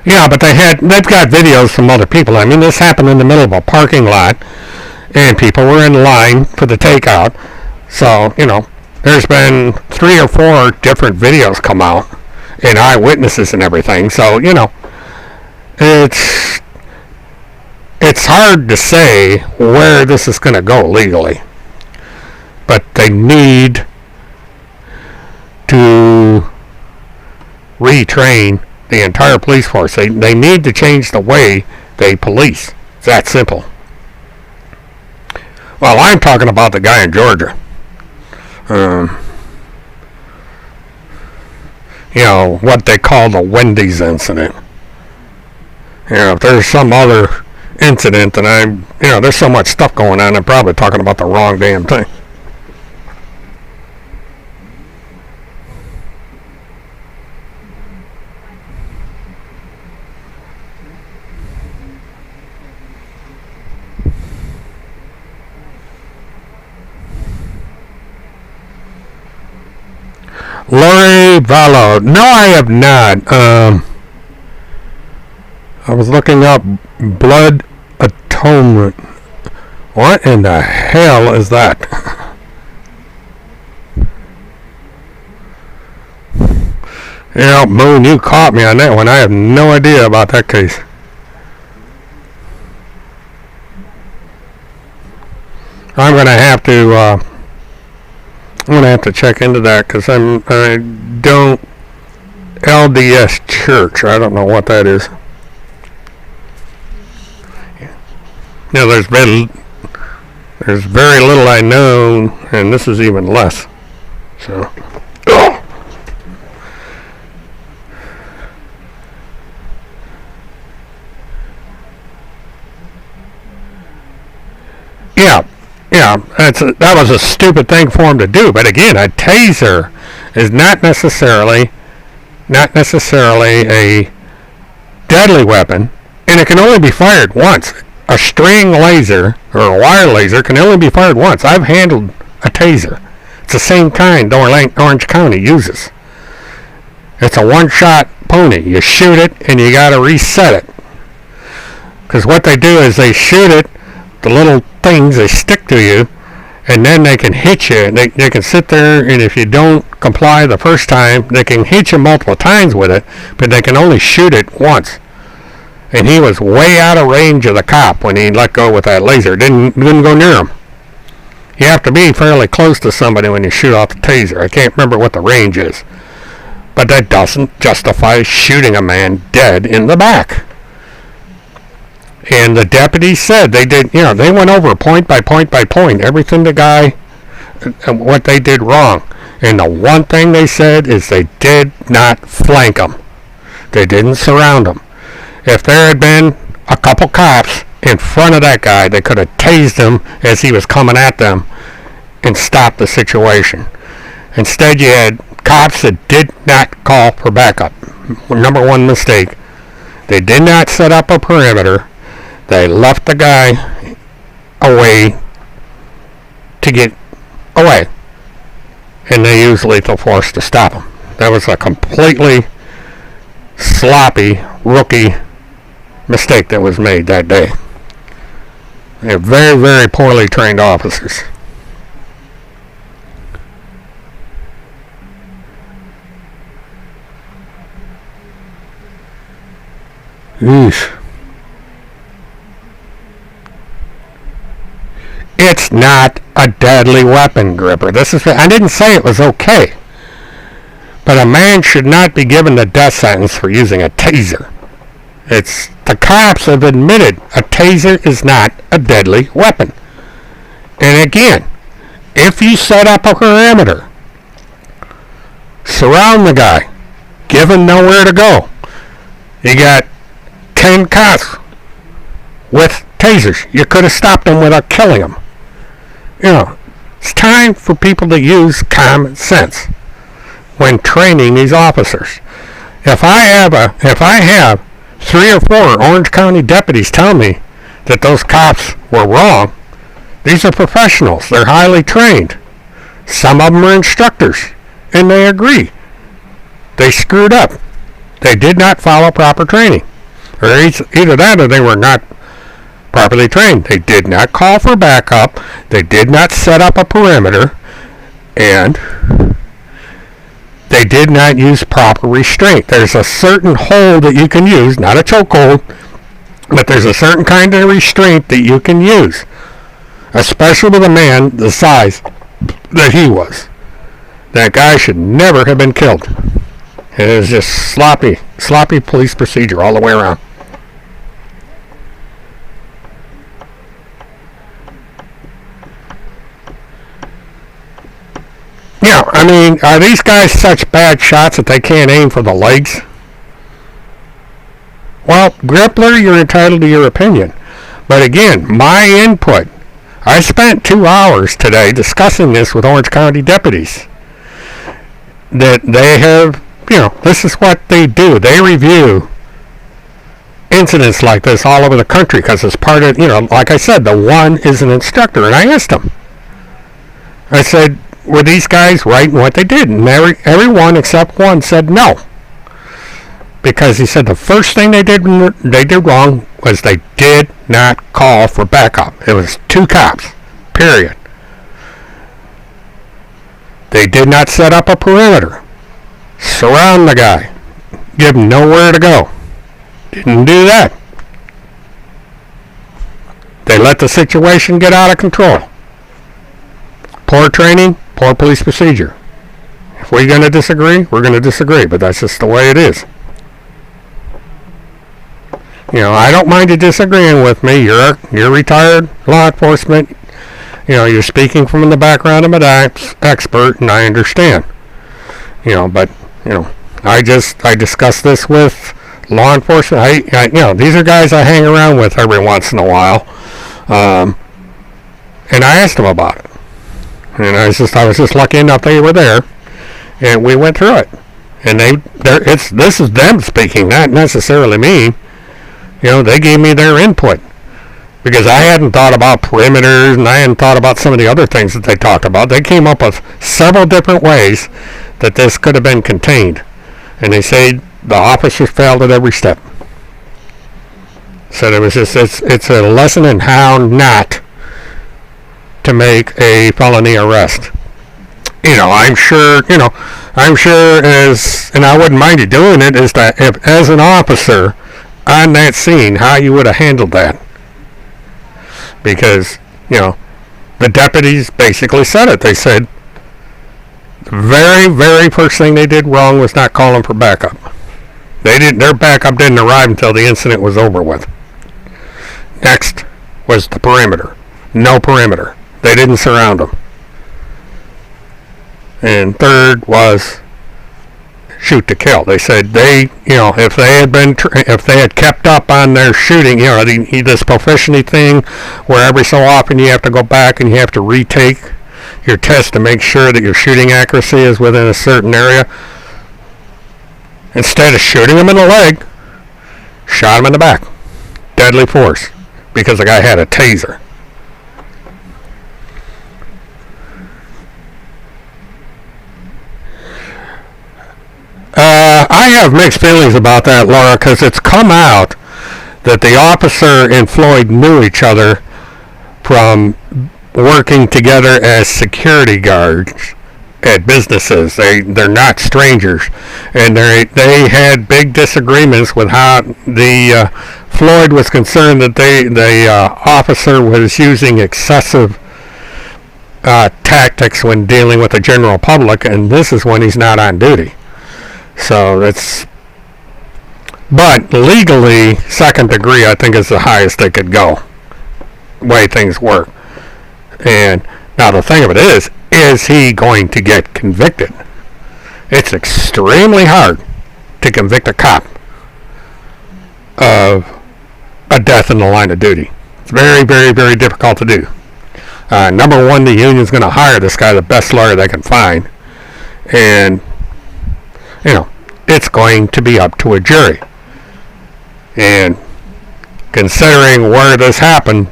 Yeah, but they've got videos from other people. I mean, this happened in the middle of a parking lot, and people were in line for the takeout. So, there's been 3 or 4 different videos come out, and eyewitnesses and everything. So, it's hard to say where this is going to go legally. But they need to retrain the entire police force. They need to change the way they police. It's that simple. Well, I'm talking about the guy in Georgia. What they call the Wendy's incident. If there's some other incident, and there's so much stuff going on, I'm probably talking about the wrong damn thing. Lori Vallo. No, I have not. I was looking up blood atonement. What in the hell is that? Yeah, Moon, you caught me on that one. I have no idea about that case. I'm gonna have to check into that because I don't LDS Church. I don't know what that is. You know, there's very little I know, and this is even less. So, that was a stupid thing for him to do. But again, a taser is not necessarily a deadly weapon, and it can only be fired once. A string laser or a wire laser can only be fired once. I've handled a taser. It's the same kind Orange County uses. It's a one-shot pony. You shoot it and you got to reset it. Because what they do is they shoot it, the little things, they stick to you, and then they can hit you. They can sit there, and if you don't comply the first time, they can hit you multiple times with it, but they can only shoot it once. And he was way out of range of the cop when he let go with that laser. Didn't go near him. You have to be fairly close to somebody when you shoot off the taser. I can't remember what the range is. But that doesn't justify shooting a man dead in the back. And the deputies said they did, they went over point by point by point, everything the guy, what they did wrong. And the one thing they said is they did not flank him. They didn't surround him. If there had been a couple cops in front of that guy, they could have tased him as he was coming at them and stopped the situation. Instead, you had cops that did not call for backup. Number one mistake. They did not set up a perimeter. They left the guy away to get away. And they used lethal force to stop him. That was a completely sloppy rookie mistake that was made that day. They're very, very poorly trained officers. Eesh. It's not a deadly weapon, Gripper. I didn't say it was okay. But a man should not be given the death sentence for using a taser. The cops have admitted a taser is not a deadly weapon. And again, if you set up a perimeter, surround the guy, give him nowhere to go. You got 10 cops with tasers. You could have stopped them without killing them. It's time for people to use common sense when training these officers. If I have 3 or 4 Orange County deputies tell me that those cops were wrong, these are professionals. They're highly trained. Some of them are instructors, and they agree. They screwed up. They did not follow proper training. Or either that or they were not properly trained. They did not call for backup. They did not set up a perimeter. And they did not use proper restraint. There's a certain hold that you can use, not a chokehold, but there's a certain kind of restraint that you can use, especially with a man the size that he was. That guy should never have been killed. It is just sloppy police procedure all the way around. Yeah, I mean, are these guys such bad shots that they can't aim for the legs? Well, Grippler, you're entitled to your opinion. But again, my input. I spent 2 hours today discussing this with Orange County deputies. That they have, this is what they do. They review incidents like this all over the country because it's part of, like I said, the one is an instructor. And I asked them. I said, were these guys right in what they did? And everyone except one said no. because he said the first thing they did wrong was they did not call for backup. It was 2 cops, period. They did not set up a perimeter, surround the guy, give him nowhere to go. Didn't do that. They let the situation get out of control. Poor training, poor police procedure. If we're going to disagree, we're going to disagree, but that's just the way it is. I don't mind you disagreeing with me. You're retired law enforcement. You're speaking from the background of an expert, and I understand. But I discuss this with law enforcement. These are guys I hang around with every once in a while, and I asked them about it. And I was just lucky enough they were there, and we went through it. And this is them speaking, not necessarily me. They gave me their input, because I hadn't thought about perimeters, and I hadn't thought about some of the other things that they talked about. They came up with several different ways that this could have been contained, and they say the officers failed at every step. So it's a lesson in how not to make a felony arrest. I'm sure and I wouldn't mind you doing it, is that if, as an officer on that scene, how you would have handled that. Because, the deputies basically said it. They said the very, very first thing they did wrong was not calling for backup. Their backup didn't arrive until the incident was over with. Next was the perimeter. No perimeter. They didn't surround them. And third was shoot to kill. They said if they had kept up on their shooting, this proficiency thing, where every so often you have to go back and you have to retake your test to make sure that your shooting accuracy is within a certain area. Instead of shooting him in the leg, shot him in the back. Deadly force, because the guy had a taser. I have mixed feelings about that, Laura, because it's come out that the officer and Floyd knew each other from working together as security guards at businesses. They're not strangers, and they had big disagreements with how the Floyd was concerned that the officer was using excessive tactics when dealing with the general public, and this is when he's not on duty. So but legally, second degree, I think, is the highest they could go, the way things work. And now the thing of it is he going to get convicted? It's extremely hard to convict a cop of a death in the line of duty. It's very, very, very difficult to do. Number one, the union's going to hire this guy, the best lawyer they can find. And it's going to be up to a jury. And considering where this happened,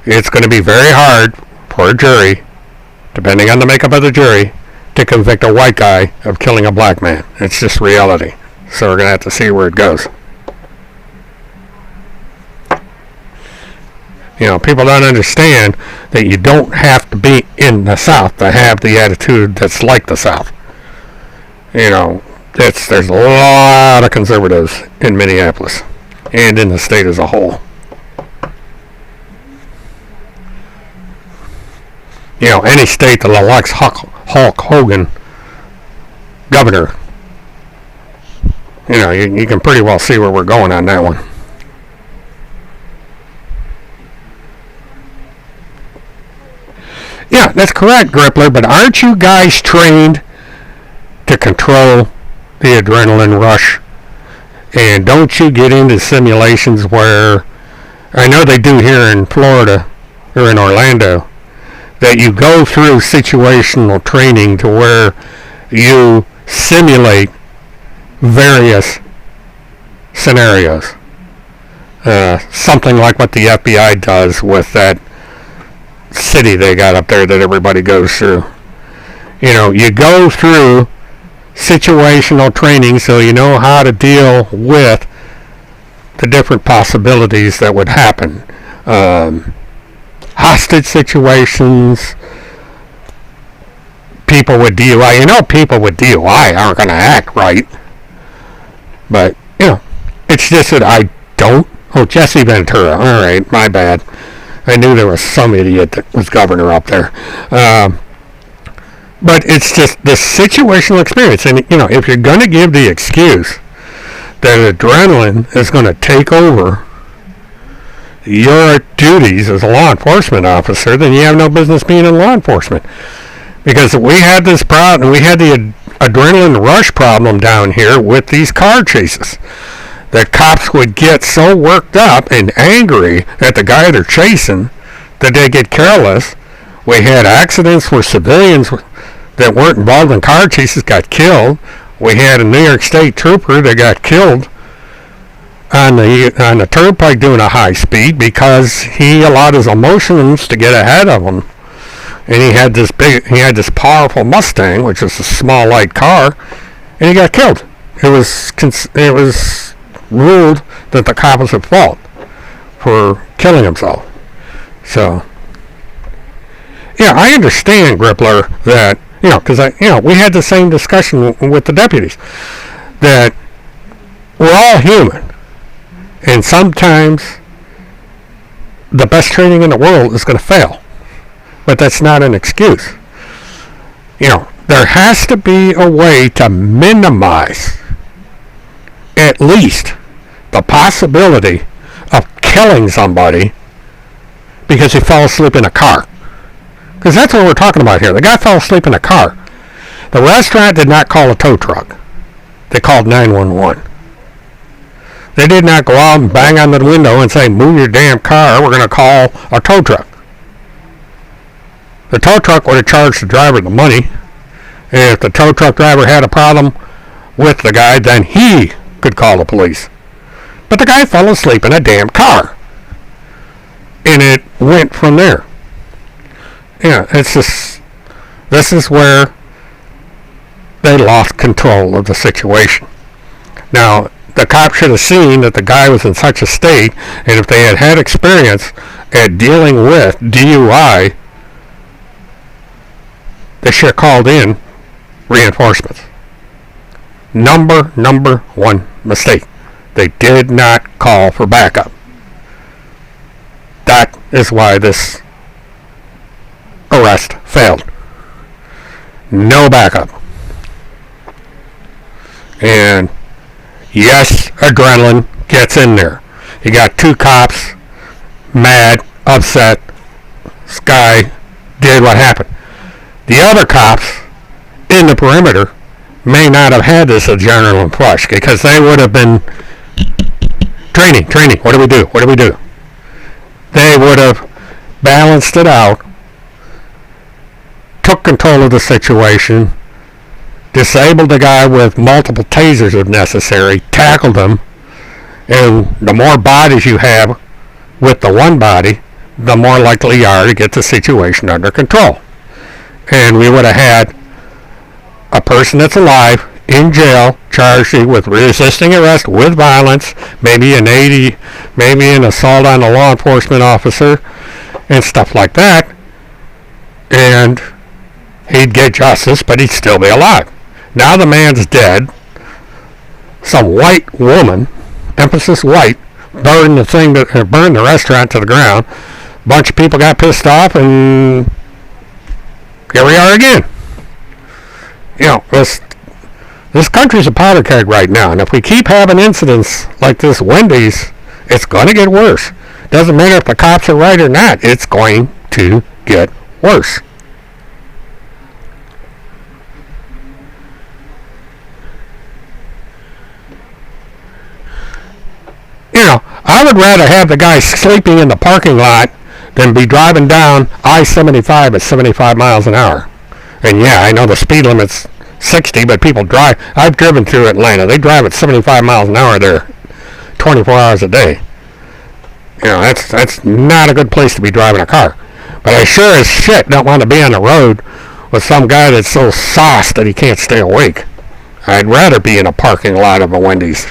it's going to be very hard for a jury, depending on the makeup of the jury, to convict a white guy of killing a black man. It's just reality. So we're going to have to see where it goes. People don't understand that you don't have to be in the South to have the attitude that's like the South. There's a lot of conservatives in Minneapolis and in the state as a whole. Any state that elects Hulk Hogan governor, you can pretty well see where we're going on that one. Yeah, that's correct, Grippler, but aren't you guys trained to control the adrenaline rush? And don't you get into simulations where, I know they do here in Florida or in Orlando, that you go through situational training to where you simulate various scenarios. Something like what the FBI does with that city they got up there that everybody goes through. You go through situational training so you know how to deal with the different possibilities that would happen. Hostage situations, people with DUI. You know, people with DUI aren't going to act right. But, it's just that I don't. Oh, Jesse Ventura. All right, my bad. I knew there was some idiot that was governor up there. But it's just the situational experience. And, if you're going to give the excuse that adrenaline is going to take over your duties as a law enforcement officer, then you have no business being in law enforcement. Because we had this problem, we had the adrenaline rush problem down here with these car chases. The cops would get so worked up and angry at the guy they're chasing that they get careless. We had accidents where civilians that weren't involved in car chases got killed. We had a New York State trooper that got killed on the turnpike doing a high speed because he allowed his emotions to get ahead of him. And he had this powerful Mustang, which is a small light car, and he got killed. It was ruled that the cop was at fault for killing himself. So, yeah, I understand, Grippler, that, because we had the same discussion with the deputies, that we're all human. And sometimes the best training in the world is going to fail. But that's not an excuse. There has to be a way to minimize at least the possibility of killing somebody because he fell asleep in a car. Because that's what we're talking about here. The guy fell asleep in a car. The restaurant did not call a tow truck. They called 911. They did not go out and bang on the window and say, move your damn car, we're going to call a tow truck. The tow truck would have charged the driver the money. And if the tow truck driver had a problem with the guy, then he could call the police. But the guy fell asleep in a damn car. And it went from there. This is where they lost control of the situation. Now, the cop should have seen that the guy was in such a state, and if they had had experience at dealing with DUI, they should have called in reinforcements. Number one mistake. They did not call for backup. That is why this arrest failed. No backup. And yes, adrenaline gets in there. You got two cops, mad, upset. This guy did what happened. The other cops in the perimeter may not have had this adrenaline flush because they would have been training. What do we do? They would have balanced it out, took control of the situation, disabled the guy with multiple tasers if necessary, tackled him, and the more bodies you have with the one body, the more likely you are to get the situation under control. And we would have had a person that's alive in jail charged with resisting arrest with violence, maybe an assault on a law enforcement officer, and stuff like that. And he'd get justice, but he'd still be alive. Now the man's dead. Some white woman, emphasis white, burned the restaurant to the ground. A bunch of people got pissed off, and here we are again. This country's a powder keg right now, and if we keep having incidents like this Wendy's, it's going to get worse. Doesn't matter if the cops are right or not, it's going to get worse. I would rather have the guy sleeping in the parking lot than be driving down I-75 at 75 miles an hour. And yeah, I know the speed limit's 60, but people drive. I've driven through Atlanta. They drive at 75 miles an hour there 24 hours a day. That's not a good place to be driving a car. But I sure as shit don't want to be on the road with some guy that's so sauced that he can't stay awake. I'd rather be in a parking lot of a Wendy's.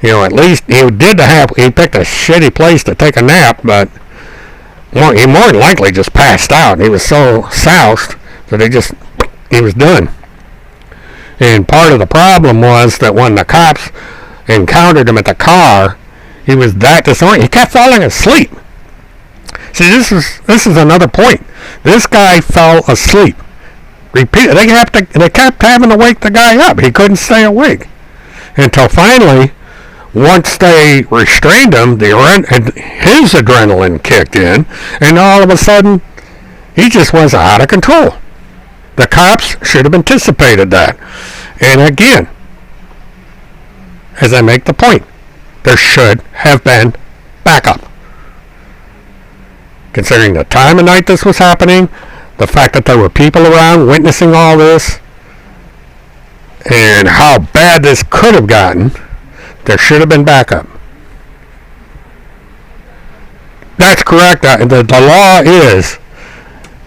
At least he picked a shitty place to take a nap, but he more than likely just passed out. He was so soused that he was done. And part of the problem was that when the cops encountered him at the car, he was that disoriented. He kept falling asleep. See, this is another point. This guy fell asleep. They kept having to wake the guy up. He couldn't stay awake until finally, once they restrained him, his adrenaline kicked in, and all of a sudden, he just was out of control. The cops should have anticipated that. And again, as I make the point, there should have been backup. Considering the time of night this was happening, the fact that there were people around witnessing all this, and how bad this could have gotten, there should have been backup. That's correct. The law is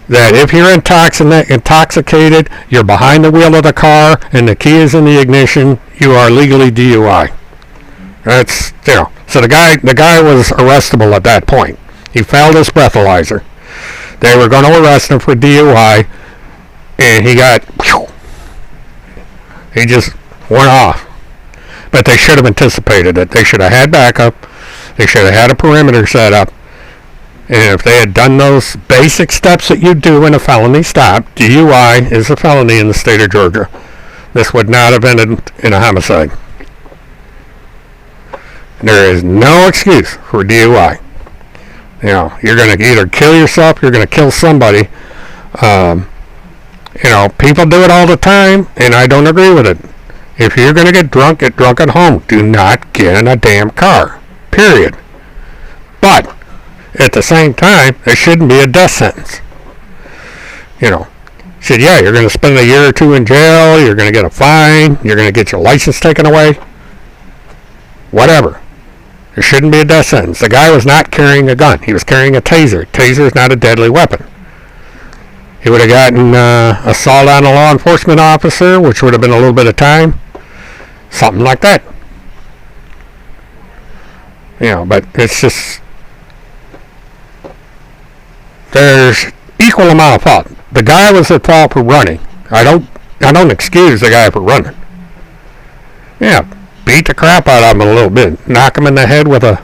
that if you're intoxicated, you're behind the wheel of the car, and the key is in the ignition, you are legally DUI. That's, So the guy was arrestable at that point. He failed his breathalyzer. They were going to arrest him for DUI, and he just went off. But they should have anticipated it. They should have had backup. They should have had a perimeter set up. And if they had done those basic steps that you do in a felony stop, DUI is a felony in the state of Georgia. This would not have ended in a homicide. There is no excuse for DUI. You're going to either kill yourself, you're going to kill somebody. People do it all the time, and I don't agree with it. If you're going to get drunk at home. Do not get in a damn car. Period. But at the same time, it shouldn't be a death sentence. Said, you're going to spend a year or two in jail, you're going to get a fine, you're going to get your license taken away. Whatever. There shouldn't be a death sentence. The guy was not carrying a gun. He was carrying a taser. Taser is not a deadly weapon. He would have gotten assault on a law enforcement officer, which would have been a little bit of time. Something like that. But it's just, there's equal amount of fault. The guy was at fault for running. I don't excuse the guy for running. Beat the crap out of him a little bit. Knock him in the head with a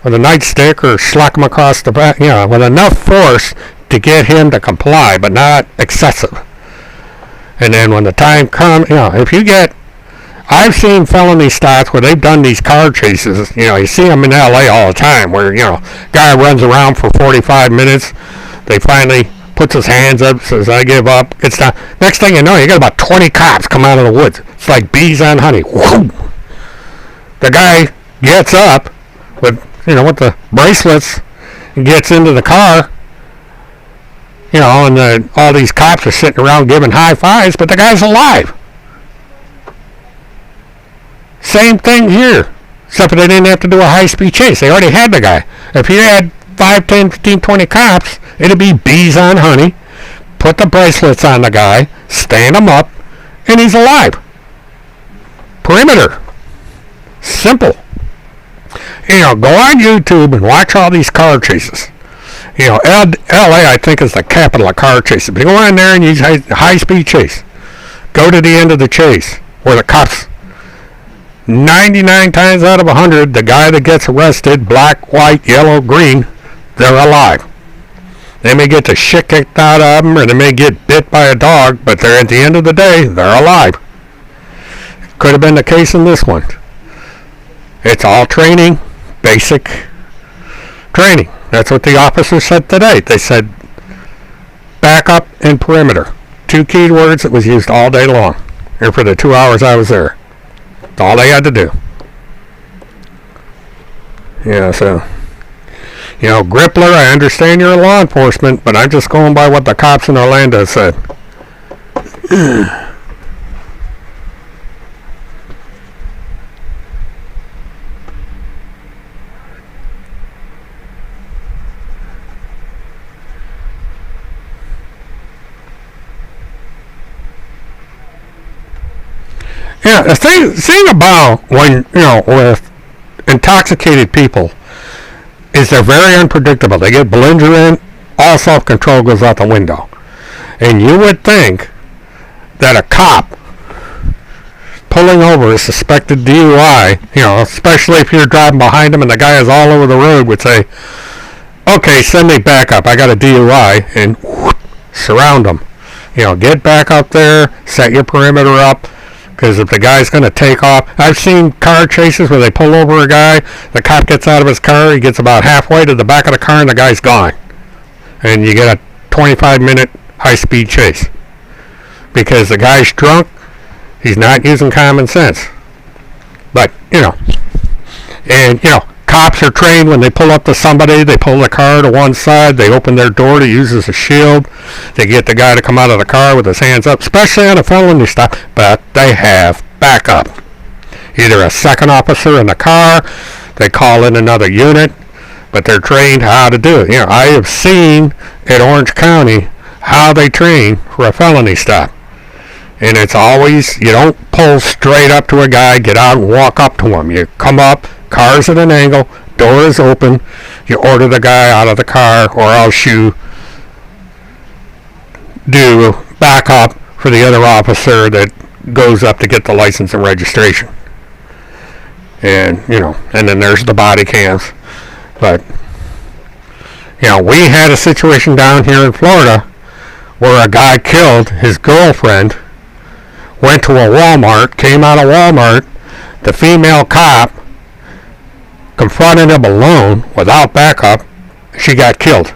nightstick or slack him across the back, with enough force to get him to comply, but not excessive. And then when the time comes, I've seen felony stops where they've done these car chases. You see them in LA all the time where, guy runs around for 45 minutes. They finally puts his hands up, says, I give up. It's not. Next thing you know, you got about 20 cops come out of the woods. It's like bees on honey. Whoa! The guy gets up with the bracelets and gets into the car, and all these cops are sitting around giving high fives, but the guy's alive. Same thing here, except that they didn't have to do a high-speed chase. They already had the guy. If you had 5, 10, 15, 20 cops, it'd be bees on honey. Put the bracelets on the guy, stand him up, and he's alive. Perimeter. Simple. Go on YouTube and watch all these car chases. LA, I think, is the capital of car chases. But go on there and use high-speed chase. Go to the end of the chase where the cops, 99 times out of 100, the guy that gets arrested, black, white, yellow, green, they're alive. They may get the shit kicked out of them, or they may get bit by a dog, but they're at the end of the day, they're alive. Could have been the case in this one. It's all training, basic training. That's what the officers said today. They said backup and perimeter. 2 key words that was used all day long. And for the 2 hours I was there. That's all they had to do. So, Grippler, I understand you're a law enforcement, but I'm just going by what the cops in Orlando said. Yeah, the thing about when, with intoxicated people is they're very unpredictable. They get belligerent, all self-control goes out the window. And you would think that a cop pulling over a suspected DUI, especially if you're driving behind him and the guy is all over the road, would say, okay, send me back up. I got a DUI, and whoop, surround him. Get back up there, set your perimeter up, because if the guy's going to take off, I've seen car chases where they pull over a guy, the cop gets out of his car, he gets about halfway to the back of the car, and the guy's gone. And you get a 25-minute high-speed chase. Because the guy's drunk, he's not using common sense. But, and, cops are trained when they pull up to somebody, they pull the car to one side, they open their door to use as a shield, they get the guy to come out of the car with his hands up, especially on a felony stop, but they have backup. Either a second officer in the car, they call in another unit, but they're trained how to do it. I have seen at Orange County how they train for a felony stop. And it's always, you don't pull straight up to a guy, get out and walk up to him. You come up, car's at an angle, door is open, you order the guy out of the car, or else you do back up for the other officer that goes up to get the license and registration. And, and then there's the body cams. But, we had a situation down here in Florida where a guy killed his girlfriend, went to a Walmart, came out of Walmart, the female cop confronted him alone without backup, she got killed.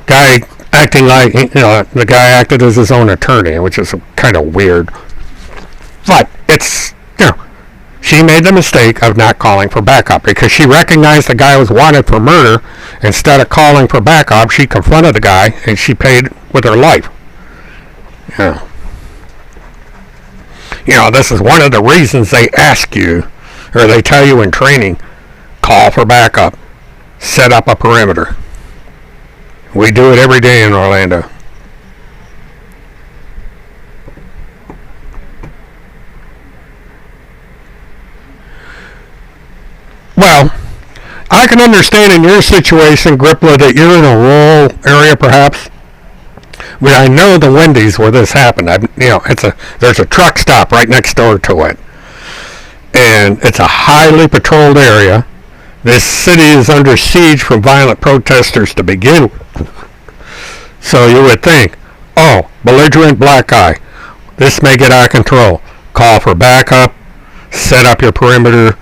Guy acting like, the guy acted as his own attorney, which is kind of weird. But it's, she made the mistake of not calling for backup because she recognized the guy was wanted for murder. Instead of calling for backup, she confronted the guy and she paid with her life. This is one of the reasons they ask you, or they tell you in training, call for backup, set up a perimeter. We do it every day in Orlando. Well, I can understand in your situation, Gripla, that you're in a rural area perhaps. But I know the Wendy's where this happened. There's a truck stop right next door to it. And it's a highly patrolled area. This city is under siege from violent protesters to begin with. So you would think, belligerent black guy. This may get out of control. Call for backup, set up your perimeter,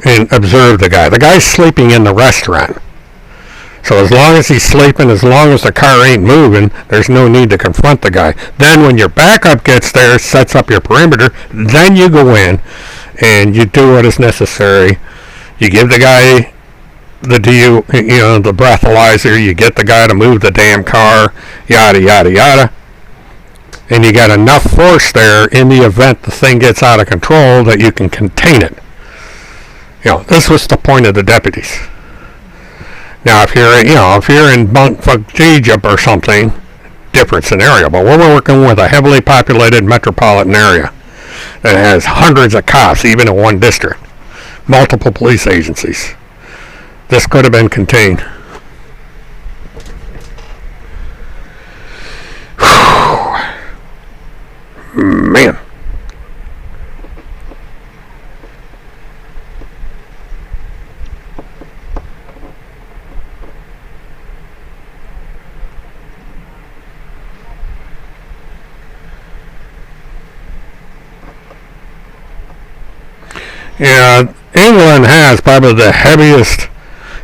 and observe the guy. The guy's sleeping in the restaurant. So as long as he's sleeping, as long as the car ain't moving, there's no need to confront the guy. Then when your backup gets there, sets up your perimeter, then you go in and you do what is necessary. You give the guy the the breathalyzer, you get the guy to move the damn car, yada, yada, yada. And you got enough force there in the event the thing gets out of control that you can contain it. This was the point of the deputies. Now, if you're in Buntfuck, Egypt or something, different scenario. But we're working with a heavily populated metropolitan area that has hundreds of cops, even in one district, multiple police agencies. This could have been contained. Man. Yeah, England has probably the heaviest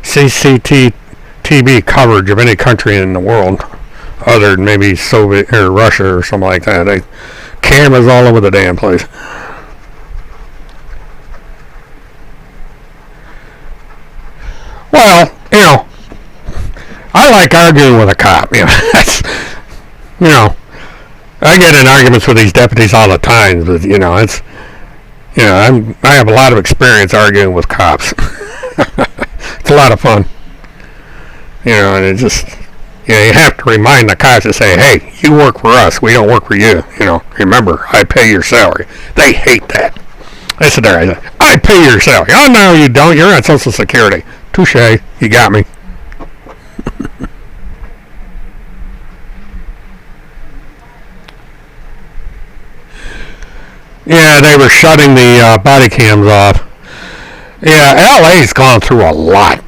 CCTV coverage of any country in the world, other than maybe Soviet or Russia or something like that. They cameras all over the damn place. Well, I like arguing with a cop. That's, I get in arguments with these deputies all the time, but it's. I have a lot of experience arguing with cops. It's a lot of fun. And it just, You have to remind the cops to say, hey, you work for us. We don't work for you. Remember, I pay your salary. They hate that. I sit there, I pay your salary. Oh, no, you don't. You're on Social Security. Touche. You got me. Yeah, they were shutting the body cams off. Yeah, LA's gone through a lot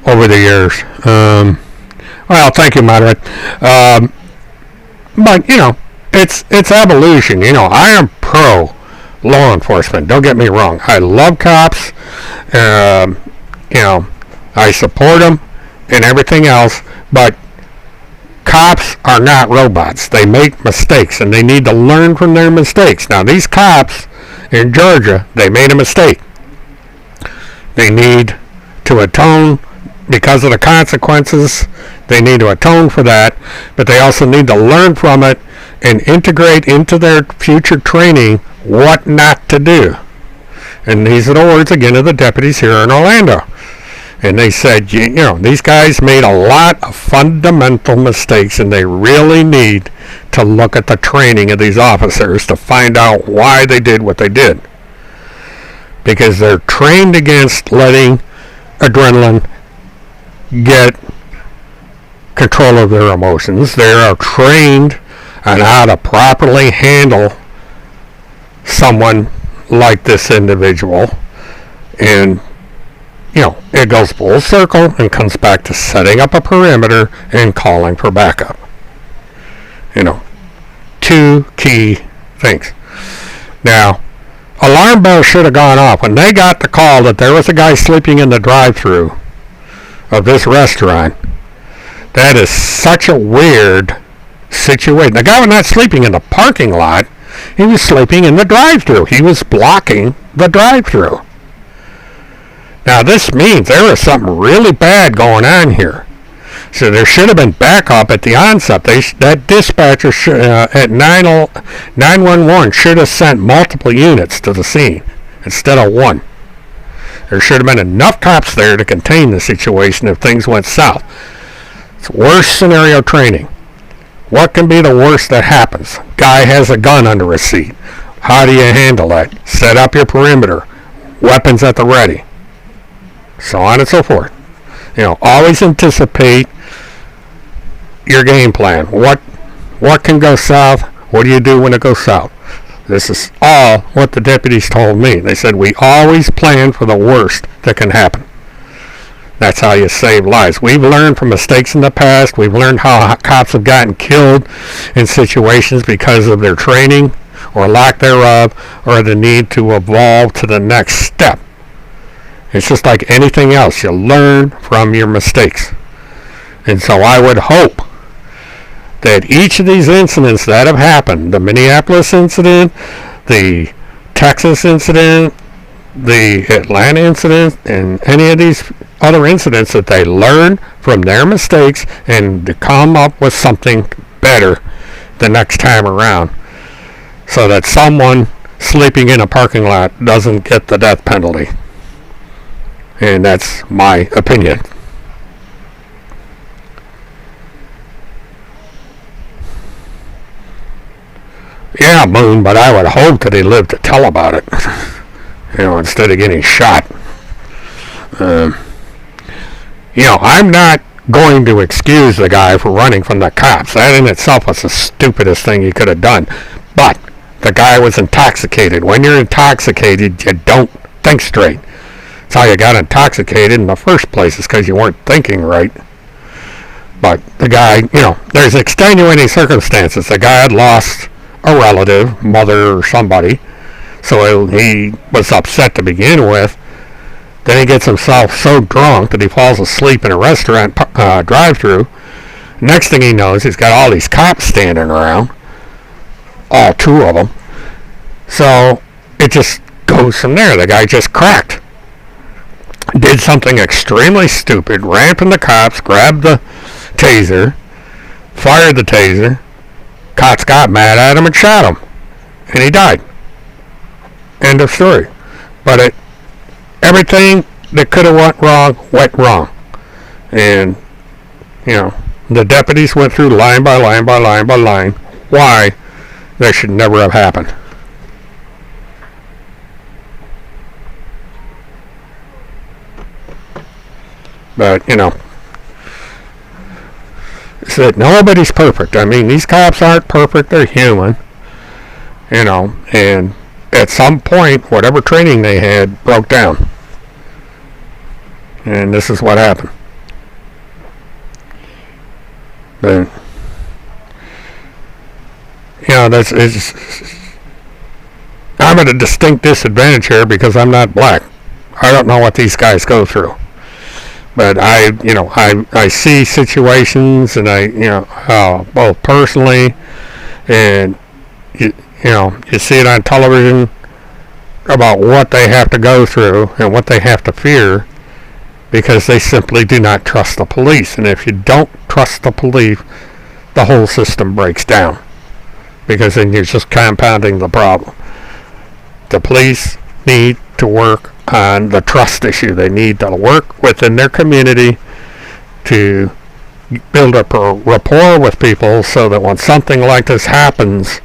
over the years. Well, thank you, moderate. But it's evolution. I am pro law enforcement. Don't get me wrong. I love cops. I support them and everything else. But cops are not robots. They make mistakes, and they need to learn from their mistakes. Now, these cops in Georgia, they made a mistake. They need to atone because of the consequences. They need to atone for that, but they also need to learn from it and integrate into their future training what not to do. And these are the words again of the deputies here in Orlando. And they said, these guys made a lot of fundamental mistakes, and they really need to look at the training of these officers to find out why they did what they did. Because they're trained against letting adrenaline get control of their emotions. They are trained on how to properly handle someone like this individual. And it goes full circle and comes back to setting up a perimeter and calling for backup. Two key things. Now, alarm bells should have gone off when they got the call that there was a guy sleeping in the drive-thru of this restaurant. That is such a weird situation. The guy was not sleeping in the parking lot. He was sleeping in the drive-thru. He was blocking the drive-thru. Now, this means there was something really bad going on here. So there should have been backup at the onset. That dispatcher at 911 should have sent multiple units to the scene instead of one. There should have been enough cops there to contain the situation if things went south. It's worst scenario training. What can be the worst that happens? Guy has a gun under his seat. How do you handle that? Set up your perimeter. Weapons at the ready. So on and so forth. Always anticipate your game plan. What can go south? What do you do when it goes south? This is all what the deputies told me. They said, we always plan for the worst that can happen. That's how you save lives. We've learned from mistakes in the past. We've learned how cops have gotten killed in situations because of their training or lack thereof, or the need to evolve to the next step. It's just like anything else. You learn from your mistakes. And so I would hope that each of these incidents that have happened, the Minneapolis incident, the Texas incident, the Atlanta incident, and any of these other incidents, that they learn from their mistakes and to come up with something better the next time around, so that someone sleeping in a parking lot doesn't get the death penalty. And that's my opinion. Yeah, Moon, but I would hope that he lived to tell about it. Instead of getting shot. I'm not going to excuse the guy for running from the cops. That in itself was the stupidest thing he could have done. But the guy was intoxicated. When you're intoxicated, you don't think straight. That's how you got intoxicated in the first place, is because you weren't thinking right. But the guy, there's extenuating circumstances. The guy had lost a relative, mother or somebody, so he was upset to begin with. Then he gets himself so drunk that he falls asleep in a restaurant drive-thru. Next thing he knows, he's got all these cops standing around, all two of them. So it just goes from there. The guy just cracked. Did something extremely stupid, ran from the cops, grabbed the taser, fired the taser. Cops got mad at him and shot him. And he died. End of story. But everything that could have went wrong, went wrong. And the deputies went through line by line by line by line why that should never have happened. But, said nobody's perfect. I mean, these cops aren't perfect. They're human. And at some point, whatever training they had broke down. And this is what happened. But, I'm at a distinct disadvantage here because I'm not black. I don't know what these guys go through. But I see situations, and both personally, and you see it on television about what they have to go through and what they have to fear because they simply do not trust the police. And if you don't trust the police, the whole system breaks down because then you're just compounding the problem. The police need to work on the trust issue. They need to work within their community to build up a rapport with people so that when something like this happens,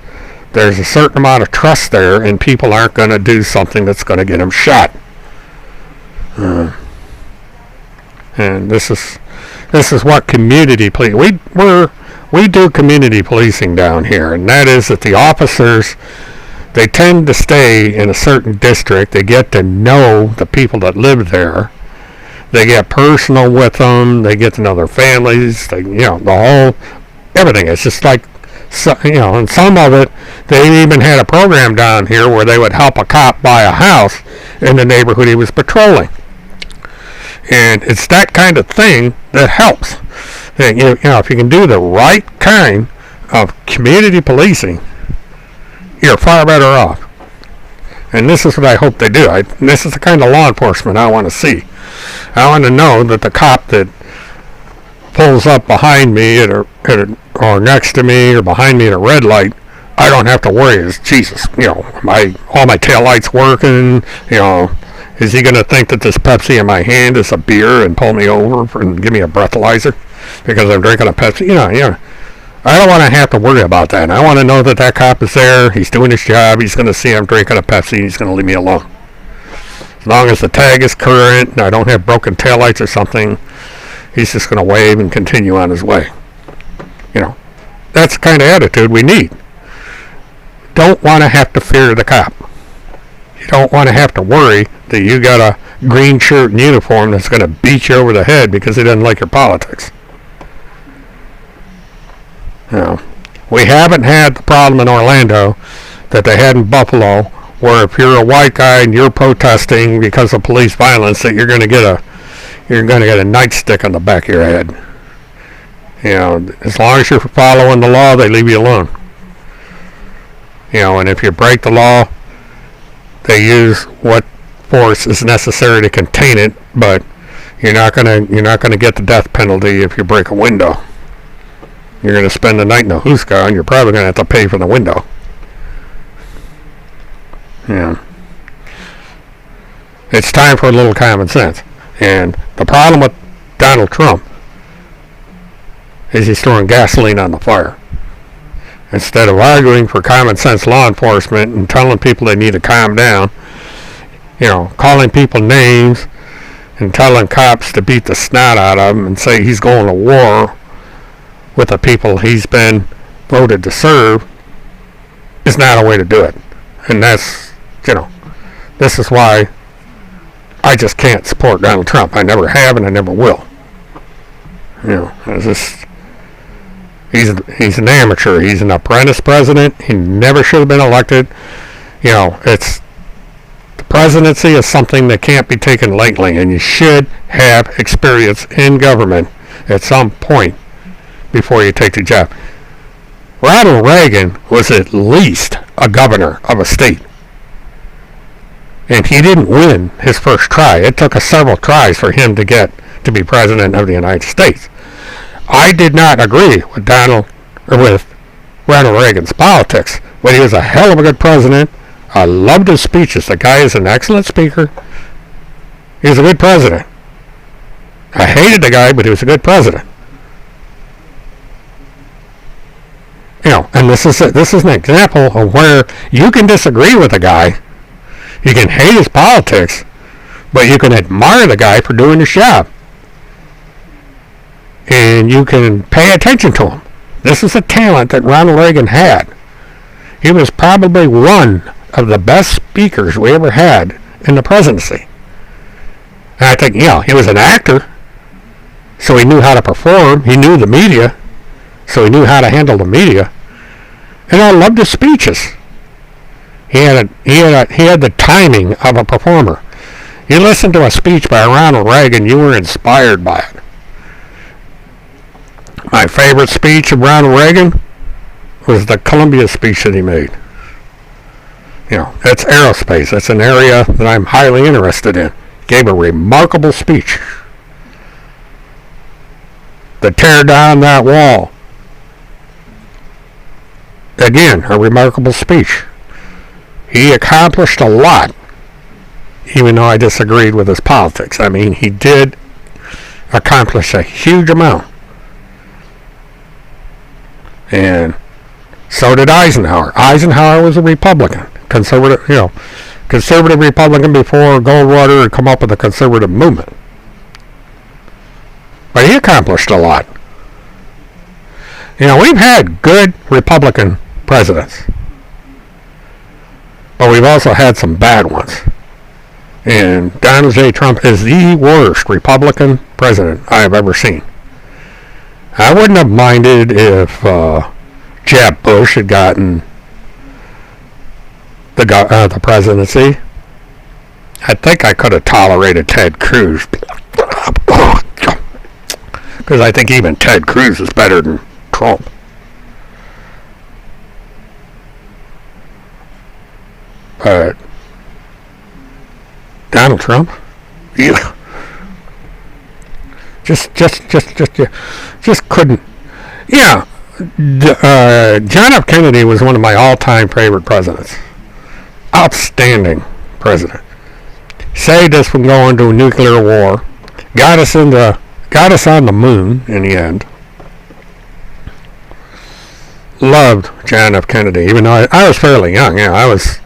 there's a certain amount of trust there and people aren't going to do something that's going to get them shot. And this is what community police, we do community policing down here, and that is that the officers, they tend to stay in a certain district. They get to know the people that live there. They get personal with them. They get to know their families. The whole everything. It's just like, and some of it, they even had a program down here where they would help a cop buy a house in the neighborhood he was patrolling. And it's that kind of thing that helps. And, if you can do the right kind of community policing, you're far better off. And this is what I hope they do. This is the kind of law enforcement I want to see. I want to know that the cop that pulls up behind me or next to me or behind me at a red light, I don't have to worry. Jesus, all my tail lights working. Is he going to think that this Pepsi in my hand is a beer and pull me over and give me a breathalyzer because I'm drinking a Pepsi? I don't want to have to worry about that. I want to know that that cop is there. He's doing his job. He's going to see I'm drinking a Pepsi. He's going to leave me alone. As long as the tag is current and I don't have broken taillights or something, he's just going to wave and continue on his way. That's the kind of attitude we need. Don't want to have to fear the cop. You don't want to have to worry that you got a green shirt and uniform that's going to beat you over the head because he doesn't like your politics. We haven't had the problem in Orlando that they had in Buffalo, where if you're a white guy and you're protesting because of police violence, that you're going to get a nightstick on the back of your head. As long as you're following the law, they leave you alone. And if you break the law, they use what force is necessary to contain it, but you're not gonna get the death penalty if you break a window. You're going to spend the night in a hookah, and you're probably going to have to pay for the window. It's time for a little common sense. And the problem with Donald Trump is he's throwing gasoline on the fire. Instead of arguing for common sense law enforcement and telling people they need to calm down, calling people names and telling cops to beat the snot out of them and say he's going to war with the people he's been voted to serve is not a way to do it. And that's, this is why I just can't support Donald Trump. I never have and I never will. He's an amateur. He's an apprentice president. He never should have been elected. The presidency is something that can't be taken lightly, and you should have experience in government at some point before you take the job. Ronald Reagan was at least a governor of a state. And he didn't win his first try. It took us several tries for him to get to be president of the United States. I did not agree with Ronald Reagan's politics, but he was a hell of a good president. I loved his speeches. The guy is an excellent speaker. He was a good president. I hated the guy, but he was a good president. And this is an example of where you can disagree with a guy, you can hate his politics, but you can admire the guy for doing his job, and you can pay attention to him. This is a talent that Ronald Reagan had. He was probably one of the best speakers we ever had in the presidency. And I think, he was an actor, so he knew how to perform. He knew the media, so he knew how to handle the media. And I loved his speeches. He had the timing of a performer. You listen to a speech by Ronald Reagan, you were inspired by it. My favorite speech of Ronald Reagan was the Columbia speech that he made. That's aerospace. That's an area that I'm highly interested in. Gave a remarkable speech. To tear down that wall. Again, a remarkable speech. He accomplished a lot, even though I disagreed with his politics. I mean, he did accomplish a huge amount. And so did Eisenhower. Eisenhower was a Republican, conservative Republican before Goldwater had come up with the conservative movement. But he accomplished a lot. We've had good Republican presidents, but we've also had some bad ones. And Donald J. Trump is the worst Republican president I have ever seen. I wouldn't have minded if Jeb Bush had gotten the presidency. I think I could have tolerated Ted Cruz, because I think even Ted Cruz is better than Trump. But Donald Trump, yeah, just couldn't. Yeah, John F. Kennedy was one of my all-time favorite presidents. Outstanding president. Saved us from going to a nuclear war. Got us on the moon in the end. Loved John F. Kennedy, even though I was fairly young. This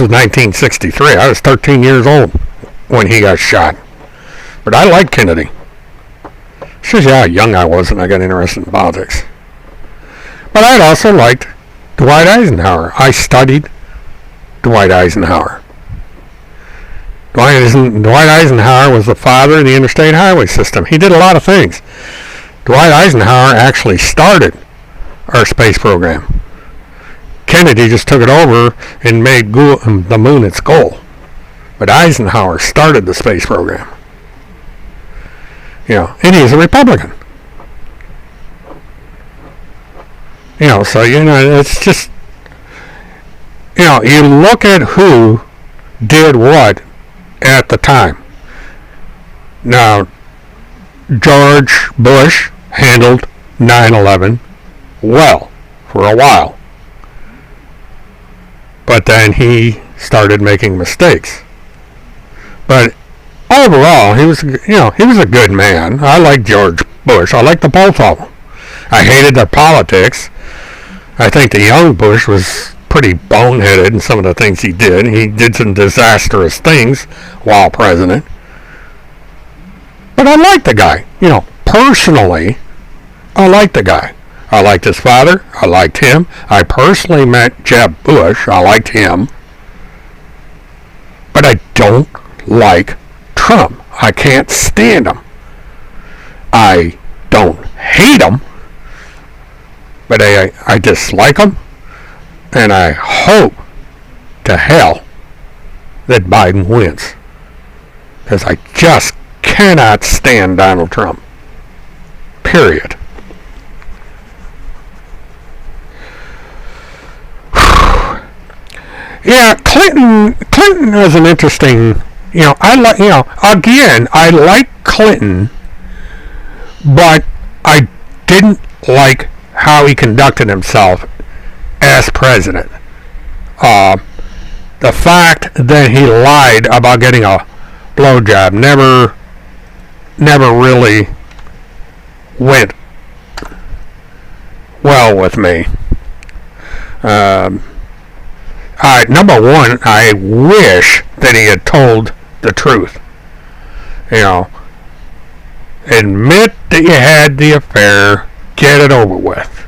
was 1963. I was 13 years old when he got shot. But I liked Kennedy. Shows you how young I was when I got interested in politics. But I also liked Dwight Eisenhower. I studied Dwight Eisenhower. Dwight Eisenhower was the father of the interstate highway system. He did a lot of things. Dwight Eisenhower actually started our space program. Kennedy just took it over and made the moon its goal. But Eisenhower started the space program. And he's a Republican. So, it's just, you look at who did what at the time. Now, George Bush handled 9/11 well for a while. But then he started making mistakes. But overall, he was a good man. I liked George Bush. I liked the both of them. I hated their politics. I think the young Bush was pretty boneheaded in some of the things he did. He did some disastrous things while president. But I liked the guy. Personally, I liked the guy. I liked his father. I liked him. I personally met Jeb Bush. I liked him. But I don't like Trump. I can't stand him. I don't hate him. But I dislike him. And I hope to hell that Biden wins. Because I just cannot stand Donald Trump. Period. Yeah, Clinton was an interesting, I like Clinton, but I didn't like how he conducted himself as president. The fact that he lied about getting a blowjob never really went well with me. Number one, I wish that he had told the truth. Admit that you had the affair, get it over with.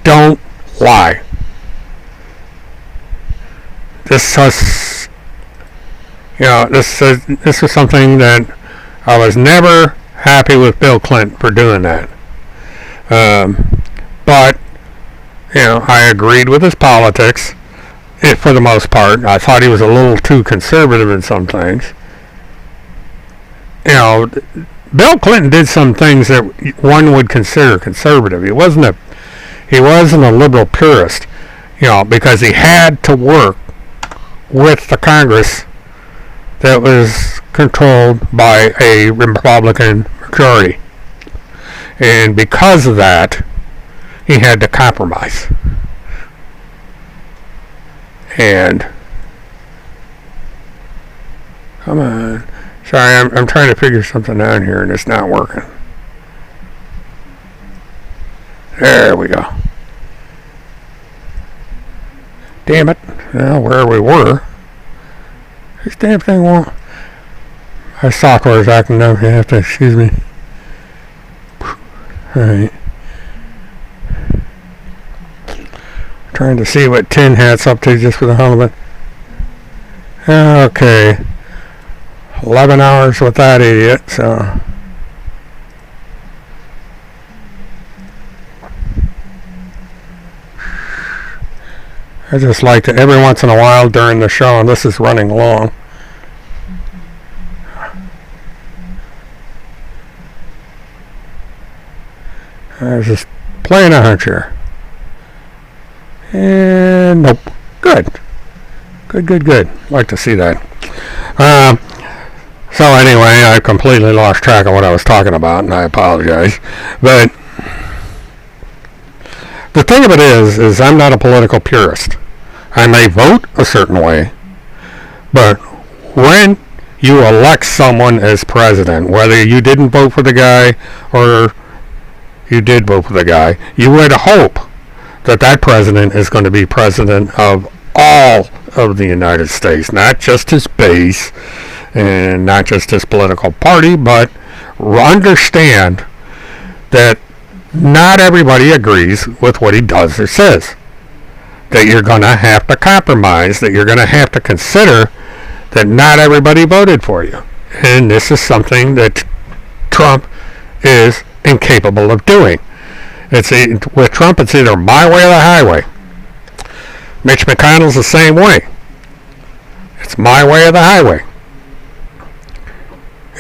Don't lie. This was something that I was never happy with Bill Clinton for doing that. But I agreed with his politics for the most part. I thought he was a little too conservative in some things. Bill Clinton did some things that one would consider conservative. He wasn't a liberal purist, because he had to work with the Congress that was controlled by a Republican majority. And because of that, he had to compromise. And come on. Sorry, I'm trying to figure something out here and it's not working. There we go. Damn it. Well, where we were. This damn thing won't. My software is acting up. You have to excuse me. Alright. Trying to see what Tin Hat's up to just for the hell of it. Okay. 11 hours with that idiot, so. I just like to, every once in a while during the show, and this is running long. I was just playing a hunch here. And nope. Good. Good. Like to see that. So anyway, I completely lost track of what I was talking about, and I apologize. But the thing of it is I'm not a political purist. I may vote a certain way, but when you elect someone as president, whether you didn't vote for the guy or you did vote for the guy, you would hope that that president is going to be president of all of the United States, not just his base and not just his political party, but understand that not everybody agrees with what he does or says. That you're going to have to compromise, that you're going to have to consider that not everybody voted for you. And this is something that Trump is incapable of doing. With Trump, it's either my way or the highway. Mitch McConnell's the same way. It's my way or the highway.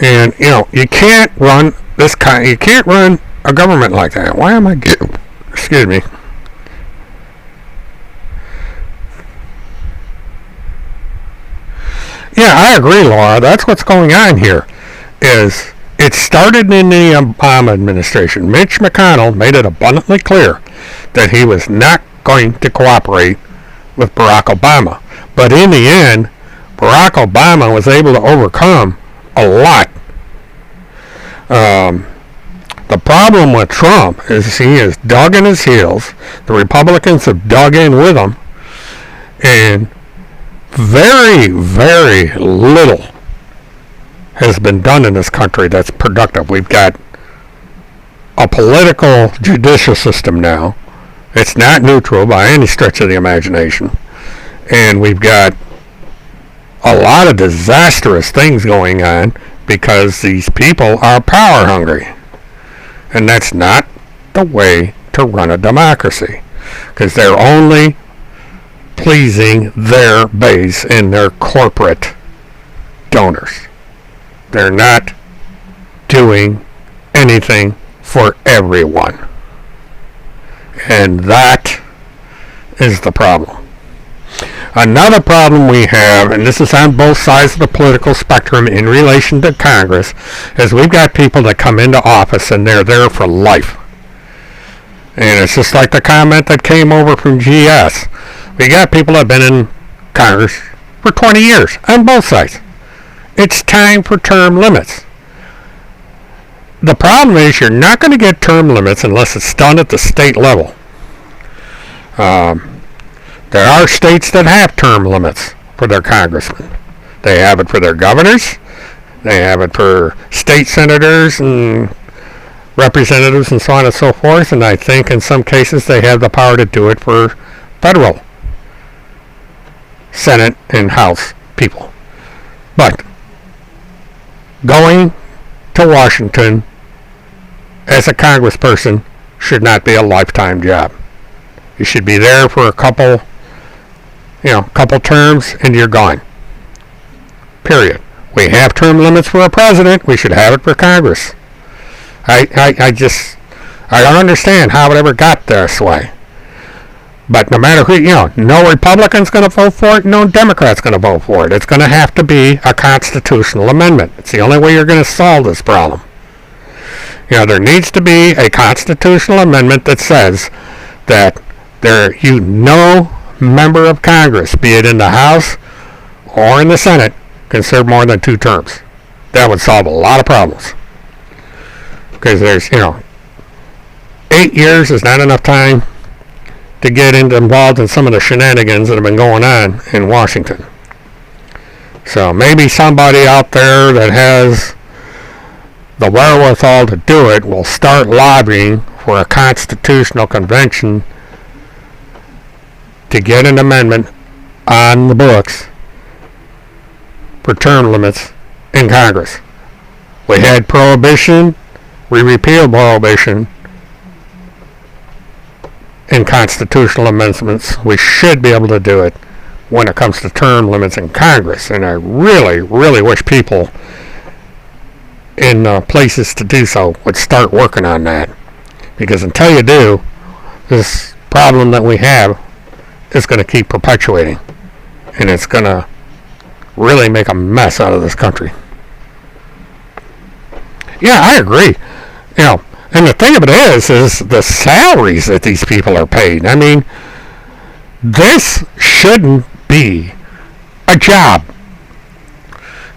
And, you can't run you can't run a government like that. Why am I getting, excuse me. Yeah, I agree, Laura. That's what's going on here. It started in the Obama administration. Mitch McConnell made it abundantly clear that he was not going to cooperate with Barack Obama. But in the end, Barack Obama was able to overcome a lot. The problem with Trump is he has dug in his heels. The Republicans have dug in with him. And very, very little has been done in this country that's productive. We've got a political judicial system now. It's not neutral by any stretch of the imagination. And we've got a lot of disastrous things going on because these people are power hungry. And that's not the way to run a democracy. Because they're only pleasing their base and their corporate donors. They're not doing anything for everyone. And that is the problem. Another problem we have, and this is on both sides of the political spectrum in relation to Congress, is we've got people that come into office and they're there for life. And it's just like the comment that came over from GS. We got people that have been in Congress for 20 years on both sides. It's time for term limits. The problem is you're not going to get term limits unless it's done at the state level. There are states that have term limits for their congressmen. They have it for their governors. They have it for state senators and representatives and so on and so forth. And I think in some cases they have the power to do it for federal Senate and House people. But going to Washington as a congressperson should not be a lifetime job. You should be there for a couple terms and you're gone. Period. We have term limits for a president. We should have it for Congress. I don't understand how it ever got this way. But no matter who, no Republican's going to vote for it, no Democrat's going to vote for it. It's going to have to be a constitutional amendment. It's the only way you're going to solve this problem. There needs to be a constitutional amendment that says that no member of Congress, be it in the House or in the Senate, can serve more than 2 terms. That would solve a lot of problems. Because there's, 8 years is not enough time to get involved in some of the shenanigans that have been going on in Washington. So maybe somebody out there that has the wherewithal to do it will start lobbying for a constitutional convention to get an amendment on the books for term limits in Congress. We had prohibition, we repealed prohibition in constitutional amendments. We should be able to do it when it comes to term limits in Congress. And I really, really wish people in places to do so would start working on that. Because until you do, this problem that we have is going to keep perpetuating. And it's going to really make a mess out of this country. Yeah, I agree. And the thing of it is the salaries that these people are paid. I mean, this shouldn't be a job.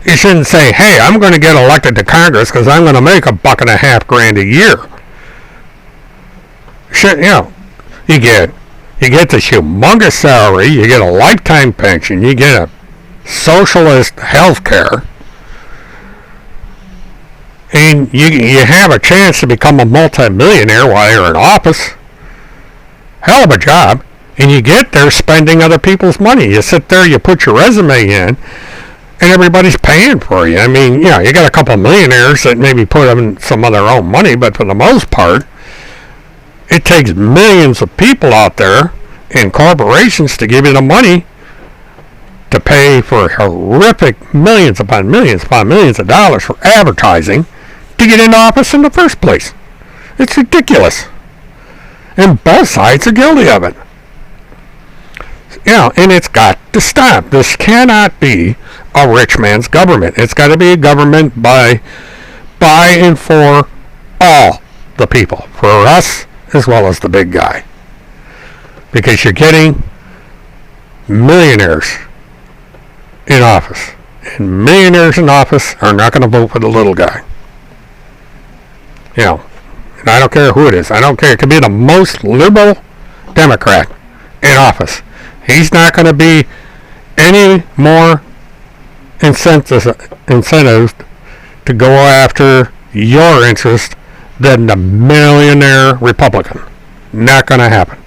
You shouldn't say, hey, I'm going to get elected to Congress because I'm going to make $1.50 a year. You get this humongous salary, you get a lifetime pension, you get a socialist health care, and you have a chance to become a multimillionaire while you're in office. Hell of a job. And you get there spending other people's money. You sit there, you put your resume in, and everybody's paying for you. I mean, you got a couple of millionaires that maybe put in some of their own money, but for the most part, it takes millions of people out there and corporations to give you the money to pay for horrific millions upon millions of dollars for advertising to get into office in the first place. It's ridiculous. And both sides are guilty of it. And it's got to stop. This cannot be a rich man's government. It's got to be a government by and for all the people. For us as well as the big guy. Because you're getting millionaires in office. And millionaires in office are not going to vote for the little guy. And I don't care who it is. I don't care. It could be the most liberal Democrat in office. He's not going to be any more incentives to go after your interest than the millionaire Republican. Not going to happen.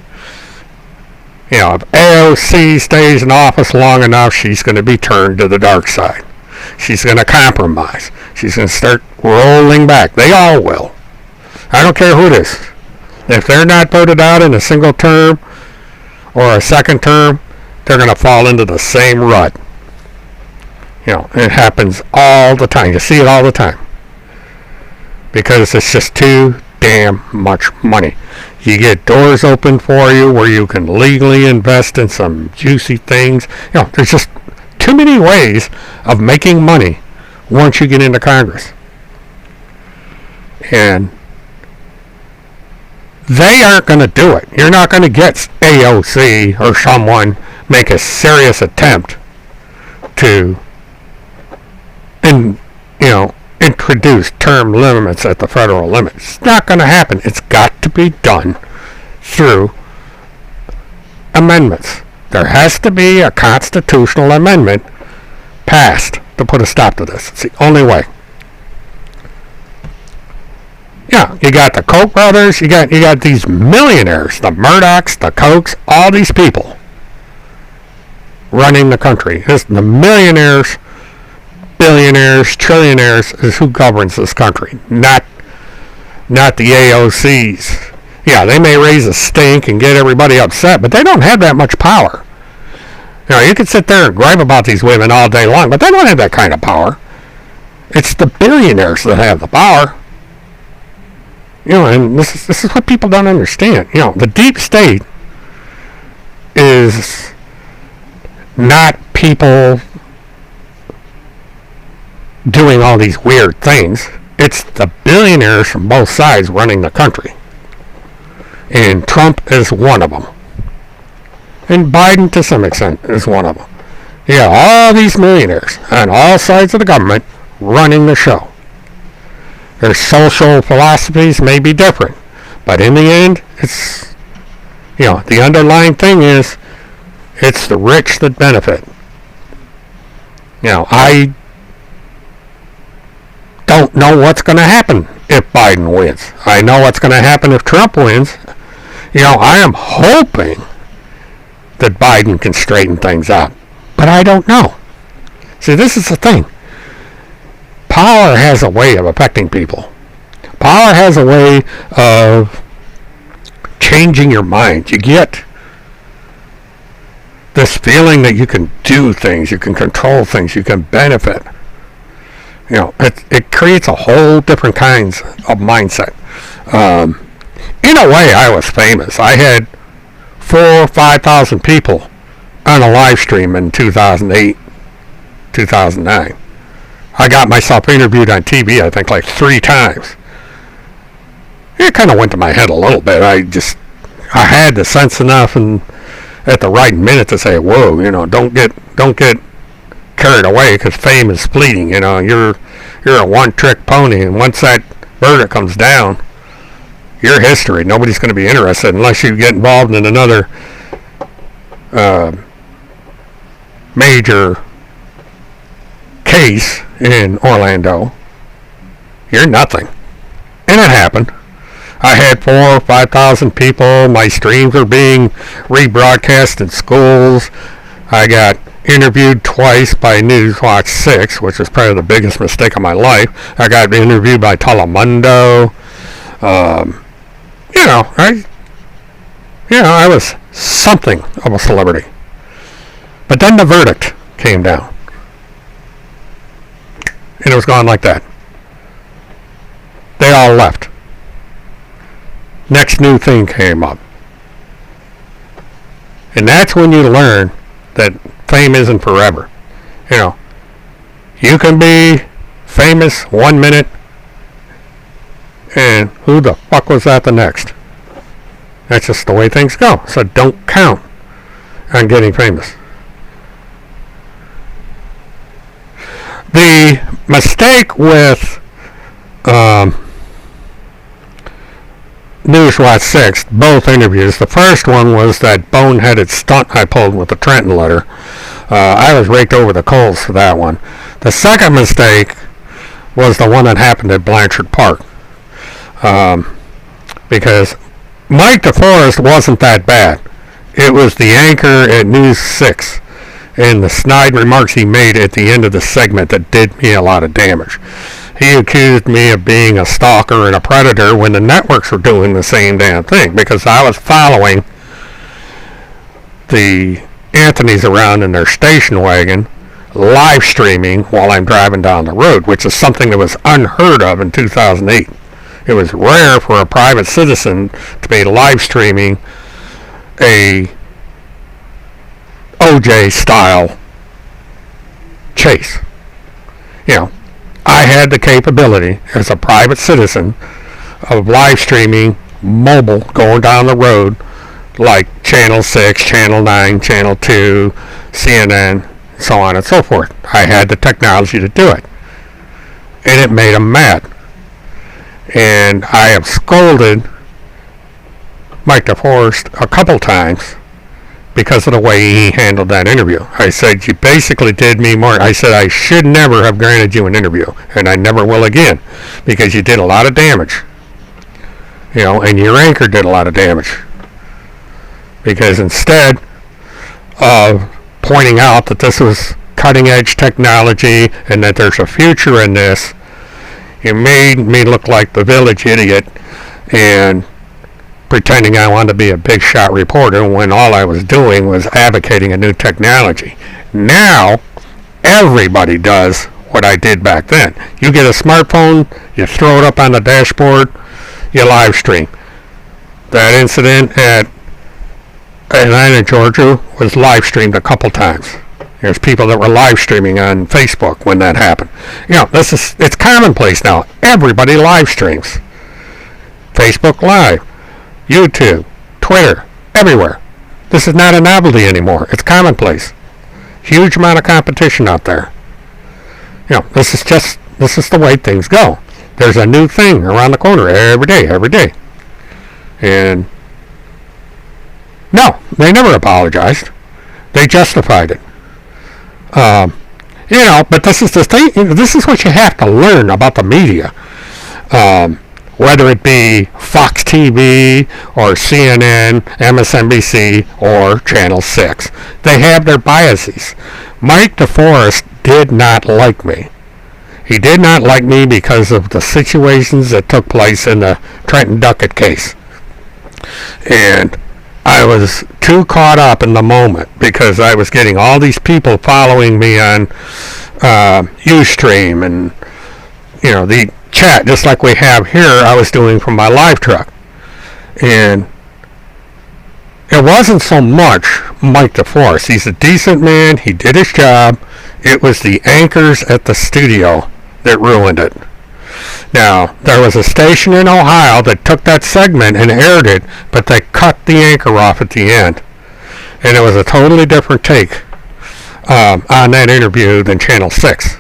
If AOC stays in office long enough, she's going to be turned to the dark side. She's going to compromise. She's going to start rolling back. They all will. I don't care who it is. If they're not voted out in a single term or a second term, they're going to fall into the same rut. It happens all the time. You see it all the time. Because it's just too damn much money. You get doors open for you where you can legally invest in some juicy things. There's just too many ways of making money once you get into Congress. And they aren't going to do it. You're not going to get AOC or someone make a serious attempt to introduce term limits at the federal limit. It's not going to happen. It's got to be done through amendments. There has to be a constitutional amendment passed to put a stop to this. It's the only way. Yeah, you got the Koch brothers, you got these millionaires, the Murdochs, the Kochs, all these people running the country. The millionaires, billionaires, trillionaires is who governs this country, not the AOCs. Yeah, they may raise a stink and get everybody upset, but they don't have that much power. You can sit there and gripe about these women all day long, but they don't have that kind of power. It's the billionaires that have the power. And this is what people don't understand. The deep state is not people doing all these weird things. It's the billionaires from both sides running the country. And Trump is one of them. And Biden, to some extent, is one of them. You got all these millionaires on all sides of the government running the show. Their social philosophies may be different, but in the end, it's, the underlying thing is, it's the rich that benefit. I don't know what's going to happen if Biden wins. I know what's going to happen if Trump wins. I am hoping that Biden can straighten things out, but I don't know. See, this is the thing. Power has a way of affecting people. Power has a way of changing your mind. You get this feeling that you can do things, you can control things, you can benefit. It creates a whole different kinds of mindset. In a way, I was famous. I had 4,000 or 5,000 people on a live stream in 2008, 2009. I got myself interviewed on TV, I think, like 3 times. It kind of went to my head a little bit. I had the sense enough and at the right minute to say, whoa, don't get carried away because fame is fleeting. You're a one-trick pony, and once that verdict comes down, you're history. Nobody's going to be interested unless you get involved in another major case in Orlando. You're nothing. And it happened. I had 4,000 or 5,000 people. My streams were being rebroadcast in schools. I got interviewed twice by Newswatch 6, which was probably the biggest mistake of my life. I got interviewed by Telemundo. I was something of a celebrity. But then the verdict came down. And it was gone like that. They all left. Next new thing came up. And that's when you learn that fame isn't forever. You can be famous 1 minute, and who the fuck was that the next? That's just the way things go. So don't count on getting famous. The mistake with Newswatch 6, both interviews, the first one was that boneheaded stunt I pulled with the Trenton letter. I was raked over the coals for that one. The second mistake was the one that happened at Blanchard Park. Because Mike DeForest wasn't that bad. It was the anchor at News 6 and the snide remarks he made at the end of the segment that did me a lot of damage. He accused me of being a stalker and a predator when the networks were doing the same damn thing, because I was following the Anthonys around in their station wagon, live streaming while I'm driving down the road, which is something that was unheard of in 2008. It was rare for a private citizen to be live streaming a OJ style chase. I had the capability as a private citizen of live streaming mobile going down the road like Channel 6, Channel 9, Channel 2, CNN, so on and so forth. I had the technology to do it. And it made them mad. And I have scolded Mike DeForest a couple times because of the way he handled that interview. I said, you basically did me more. I said, I should never have granted you an interview, and I never will again, because you did a lot of damage. And your anchor did a lot of damage. Because instead of pointing out that this was cutting edge technology and that there's a future in this, you made me look like the village idiot and pretending I wanted to be a big shot reporter when all I was doing was advocating a new technology. Now, everybody does what I did back then. You get a smartphone, you throw it up on the dashboard, you live stream. That incident at Atlanta, Georgia was live streamed a couple times. There's people that were live streaming on Facebook when that happened. It's commonplace now. Everybody live streams. Facebook Live, YouTube, Twitter, everywhere. This is not a novelty anymore. It's commonplace. Huge amount of competition out there. This is the way things go. There's a new thing around the corner every day. And no, they never apologized. They justified it. But this is the thing. This is what you have to learn about the media. Whether it be Fox TV or CNN, MSNBC, or Channel 6. They have their biases. Mike DeForest did not like me. He did not like me because of the situations that took place in the Trenton Duckett case. And I was too caught up in the moment because I was getting all these people following me on Ustream and, the chat, just like we have here, I was doing from my live truck. And it wasn't so much Mike DeForest. He's a decent man. He did his job. It was the anchors at the studio that ruined it. Now, there was a station in Ohio that took that segment and aired it, but they cut the anchor off at the end. And it was a totally different take on that interview than Channel 6.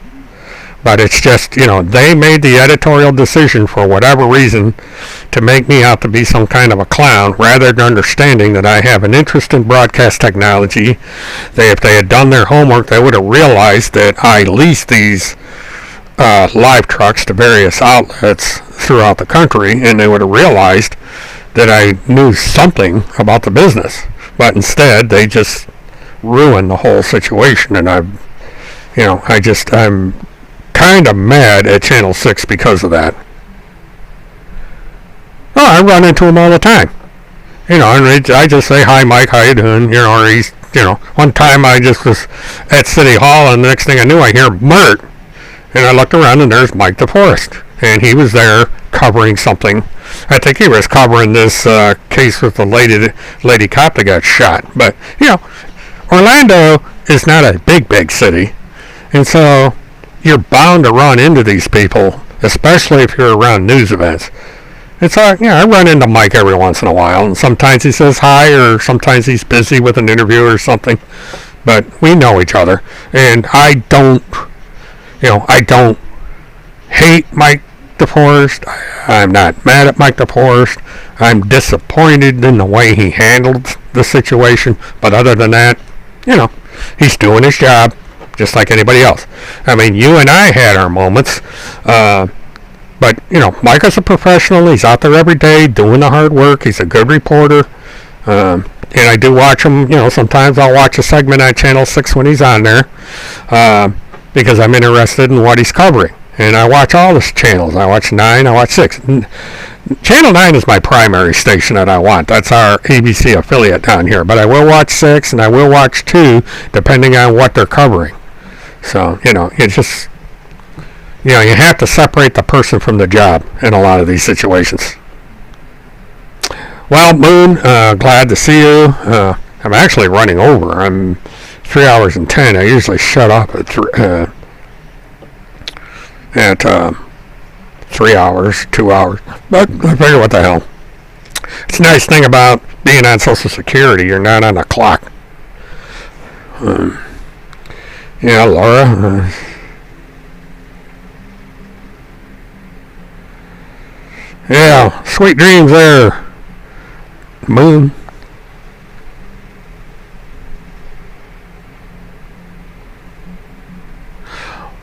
But it's just, they made the editorial decision for whatever reason to make me out to be some kind of a clown rather than understanding that I have an interest in broadcast technology. If they had done their homework, they would have realized that I leased these live trucks to various outlets throughout the country, and they would have realized that I knew something about the business. But instead, they just ruined the whole situation, and I'm kind of mad at Channel 6 because of that. Oh, I run into him all the time. And I just say, hi, Mike, how you doing? Or he's, one time I just was at City Hall, and the next thing I knew, I hear Mert. And I looked around, and there's Mike DeForest. And he was there covering something. I think he was covering this case with the lady cop that got shot. But, Orlando is not a big city. And so you're bound to run into these people, especially if you're around news events. It's I run into Mike every once in a while, and sometimes he says hi, or sometimes he's busy with an interview or something. But we know each other, and I don't hate Mike DeForest. I'm not mad at Mike DeForest. I'm disappointed in the way he handled the situation. But other than that, he's doing his job just like anybody else. I mean, you and I had our moments. But, Mike is a professional. He's out there every day doing the hard work. He's a good reporter. And I do watch him. Sometimes I'll watch a segment on Channel 6 when he's on there. Because I'm interested in what he's covering. And I watch all the channels. I watch 9, I watch 6. Channel 9 is my primary station that I want. That's our ABC affiliate down here. But I will watch 6 and I will watch 2 depending on what they're covering. So, it's just, you have to separate the person from the job in a lot of these situations. Well, Moon, glad to see you. I'm actually running over. I'm 3 hours and 10. I usually shut up at 3 hours, 2 hours. But I figure, what the hell. It's a nice thing about being on Social Security. You're not on a clock. Laura. Sweet dreams there, Moon.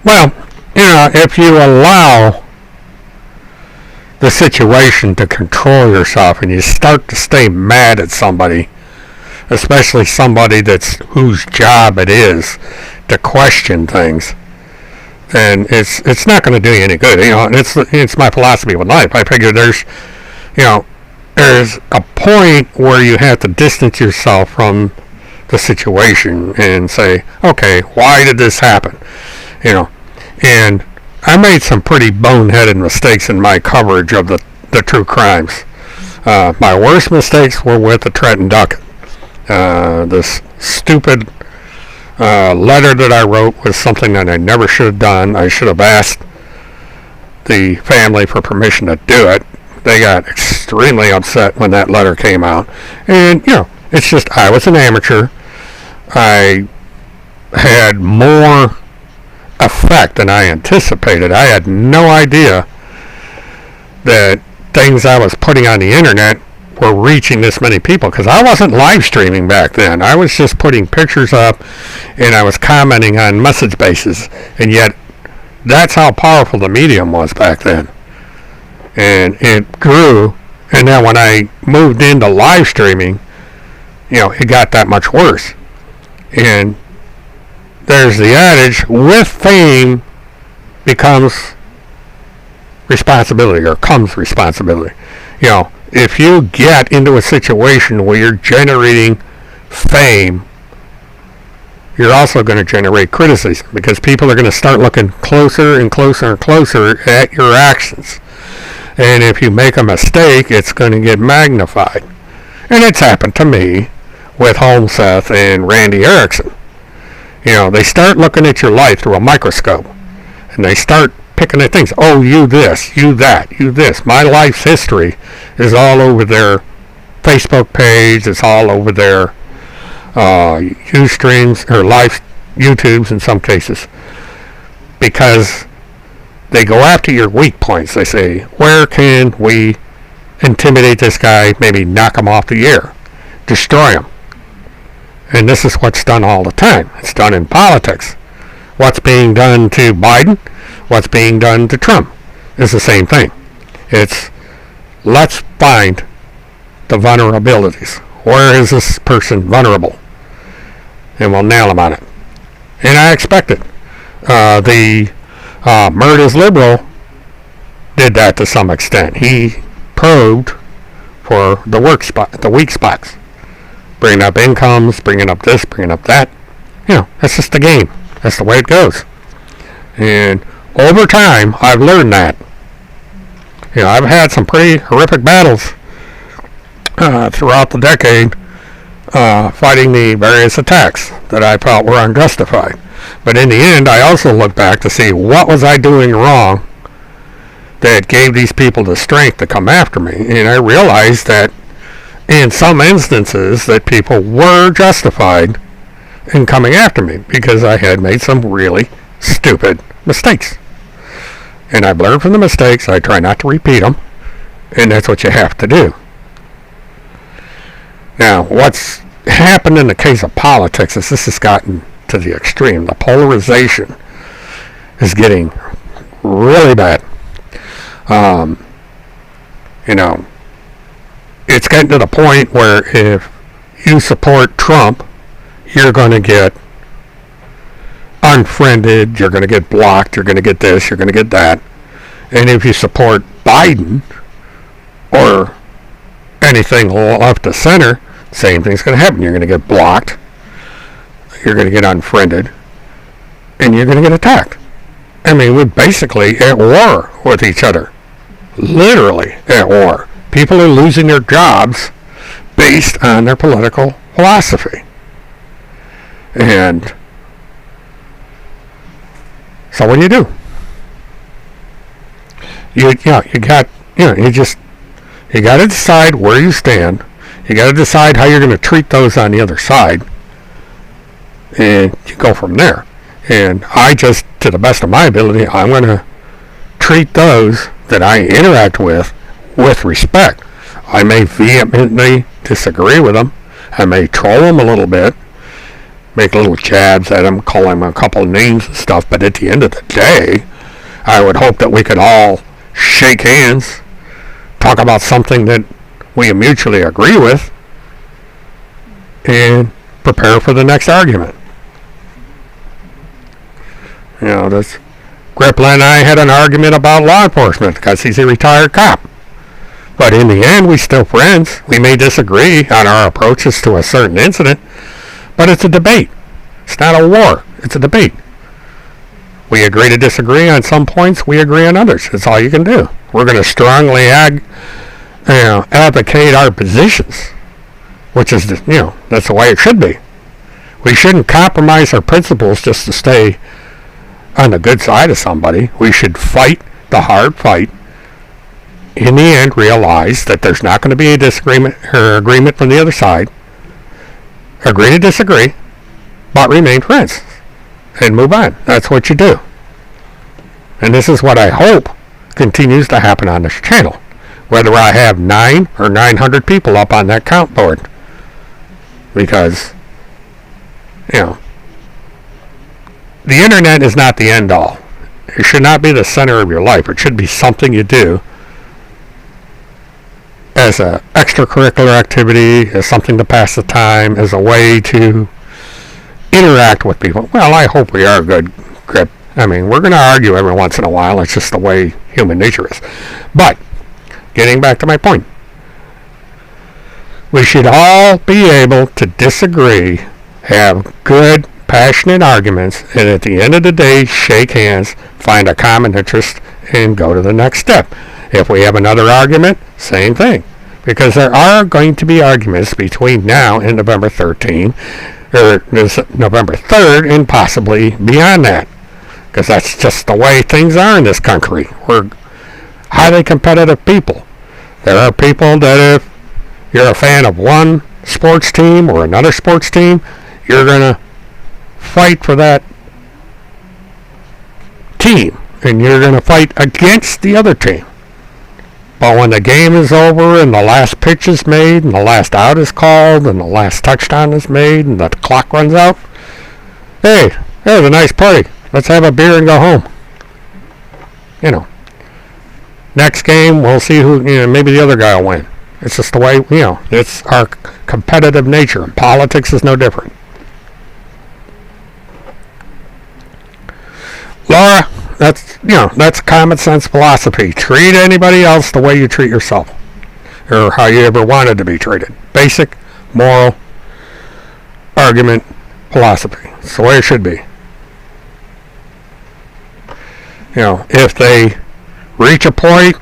Well, if you allow the situation to control yourself and you start to stay mad at somebody, especially somebody that's whose job it is to question things, then it's not going to do you any good. And it's my philosophy with life. I figure there's a point where you have to distance yourself from the situation and say, okay, why did this happen? And I made some pretty boneheaded mistakes in my coverage of the true crimes. My worst mistakes were with the Trenton Ducat. This stupid letter that I wrote was something that I never should have done. I should have asked the family for permission to do it. They got extremely upset when that letter came out. And, it's just, I was an amateur. I had more effect than I anticipated. I had no idea that things I was putting on the internet were reaching this many people, because I wasn't live streaming back then. I was just putting pictures up and I was commenting on message bases, and yet that's how powerful the medium was back then. And it grew, and then when I moved into live streaming, it got that much worse. And there's the adage, with fame becomes responsibility, or comes responsibility. If you get into a situation where you're generating fame, you're also going to generate criticism, because people are going to start looking closer and closer and closer at your actions. And if you make a mistake, it's going to get magnified. And it's happened to me with Holmseth and Randy Erickson. They start looking at your life through a microscope, and they start picking at things. Oh, you this, you that, you this. My life's history is all over their Facebook page. It's all over their Ustreams, or live YouTubes in some cases, because they go after your weak points. They say, where can we intimidate this guy, maybe knock him off the air, destroy him? And this is what's done all the time. It's done in politics. What's being done to Biden, what's being done to Trump is the same thing. It's, let's find the vulnerabilities. Where is this person vulnerable? And we'll nail him on it. And I expect it. The Murtathon liberal did that to some extent. He probed for the weak spots. Bringing up incomes, bringing up this, bringing up that. That's just the game. That's the way it goes. And over time, I've learned that. I've had some pretty horrific battles throughout the decade fighting the various attacks that I felt were unjustified. But in the end, I also look back to see what was I doing wrong that gave these people the strength to come after me. And I realized that in some instances that people were justified in coming after me, because I had made some really stupid mistakes. And I've learned from the mistakes. I try not to repeat them. And that's what you have to do. Now, what's happened in the case of politics is this has gotten to the extreme. The polarization is getting really bad. It's getting to the point where if you support Trump, you're going to get unfriended, you're going to get blocked, you're going to get this, you're going to get that. And if you support Biden or anything left to center, same thing's going to happen. You're going to get blocked, you're going to get unfriended, and you're going to get attacked. I mean, we're basically at war with each other. Literally at war. People are losing their jobs based on their political philosophy. And so what do? You got to decide where you stand. You got to decide how you're going to treat those on the other side, and you go from there. And I just, to the best of my ability, I'm going to treat those that I interact with respect. I may vehemently disagree with them. I may troll them a little bit, make little jabs at him, call him a couple names and stuff, but at the end of the day, I would hope that we could all shake hands, talk about something that we mutually agree with, and prepare for the next argument. You know, this Gripla and I had an argument about law enforcement because he's a retired cop. But in the end, we're still friends. We may disagree on our approaches to a certain incident, but it's a debate. It's not a war. It's a debate. We agree to disagree on some points. We agree on others. That's all you can do. We're going to strongly advocate our positions, which is, that's the way it should be. We shouldn't compromise our principles just to stay on the good side of somebody. We should fight the hard fight. In the end, realize that there's not going to be a disagreement or agreement from the other side. Agree to disagree, but remain friends and move on. That's what you do. And this is what I hope continues to happen on this channel. Whether I have 9 or 900 people up on that count board. Because, the internet is not the end all. It should not be the center of your life. It should be something you do as an extracurricular activity, as something to pass the time, as a way to interact with people. Well, I hope we are good, Grip. I mean, we're going to argue every once in a while. It's just the way human nature is. But, getting back to my point, we should all be able to disagree, have good, passionate arguments, and at the end of the day, shake hands, find a common interest, and go to the next step. If we have another argument, same thing. Because there are going to be arguments between now and November 13th, or November 3rd, and possibly beyond that. Because that's just the way things are in this country. We're highly competitive people. There are people that if you're a fan of one sports team or another sports team, you're going to fight for that team. And you're going to fight against the other team. But when the game is over and the last pitch is made and the last out is called and the last touchdown is made and the clock runs out, hey, there's a nice party. Let's have a beer and go home. Next game, we'll see who, maybe the other guy will win. It's just the way, it's our competitive nature. Politics is no different. Laura, that's common sense philosophy. Treat anybody else the way you treat yourself. Or how you ever wanted to be treated. Basic, moral, argument, philosophy. It's the way it should be. If they reach a point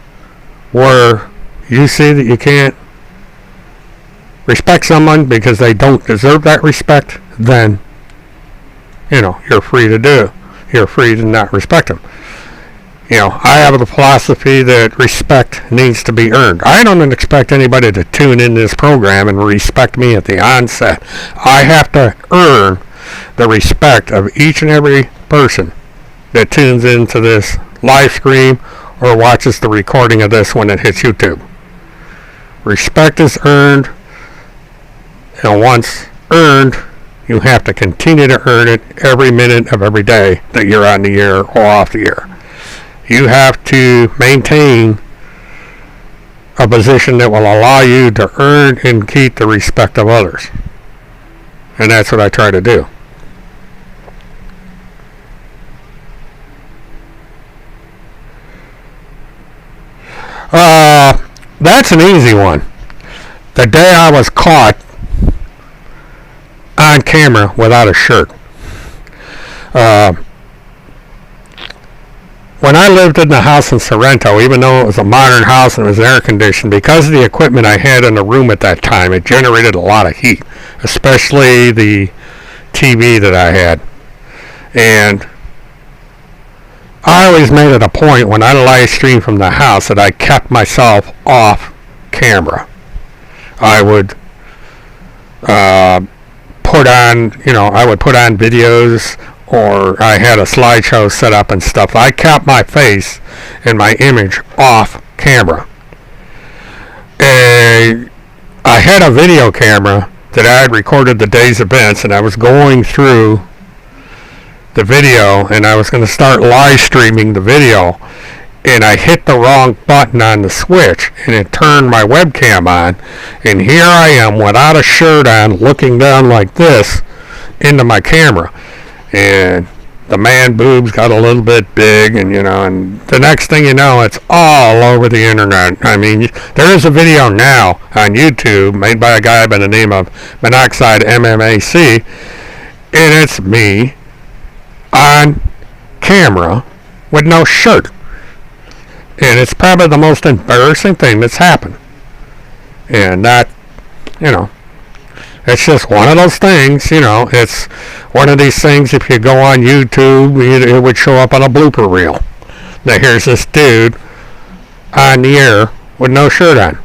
where you see that you can't respect someone because they don't deserve that respect, then, you're free to do. You're free to not respect them. I have the philosophy that respect needs to be earned. I don't expect anybody to tune in this program and respect me at the onset. I have to earn the respect of each and every person that tunes into this live stream or watches the recording of this when it hits YouTube. Respect is earned, and once earned, you have to continue to earn it every minute of every day that you're on the air or off the air. You have to maintain a position that will allow you to earn and keep the respect of others. And that's what I try to do. That's an easy one. The day I was caught on camera without a shirt. When I lived in the house in Sorrento, even though it was a modern house and it was air conditioned, because of the equipment I had in the room at that time, it generated a lot of heat, especially the TV that I had. And I always made it a point when I live streamed from the house that I kept myself off camera. I would put on videos, or I had a slideshow set up and stuff. I kept my face and my image off camera. And I had a video camera, that I had recorded the day's events, and I was going through the video, and I was going to start live streaming the video, and I hit the wrong button on the switch, and it turned my webcam on, and here I am without a shirt on, looking down like this into my camera, and the man boobs got a little bit big, and and the next thing you know, it's all over the internet. I mean, there is a video now on YouTube made by a guy by the name of Monoxide MMAC, and it's me on camera with no shirt. And it's probably the most embarrassing thing that's happened. And that, it's just one of those things, it's one of these things, if you go on YouTube, it would show up on a blooper reel. Now here's this dude on the air with no shirt on.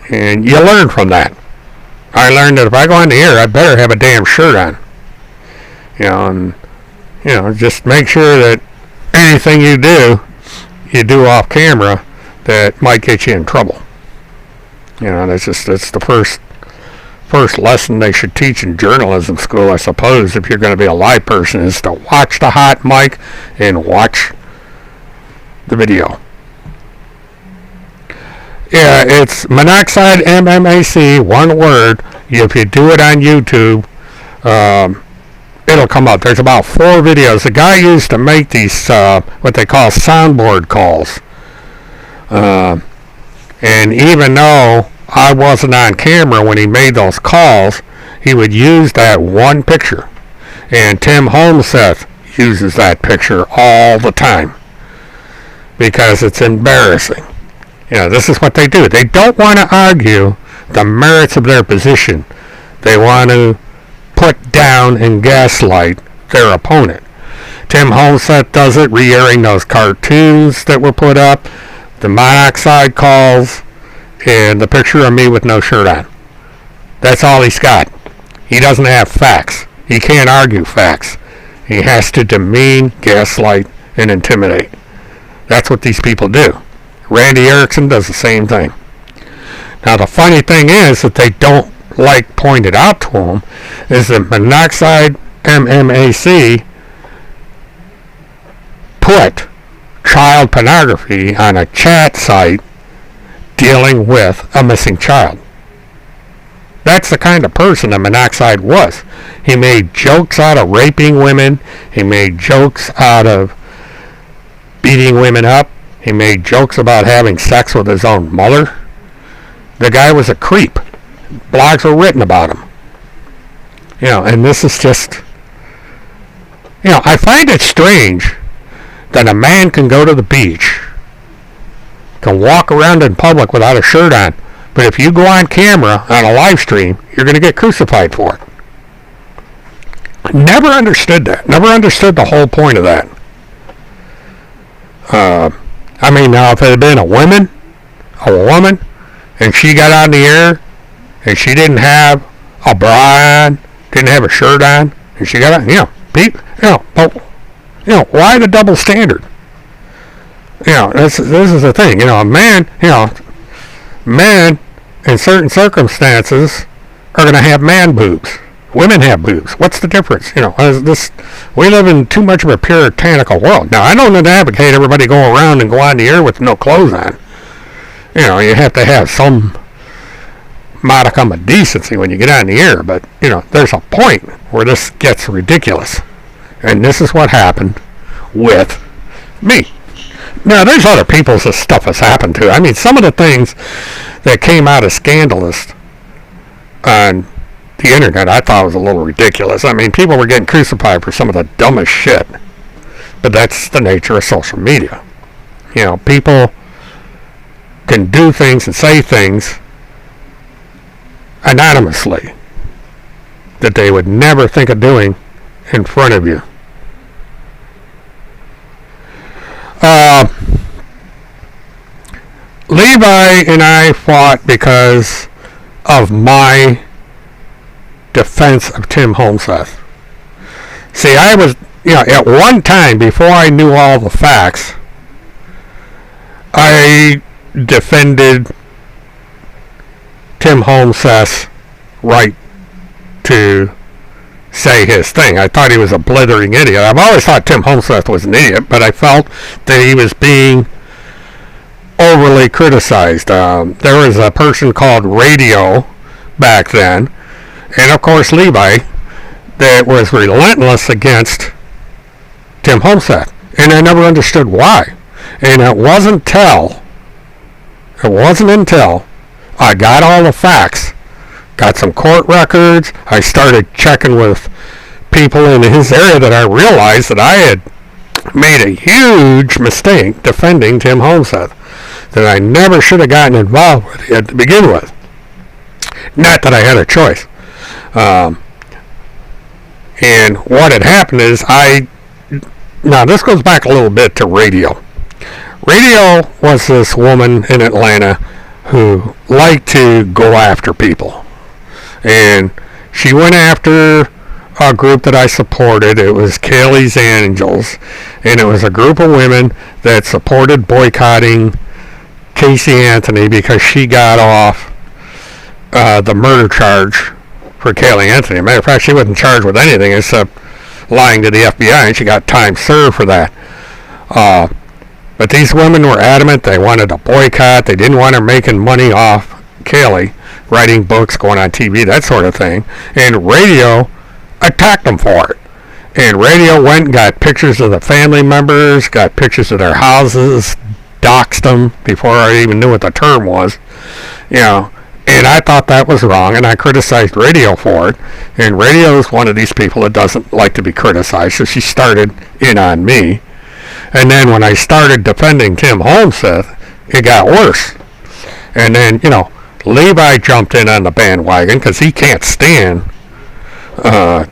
And you learn from that. I learned that if I go on the air, I better have a damn shirt on. Just make sure that anything you do off camera that might get you in trouble. That's the first lesson they should teach in journalism school, I suppose, if you're going to be a live person, is to watch the hot mic and watch the video. Yeah, it's Monoxide MMAC, one word. If you do it on YouTube, it'll come up. There's about 4 videos. The guy used to make these, what they call soundboard calls. And even though I wasn't on camera when he made those calls, he would use that one picture. And Tim Holmseth uses that picture all the time because it's embarrassing. This is what they do. They don't want to argue the merits of their position. They want to put down and gaslight their opponent. Tim Holmseth does it, re-airing those cartoons that were put up, the Monoxide calls, and the picture of me with no shirt on. That's all he's got. He doesn't have facts. He can't argue facts. He has to demean, gaslight, and intimidate. That's what these people do. Randy Erickson does the same thing. Now the funny thing is that they don't like pointed out to him is that Monoxide MMAC put child pornography on a chat site dealing with a missing child. That's the kind of person that Monoxide was. He made jokes out of raping women. He made jokes out of beating women up. He made jokes about having sex with his own mother. The guy was a creep. Blogs were written about him. And this is just, I find it strange that a man can go to the beach, can walk around in public without a shirt on, but if you go on camera on a live stream, you're going to get crucified for it. Never understood that. Never understood the whole point of that. Now if it had been a woman, and she got on the air, and she didn't have a bra on, didn't have a shirt on, and she got on, why the double standard? This is the thing. A man, men in certain circumstances are going to have man boobs. Women have boobs. What's the difference? We live in too much of a puritanical world. Now, I don't advocate everybody go around and go on the air with no clothes on. You have to have some modicum of decency when you get on the air, but, there's a point where this gets ridiculous. And this is what happened with me. Now, there's other people's stuff that's happened to. Some of the things that came out as scandalous on the internet I thought was a little ridiculous. People were getting crucified for some of the dumbest shit. But that's the nature of social media. People can do things and say things anonymously that they would never think of doing in front of you. Levi and I fought because of my defense of Tim Holmseth. See, I was, at one time, before I knew all the facts, I defended Tim Holmseth's right to say his thing. I thought he was a blithering idiot. I've always thought Tim Holmseth was an idiot, but I felt that he was being overly criticized. There was a person called Radio back then, and of course Levi, that was relentless against Tim Holmseth, and I never understood why. And it wasn't until I got all the facts, got some court records, I started checking with people in his area, that I realized that I had made a huge mistake defending Tim Holmseth, that I never should have gotten involved with it to begin with. Not that I had a choice. And what had happened is now this goes back a little bit to Radio. Radio was this woman in Atlanta who liked to go after people. And she went after a group that I supported. It was Kaylee's Angels. And it was a group of women that supported boycotting Casey Anthony because she got off the murder charge for Kaylee Anthony. Matter of fact, she wasn't charged with anything except lying to the FBI, and she got time served for that. But these women were adamant. They wanted to boycott. They didn't want her making money off Kaylee, writing books, going on TV, that sort of thing. And Radio attacked them for it. And Radio went and got pictures of the family members, got pictures of their houses, doxed them before I even knew what the term was. And I thought that was wrong, and I criticized Radio for it. And Radio is one of these people that doesn't like to be criticized, so she started in on me. And then when I started defending Tim Holmseth, it got worse. And then, Levi jumped in on the bandwagon because he can't stand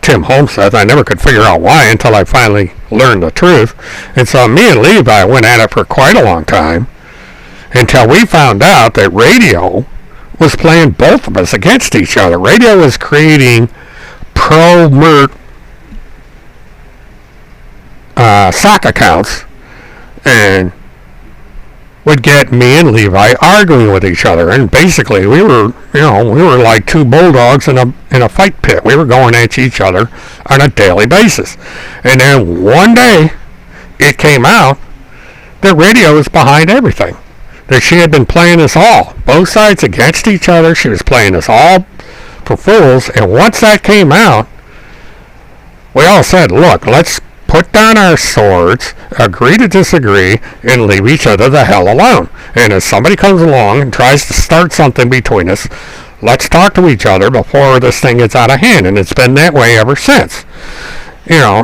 Tim Holmseth. I never could figure out why until I finally learned the truth. And so me and Levi went at it for quite a long time until we found out that Radio was playing both of us against each other. Radio was creating pro-Mert sock accounts and would get me and Levi arguing with each other. And basically we were like two bulldogs in a fight pit. We were going at each other on a daily basis. And then one day it came out that Radio was behind everything. That she had been playing us all, both sides against each other. She was playing us all for fools. And once that came out, we all said, look, let's put down our swords, agree to disagree, and leave each other the hell alone. And if somebody comes along and tries to start something between us, let's talk to each other before this thing gets out of hand. And it's been that way ever since. Now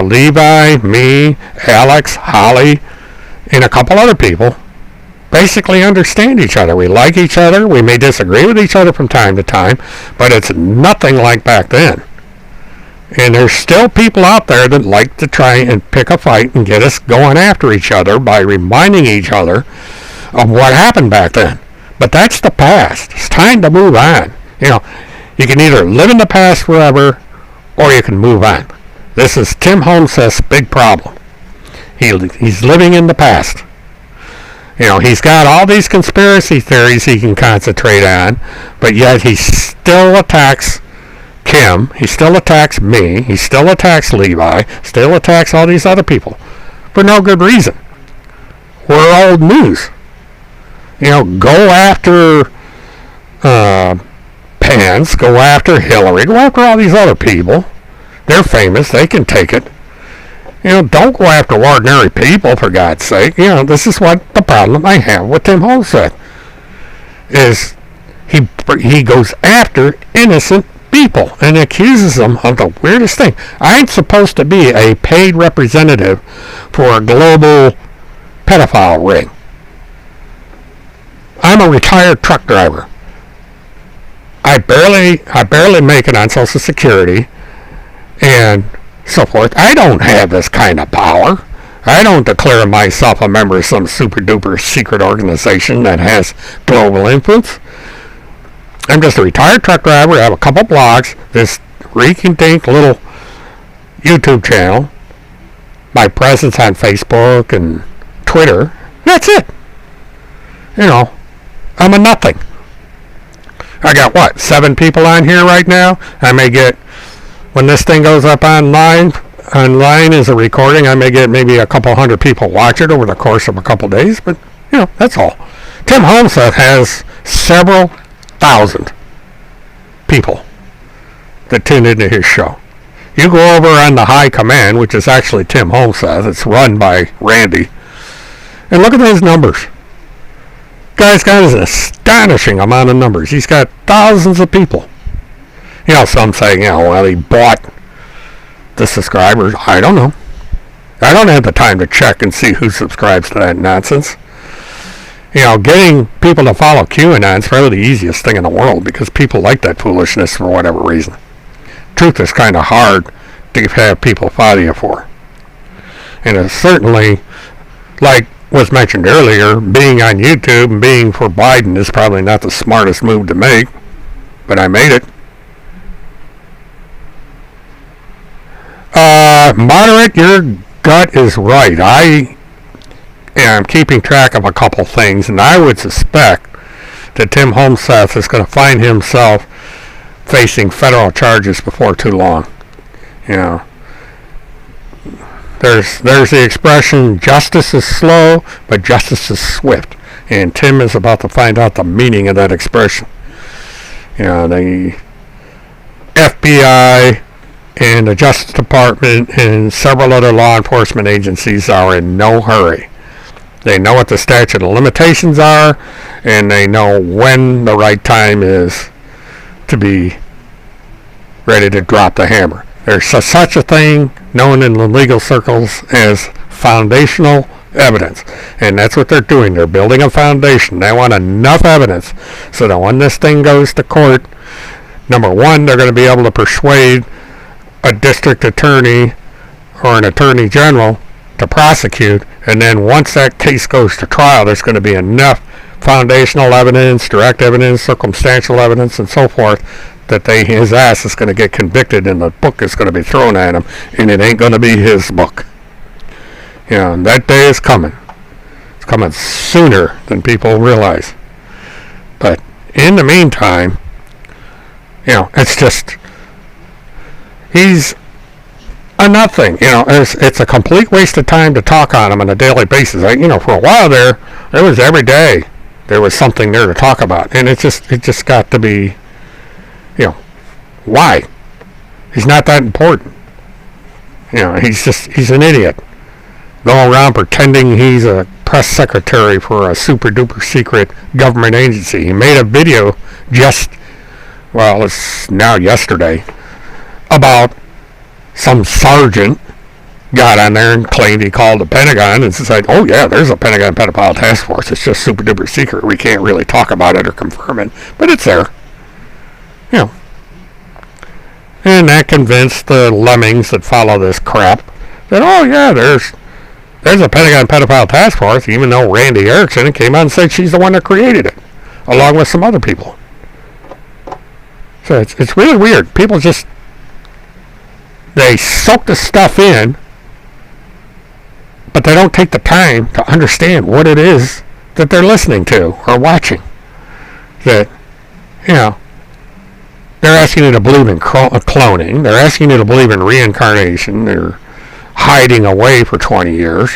Levi, me, Alex, Holly, and a couple other people basically understand each other. We like each other. We may disagree with each other from time to time, but it's nothing like back then. And there's still people out there that like to try and pick a fight and get us going after each other by reminding each other of what happened back then. But that's the past. It's time to move on. You can either live in the past forever or you can move on. This is Tim Holmseth's big problem. He's living in the past. He's got all these conspiracy theories he can concentrate on, but yet he still attacks Kim, he still attacks me, he still attacks Levi, still attacks all these other people for no good reason. We're old news. Go after Pence, go after Hillary, go after all these other people. They're famous, they can take it. Don't go after ordinary people, for God's sake. This is what the problem I have with Tim Holmseth is. He goes after innocent people and accuses them of the weirdest thing. I ain't supposed to be a paid representative for a global pedophile ring. I'm a retired truck driver. I barely make it on Social Security and so forth. I don't have this kind of power. I don't declare myself a member of some super duper secret organization that has global influence. I'm just a retired truck driver. I have a couple blogs, this rinky-dink little YouTube channel, my presence on Facebook and Twitter. That's it. I'm a nothing. I got what, 7 people on here right now? I may get, when this thing goes up online as a recording, I may get maybe a couple hundred people watch it over the course of a couple days, but, that's all. Tim Holmseth has several thousand people that tune into his show. You go over on the High Command, which is actually Tim Holmseth. It's run by Randy. And look at his numbers. Guy's got an astonishing amount of numbers. He's got thousands of people. Some say, well, he bought the subscribers. I don't know. I don't have the time to check and see who subscribes to that nonsense. Getting people to follow QAnon is probably the easiest thing in the world because people like that foolishness for whatever reason. Truth is kind of hard to have people follow you for. And it's certainly, like was mentioned earlier, being on YouTube and being for Biden is probably not the smartest move to make, but I made it. Moderate, your gut is right. I am keeping track of a couple things, and I would suspect that Tim Holmseth is going to find himself facing federal charges before too long. There's the expression, justice is slow, but justice is swift. And Tim is about to find out the meaning of that expression. The FBI and the Justice Department and several other law enforcement agencies are in no hurry. They know what the statute of limitations are, and they know when the right time is to be ready to drop the hammer. There's such a thing known in the legal circles as foundational evidence, and that's what they're doing. They're building a foundation. They want enough evidence so that when this thing goes to court, number one, they're going to be able to persuade a district attorney or an attorney general to prosecute, and then once that case goes to trial, there's going to be enough foundational evidence, direct evidence, circumstantial evidence, and so forth that his ass is going to get convicted and the book is going to be thrown at him, and it ain't going to be his book. And that day is coming. It's coming sooner than people realize. But in the meantime, it's just, he's a nothing. It's a complete waste of time to talk on him on a daily basis. For a while there was every day there was something there to talk about, and it just got to be, why? He's not that important. He's an idiot. Going around pretending he's a press secretary for a super duper secret government agency. He made a video it's now yesterday, about some sergeant got on there and claimed he called the Pentagon and said, oh yeah, there's a Pentagon pedophile task force. It's just super duper secret. We can't really talk about it or confirm it, but it's there. And that convinced the lemmings that follow this crap that, oh yeah, there's a Pentagon pedophile task force, even though Randy Erickson came out and said she's the one that created it, along with some other people. So it's really weird. People just, they soak the stuff in, but they don't take the time to understand what it is that they're listening to or watching. That, they're asking you to believe in cloning. They're asking you to believe in reincarnation. They're hiding away for 20 years.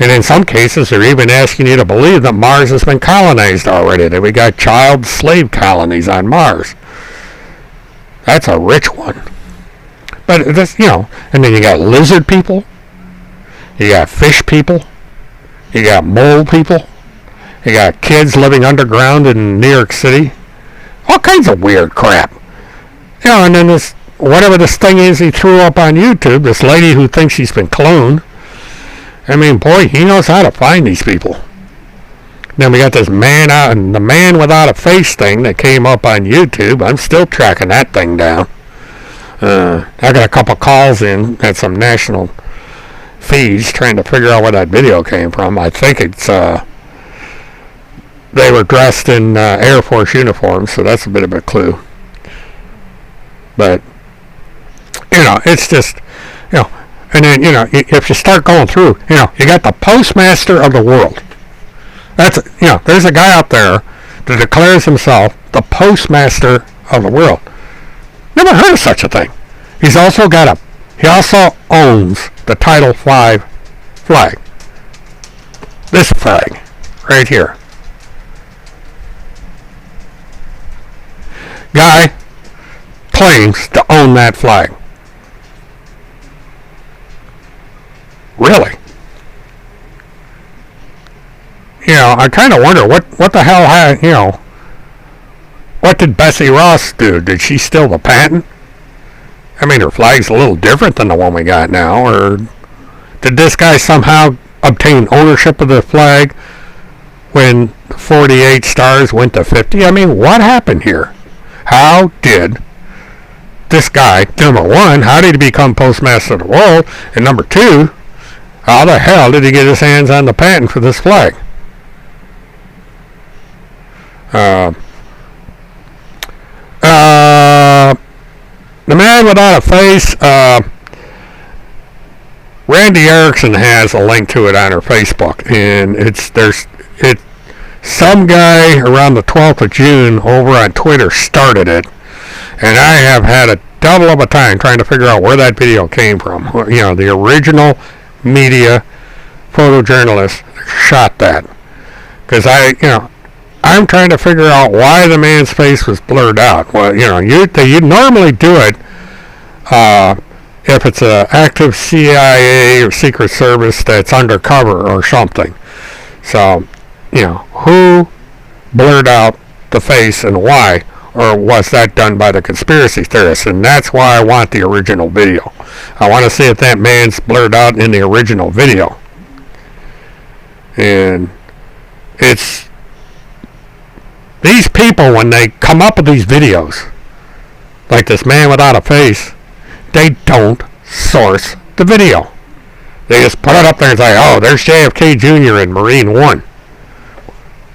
And in some cases, they're even asking you to believe that Mars has been colonized already, that we got child slave colonies on Mars. That's a rich one. But this, and then you got lizard people, you got fish people, you got mole people, you got kids living underground in New York City. All kinds of weird crap. And then this, whatever this thing is he threw up on YouTube, this lady who thinks she's been cloned. I mean, boy, he knows how to find these people. Then we got this man out, and the man without a face thing that came up on YouTube. I'm still tracking that thing down. I got a couple calls in at some national feeds trying to figure out where that video came from. I think it's, they were dressed in Air Force uniforms, so that's a bit of a clue. But, it's just, and then, if you start going through, you got the postmaster of the world. That's, there's a guy out there that declares himself the postmaster of the world. Never heard of such a thing. He also owns the Title V flag. This flag, right here. Guy claims to own that flag. Really? I kind of wonder what the hell what did Bessie Ross do? Did she steal the patent? I mean, her flag's a little different than the one we got now, or did this guy somehow obtain ownership of the flag when 48 stars went to 50? I mean, what happened here? How did this guy, number one, how did he become postmaster of the world? And number two, how the hell did he get his hands on the patent for this flag? The man without a face, Randy Erickson has a link to it on her Facebook, and it's some guy around the 12th of June over on Twitter started it, and I have had a double of a time trying to figure out where that video came from. The original media photojournalist shot that, because I'm trying to figure out why the man's face was blurred out. Well, you normally do it if it's an active CIA or Secret Service that's undercover or something. So, who blurred out the face and why? Or was that done by the conspiracy theorists? And that's why I want the original video. I want to see if that man's blurred out in the original video. And it's these people, when they come up with these videos, like this man without a face, they don't source the video. They just put it up there and say, oh, there's JFK Jr. in Marine 1.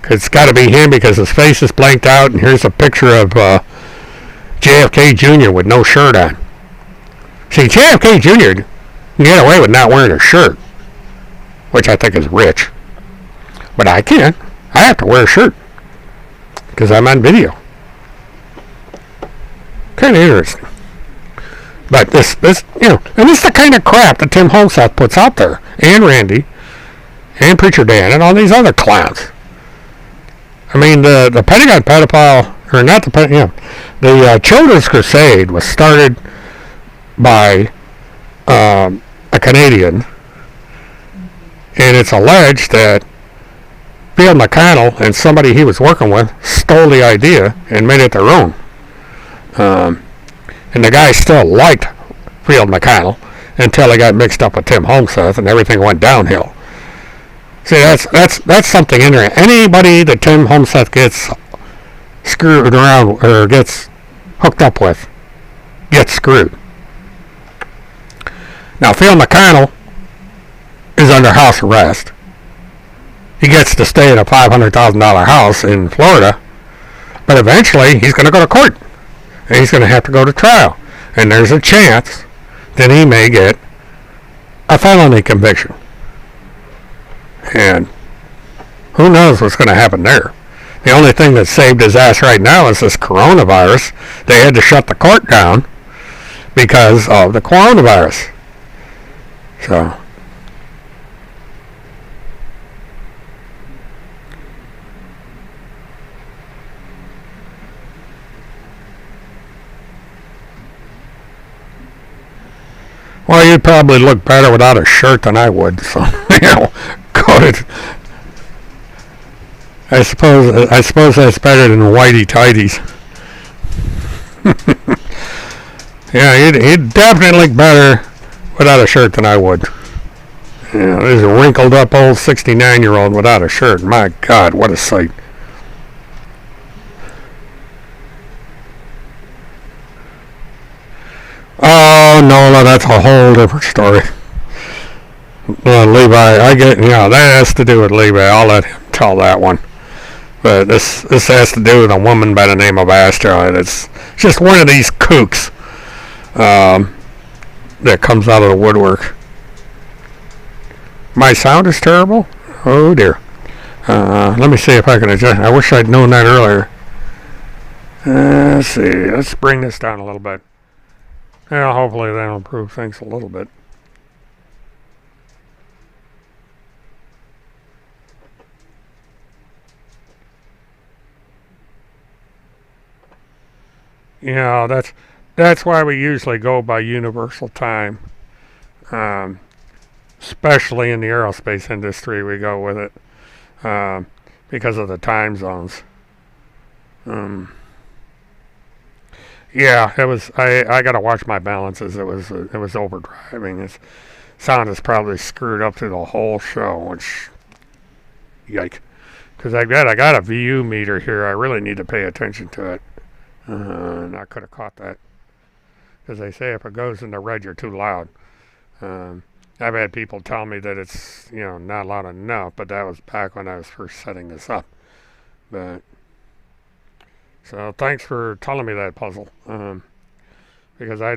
It's got to be him because his face is blanked out, and here's a picture of JFK Jr. with no shirt on. See, JFK Jr. can get away with not wearing a shirt, which I think is rich. But I can't. I have to wear a shirt because I'm on video. Kind of interesting. But this, and this is the kind of crap that Tim Holmseth puts out there, and Randy, and Preacher Dan, and all these other clowns. I mean, the Pentagon pedophile, or not the Children's Crusade was started by a Canadian, and it's alleged that Field McConnell and somebody he was working with stole the idea and made it their own. And the guy still liked Field McConnell until he got mixed up with Tim Holmseth and everything went downhill. See, that's something in there. Anybody that Tim Holmseth gets screwed around or gets hooked up with gets screwed. Now, Phil McConnell is under house arrest. He gets to stay in a $500,000 house in Florida, but eventually he's going to go to court. And he's going to have to go to trial. And there's a chance that he may get a felony conviction. And who knows what's going to happen there. The only thing that saved his ass right now is this coronavirus. They had to shut the court down because of the coronavirus. So, well, you'd probably look better without a shirt than I would. So, go to. I suppose that's better than whitey tighties. Yeah, he'd definitely look better without a shirt than I would. There's a wrinkled up old 69-year-old without a shirt. My God, what a sight. Oh, Nola, that's a whole different story. Levi, that has to do with Levi. I'll let him tell that one. But this has to do with a woman by the name of Astra. It's just one of these kooks that comes out of the woodwork. My sound is terrible? Oh, dear. Let me see if I can adjust. I wish I'd known that earlier. Let's see. Let's bring this down a little bit. Yeah, hopefully that'll improve things a little bit. That's why we usually go by universal time. Um, Especially in the aerospace industry, we go with it because of the time zones. Um, yeah, it was. I got to watch my balances. It was overdriving. Its sound is probably screwed up through the whole show, which yike. Because I got a VU meter here. I really need to pay attention to it. And I could have caught that. Because they say if it goes in the red, you're too loud. Um, I've had people tell me that it's not loud enough, but that was back when I was first setting this up. But so thanks for telling me that puzzle. Because I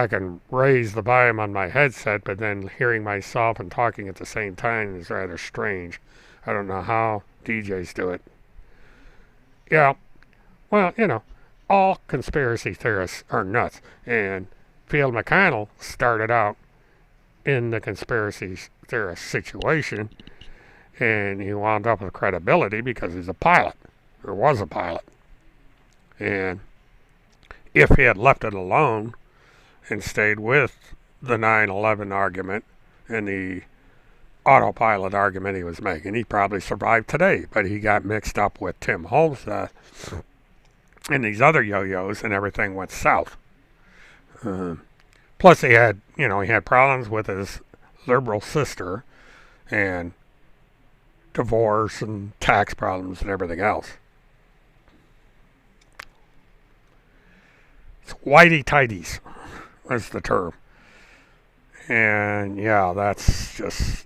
can raise the volume on my headset, but then hearing myself and talking at the same time is rather strange. I don't know how DJs do it. Yeah, well, all conspiracy theorists are nuts. And Field McConnell started out in the conspiracy theorist situation, and he wound up with credibility because he's a pilot, or was a pilot. And if he had left it alone and stayed with the 9/11 argument and the autopilot argument he was making, he probably survived today. But he got mixed up with Tim Holmseth and these other yo-yos, and everything went south. Plus, he had problems with his liberal sister, and divorce and tax problems and everything else. It's whitey-tighties, that's the term. And yeah, that's just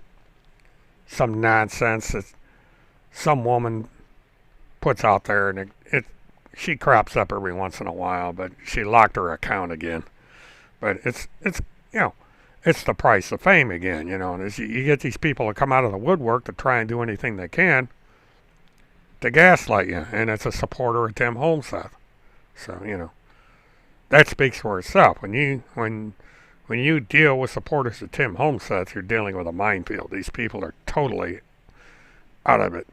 some nonsense that some woman puts out there, and she crops up every once in a while, but she locked her account again. But it's it's the price of fame again, and you get these people that come out of the woodwork to try and do anything they can to gaslight you, and it's a supporter of Tim Holmseth. So, that speaks for itself. When you deal with supporters of Tim Holmseth, you're dealing with a minefield. These people are totally out of it.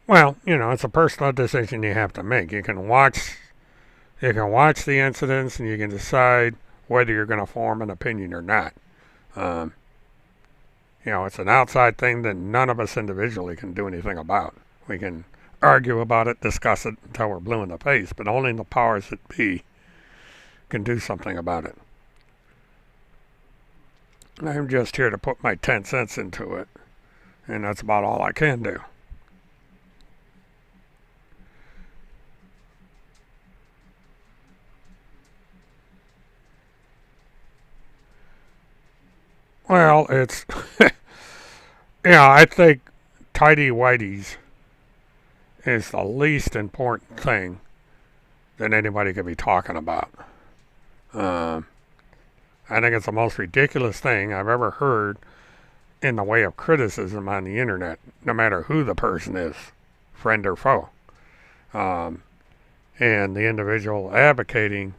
Well, it's a personal decision you have to make. You can watch the incidents, and you can decide whether you're going to form an opinion or not. Um, it's an outside thing that none of us individually can do anything about. We can argue about it, discuss it until we're blue in the face, but only the powers that be can do something about it. I'm just here to put my 10 cents into it, and that's about all I can do. Well, it's I think tidy whities is the least important thing that anybody could be talking about. Um, I think it's the most ridiculous thing I've ever heard in the way of criticism on the internet, no matter who the person is, friend or foe. Um, and the individual advocating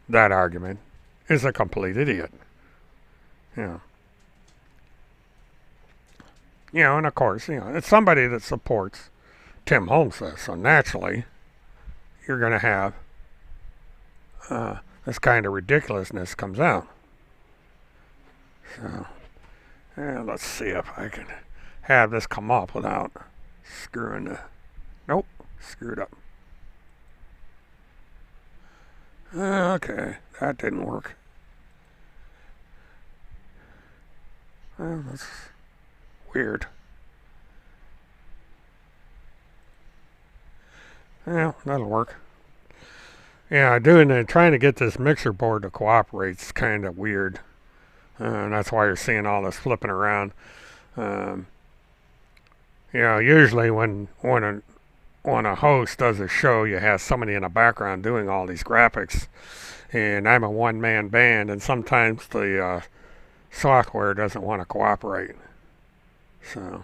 that argument is a complete idiot. You know, and of course, it's somebody that supports Tim Holmseth, so naturally, you're going to have this kind of ridiculousness comes out. So, let's see if I can have this come up without screwing the. Nope, screwed up. Okay, that didn't work. Well, that's weird. Well, that'll work. Yeah, trying to get this mixer board to cooperate is kind of weird. And that's why you're seeing all this flipping around. Usually when when a host does a show, you have somebody in the background doing all these graphics, and I'm a one-man band, and sometimes the software doesn't want to cooperate. So,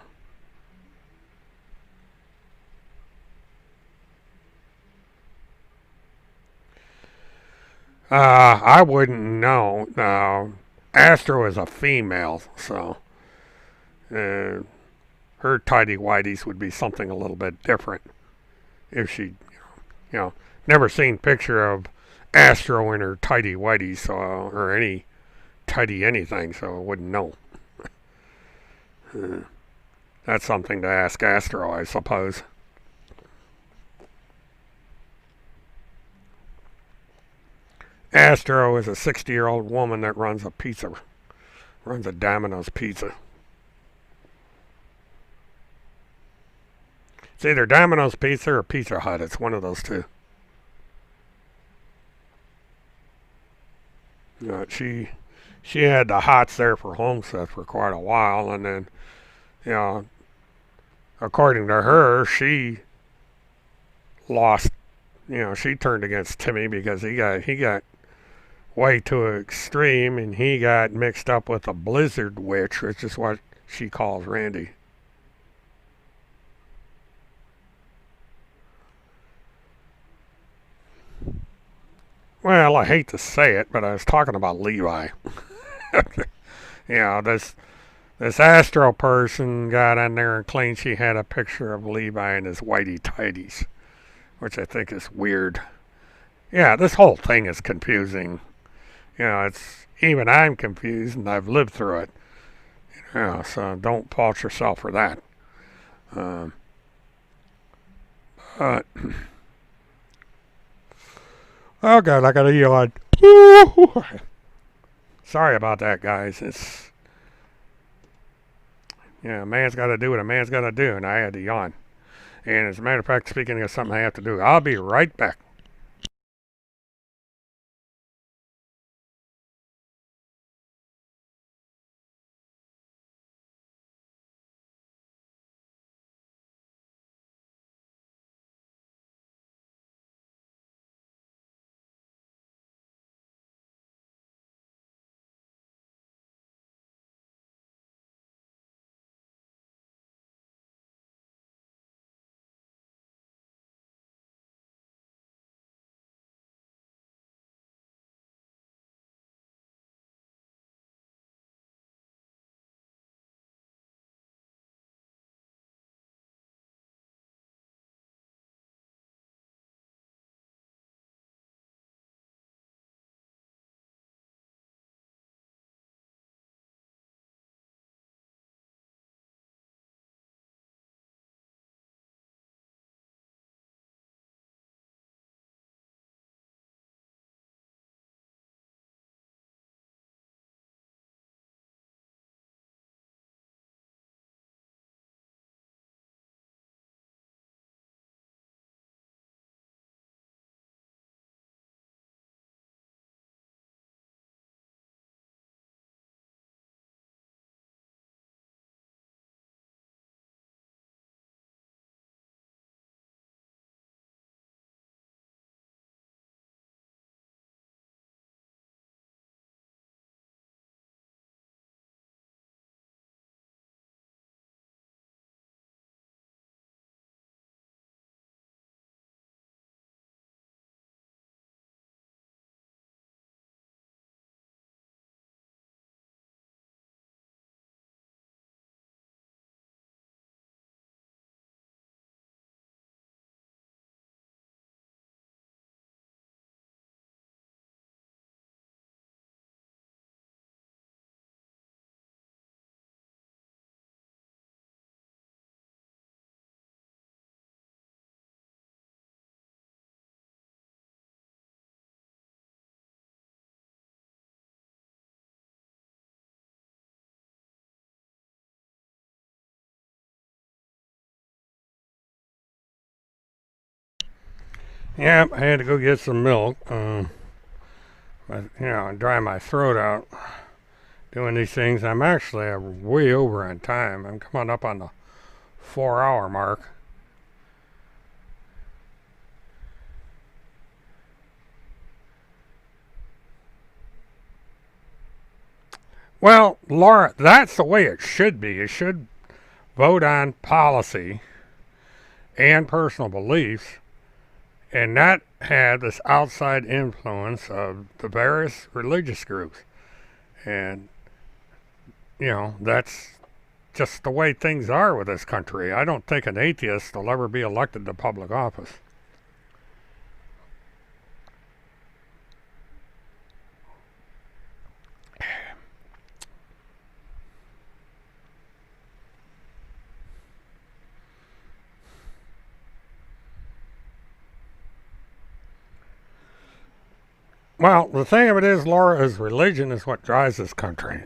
I wouldn't know. Astro is a female, so uh, her tidy whities would be something a little bit different. If she, never seen picture of Astro in her tidy whities, so or any tidy anything, so I wouldn't know. Uh, that's something to ask Astro, I suppose. Astro is a 60-year-old woman that runs a Domino's pizza. It's either Domino's Pizza or Pizza Hut. It's one of those two. She had the hots there for Holmseth for quite a while, and then you know, according to her, she lost. She turned against Timmy because he got way too extreme, and he got mixed up with a Blizzard Witch, which is what she calls Randy. Well, I hate to say it, but I was talking about Levi. This Astro person got in there and claimed she had a picture of Levi in his whitey tidies, which I think is weird. Yeah, this whole thing is confusing. It's even I'm confused, and I've lived through it. So don't fault yourself for that. Um, but oh god, I gotta yawn. Sorry about that, guys. It's a man's got to do what a man's got to do, and I had to yawn. And as a matter of fact, speaking of something I have to do, I'll be right back. Yeah, I had to go get some milk. Dry my throat out doing these things. I'm actually way over on time. I'm coming up on the 4-hour mark. Well, Laura, that's the way it should be. It should vote on policy and personal beliefs and not have this outside influence of the various religious groups. And, that's just the way things are with this country. I don't think an atheist will ever be elected to public office. Well, the thing of it is, Laura, is religion is what drives this country.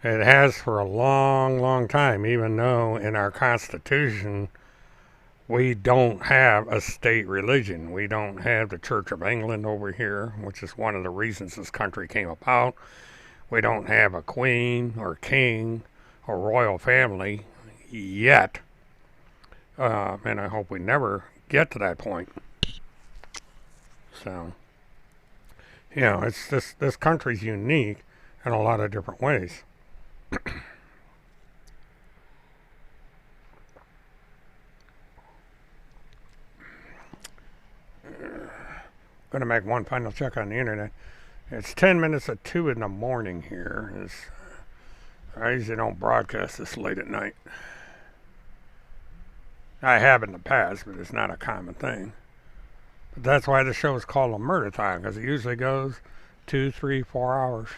It has for a long, long time, even though in our Constitution we don't have a state religion. We don't have the Church of England over here, which is one of the reasons this country came about. We don't have a queen or king or royal family yet. And I hope we never get to that point. So, it's this country's unique in a lot of different ways. Going to make one final check on the internet. It's 10 minutes of 2 in the morning here. I usually don't broadcast this late at night. I have in the past, but it's not a common thing. But that's why the show is called a Murtathon, because it usually goes 2, 3, 4 hours.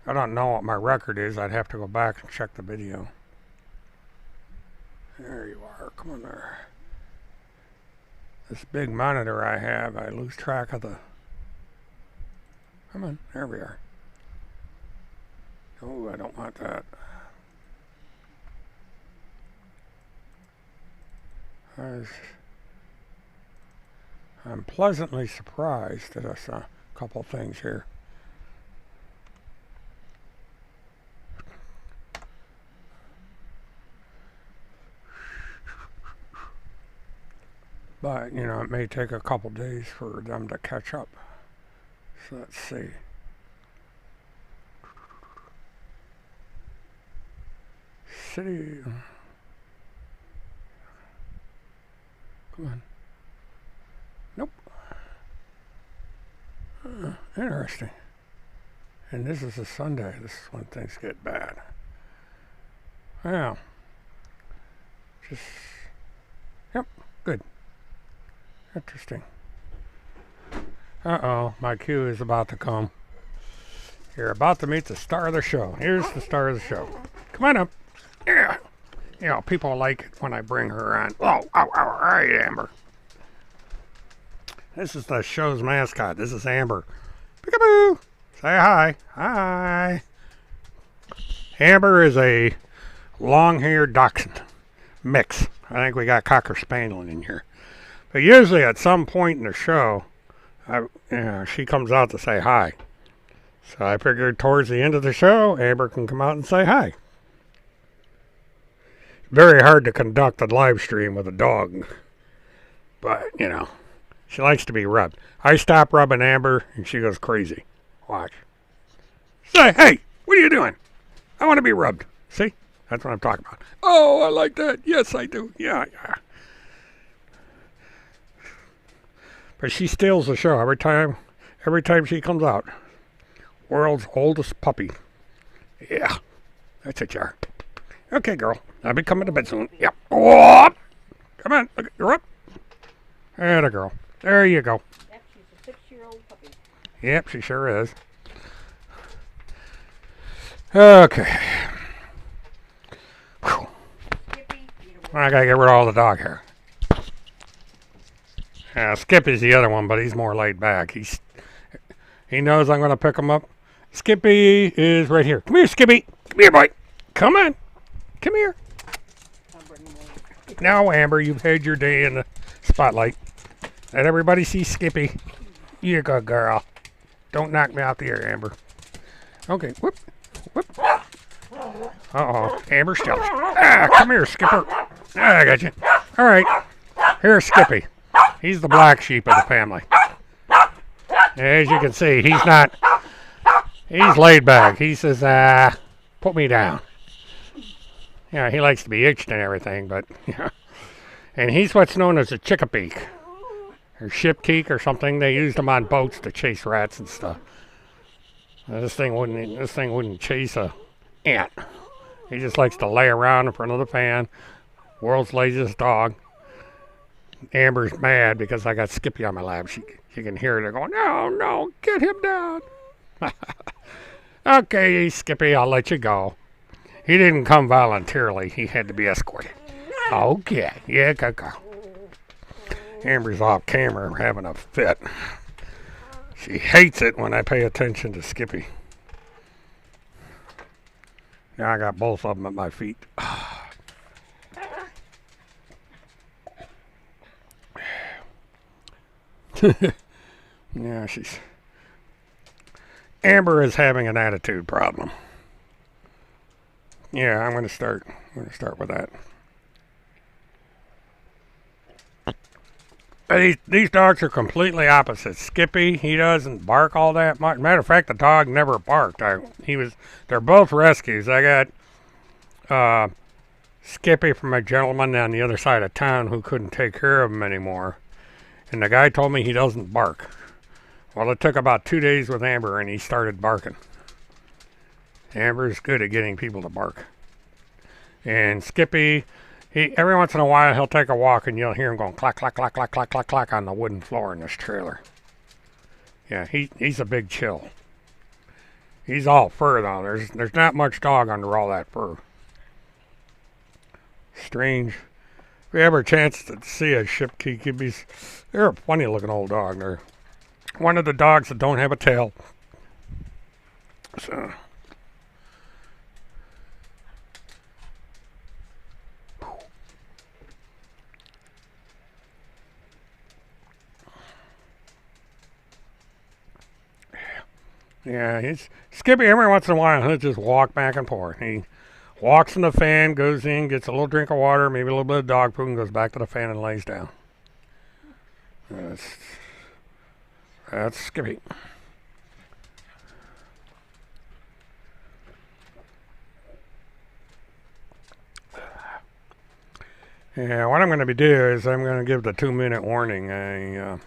I don't know what my record is. I'd have to go back and check the video. There you are. Come on there. This big monitor I have, I lose track of the... Come on, there we are. Oh, I don't want that. I'm pleasantly surprised at us a couple things here. But, it may take a couple days for them to catch up. So let's see. City. Come on. Nope. Interesting. And this is a Sunday. This is when things get bad. Well. Yep, good. Interesting. Uh-oh, my cue is about to come. You're about to meet the star of the show. Here's the star of the show. Come on up. Yeah. People like it when I bring her on. Oh, all right, Amber. This is the show's mascot. This is Amber. Peekaboo. Say hi. Hi. Amber is a long-haired dachshund mix. I think we got Cocker Spaniel in here. But usually at some point in the show, she comes out to say hi. So I figured towards the end of the show, Amber can come out and say hi. Very hard to conduct a live stream with a dog. But, she likes to be rubbed. I stop rubbing Amber, and she goes crazy. Watch. Say, hey, what are you doing? I want to be rubbed. See? That's what I'm talking about. Oh, I like that. Yes, I do. Yeah. But she steals the show every time she comes out. World's oldest puppy. Yeah. That's it, Jar. Okay, girl. I'll be coming to bed soon. Yep. Oh, come on. Okay, you're up. There the girl. There you go.
Yep, she's a 6-year-old puppy.
Yep, she sure is. Okay. Whew. I gotta get rid of all the dog hair. Skippy's the other one, but he's more laid back. He knows I'm going to pick him up. Skippy is right here. Come here, Skippy. Come here, boy. Come on. Come here. Now, Amber, you've had your day in the spotlight. Let everybody see Skippy. You good girl. Don't knock me out the air, Amber. Okay. Whoop. Whoop. Uh-oh. Amber still. Come here, Skipper. I got you. All right. Here's Skippy. He's the black sheep of the family. As you can see, He's laid back. He says, put me down. Yeah, he likes to be itched and everything, but, yeah. And he's what's known as a chickapeak, or shipkeek or something. They used them on boats to chase rats and stuff. This thing wouldn't chase a ant. He just likes to lay around in front of the fan. World's laziest dog. Amber's mad because I got Skippy on my lap. She can hear it going, no, get him down. Okay, Skippy, I'll let you go. He didn't come voluntarily. He had to be escorted. Okay, yeah, go. Amber's off camera having a fit. She hates it when I pay attention to Skippy. Now I got both of them at my feet. Yeah, Amber is having an attitude problem. Yeah, I'm gonna start with that. These dogs are completely opposite. Skippy, he doesn't bark all that much. Matter of fact, the dog never barked. They're both rescues. I got Skippy from a gentleman on the other side of town who couldn't take care of him anymore. And the guy told me he doesn't bark. Well, it took about 2 days with Amber and he started barking. Amber's good at getting people to bark. And Skippy, every once in a while he'll take a walk and you'll hear him going clack, clack, clack, clack, clack, clack, clack on the wooden floor in this trailer. Yeah, he's a big chill. He's all fur though. There's not much dog under all that fur. Strange. If you ever a chance to see a shipkeek, they're a funny looking old dog. They're one of the dogs that don't have a tail. So. Yeah, Skippy every once in a while he'll just walk back and forth. He walks in the fan, goes in, gets a little drink of water, maybe a little bit of dog food, and goes back to the fan and lays down. That's Skippy. Yeah, what I'm going to be doing is I'm going to give the 2-minute warning. I'm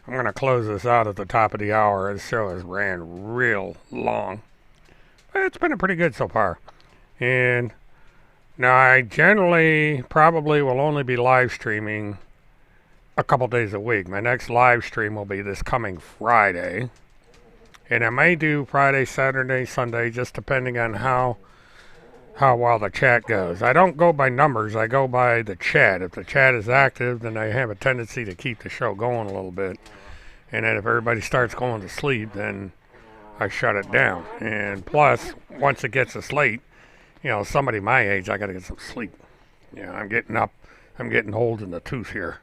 going to close this out at the top of the hour. This show has ran real long. But it's been pretty good so far. And now I generally probably will only be live streaming a couple days a week. My next live stream will be this coming Friday. And I may do Friday, Saturday, Sunday, just depending on how well the chat goes. I don't go by numbers, I go by the chat. If the chat is active, then I have a tendency to keep the show going a little bit. And then if everybody starts going to sleep, then I shut it down. And plus, once it gets us late, somebody my age, I gotta get some sleep. I'm getting up, I'm getting old in the tooth here.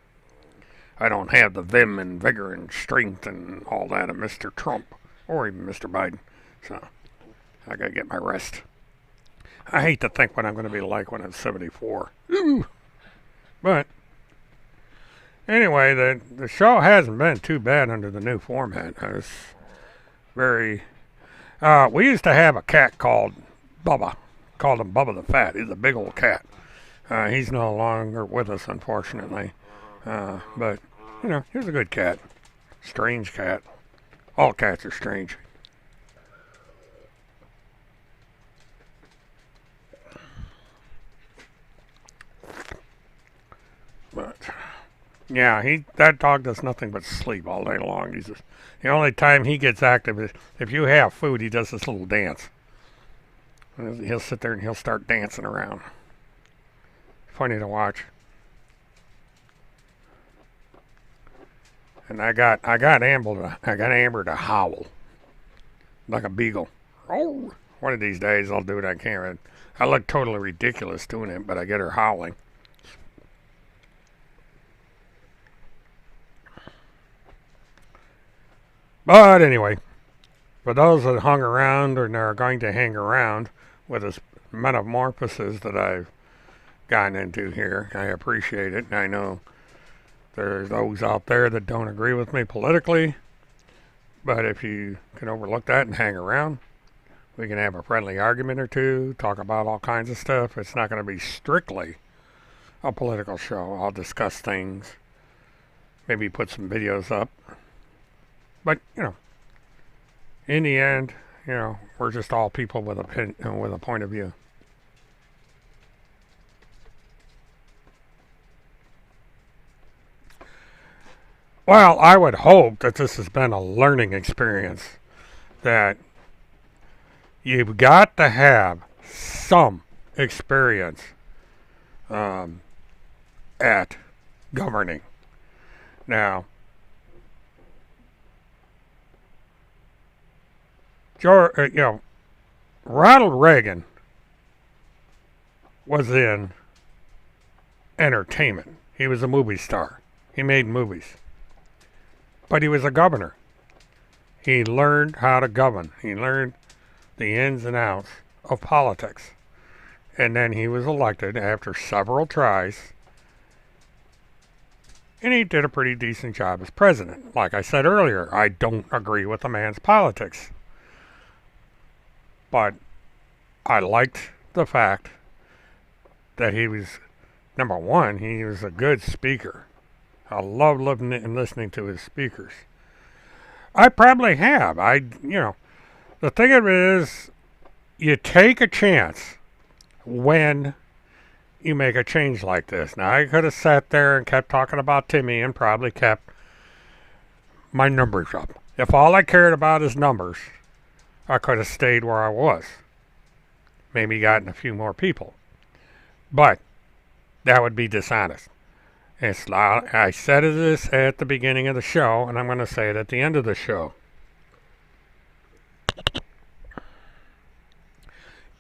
I don't have the vim and vigor and strength and all that of Mr. Trump, or even Mr. Biden. So, I gotta get my rest. I hate to think what I'm going to be like when I'm 74. But, anyway, the show hasn't been too bad under the new format. I was very... we used to have a cat called Bubba. Called him Bubba the Fat. He's a big old cat. He's no longer with us, unfortunately. But, he was a good cat. Strange cat. All cats are strange. But, yeah, that dog does nothing but sleep all day long. The only time he gets active is if you have food, he does this little dance. He'll sit there and he'll start dancing around. Funny to watch. And I got Amber to howl like a beagle. Oh, one of these days I'll do it on camera. I look totally ridiculous doing it, but I get her howling. But anyway, for those that hung around and are going to hang around with this metamorphosis that I've gotten into here, I appreciate it. I know there's those out there that don't agree with me politically, But if you can overlook that and hang around, we can have a friendly argument or two, talk about all kinds of stuff. It's not going to be strictly a political show. I'll discuss things, maybe put some videos up. But, in the end, we're just all people with a point of view. Well, I would hope that this has been a learning experience, that you've got to have some experience at governing. Now, Ronald Reagan was in entertainment. He was a movie star. He made movies. But he was a governor. He learned how to govern. He learned the ins and outs of politics. And then he was elected after several tries. And he did a pretty decent job as president. Like I said earlier, I don't agree with the man's politics. But I liked the fact that he was, number one, he was a good speaker. I love listening to his speakers. I probably have. The thing of it is, you take a chance when you make a change like this. Now, I could have sat there and kept talking about Timmy and probably kept my numbers up. If all I cared about is numbers, I could have stayed where I was. Maybe gotten a few more people. But that would be dishonest. I said this at the beginning of the show, and I'm going to say it at the end of the show.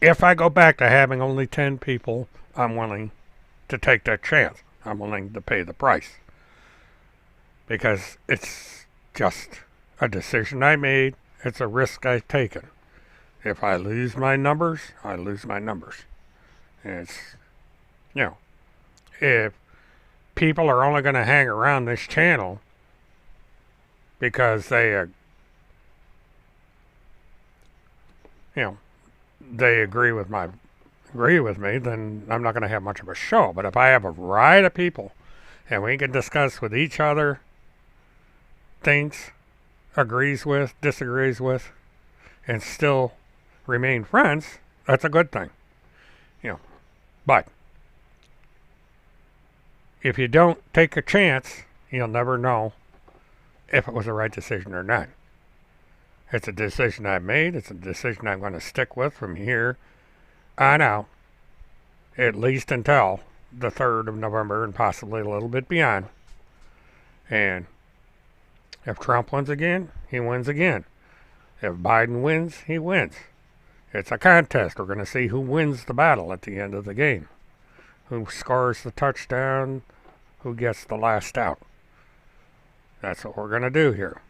If I go back to having only 10 people, I'm willing to take that chance. I'm willing to pay the price. Because it's just a decision I made. It's a risk I've taken. If I lose my numbers, I lose my numbers. And it's, if people are only going to hang around this channel because they agree with me, then I'm not going to have much of a show. But if I have a variety of people and we can discuss with each other things, agrees with, disagrees with, and still remain friends, that's a good thing. But if you don't take a chance, you'll never know if it was the right decision or not. It's a decision I've made. It's a decision I'm going to stick with from here on out, at least until the 3rd of November and possibly a little bit beyond. And if Trump wins again, he wins again. If Biden wins, he wins. It's a contest. We're going to see who wins the battle at the end of the game. Who scores the touchdown, who gets the last out. That's what we're going to do here.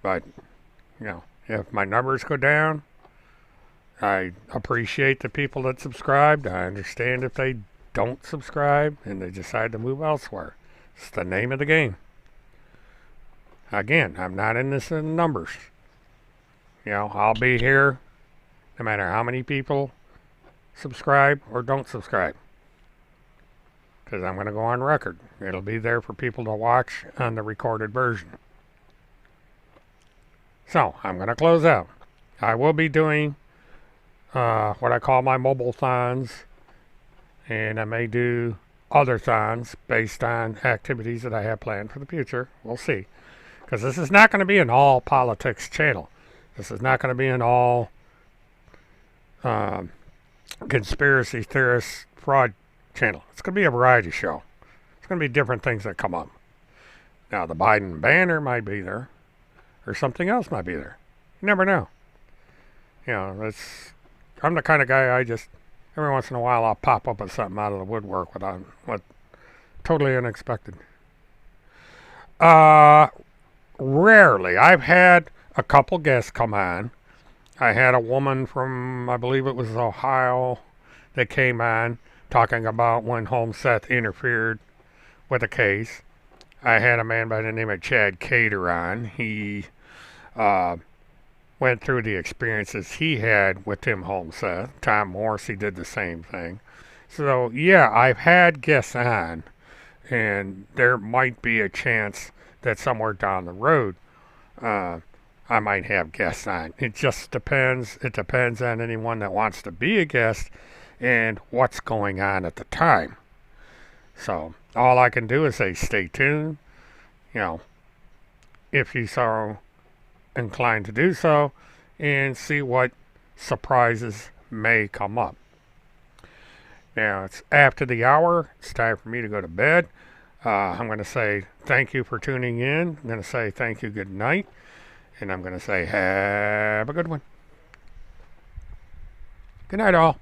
But, if my numbers go down, I appreciate the people that subscribed. I understand if they don't subscribe and they decide to move elsewhere. It's the name of the game. Again, I'm not in this in numbers. I'll be here no matter how many people subscribe or don't subscribe. Because I'm going to go on record. It'll be there for people to watch on the recorded version. So, I'm going to close out. I will be doing what I call my mobile thons. And I may do other thons based on activities that I have planned for the future. We'll see. Because this is not going to be an all politics channel. This is not going to be an all conspiracy theorist fraud channel. It's going to be a variety show. It's going to be different things that come up. Now, the Biden banner might be there, or something else might be there. You never know. I'm the kind of guy every once in a while I'll pop up with something out of the woodwork with totally unexpected. Rarely. I've had a couple guests come on. I had a woman from, I believe it was Ohio, that came on talking about when Holmseth interfered with a case. I had a man by the name of Chad Cater on. He went through the experiences he had with Tim Holmseth. Tom Morrissey did the same thing. So, yeah, I've had guests on, and there might be a chance that somewhere down the road I might have guests on. It just depends. It depends on anyone that wants to be a guest and what's going on at the time. So, all I can do is say stay tuned. You know, if you so inclined to do so, and see what surprises may come up. Now, it's after the hour. It's time for me to go to bed. I'm going to say thank you for tuning in. I'm going to say thank you, good night. And I'm going to say have a good one. Good night, all.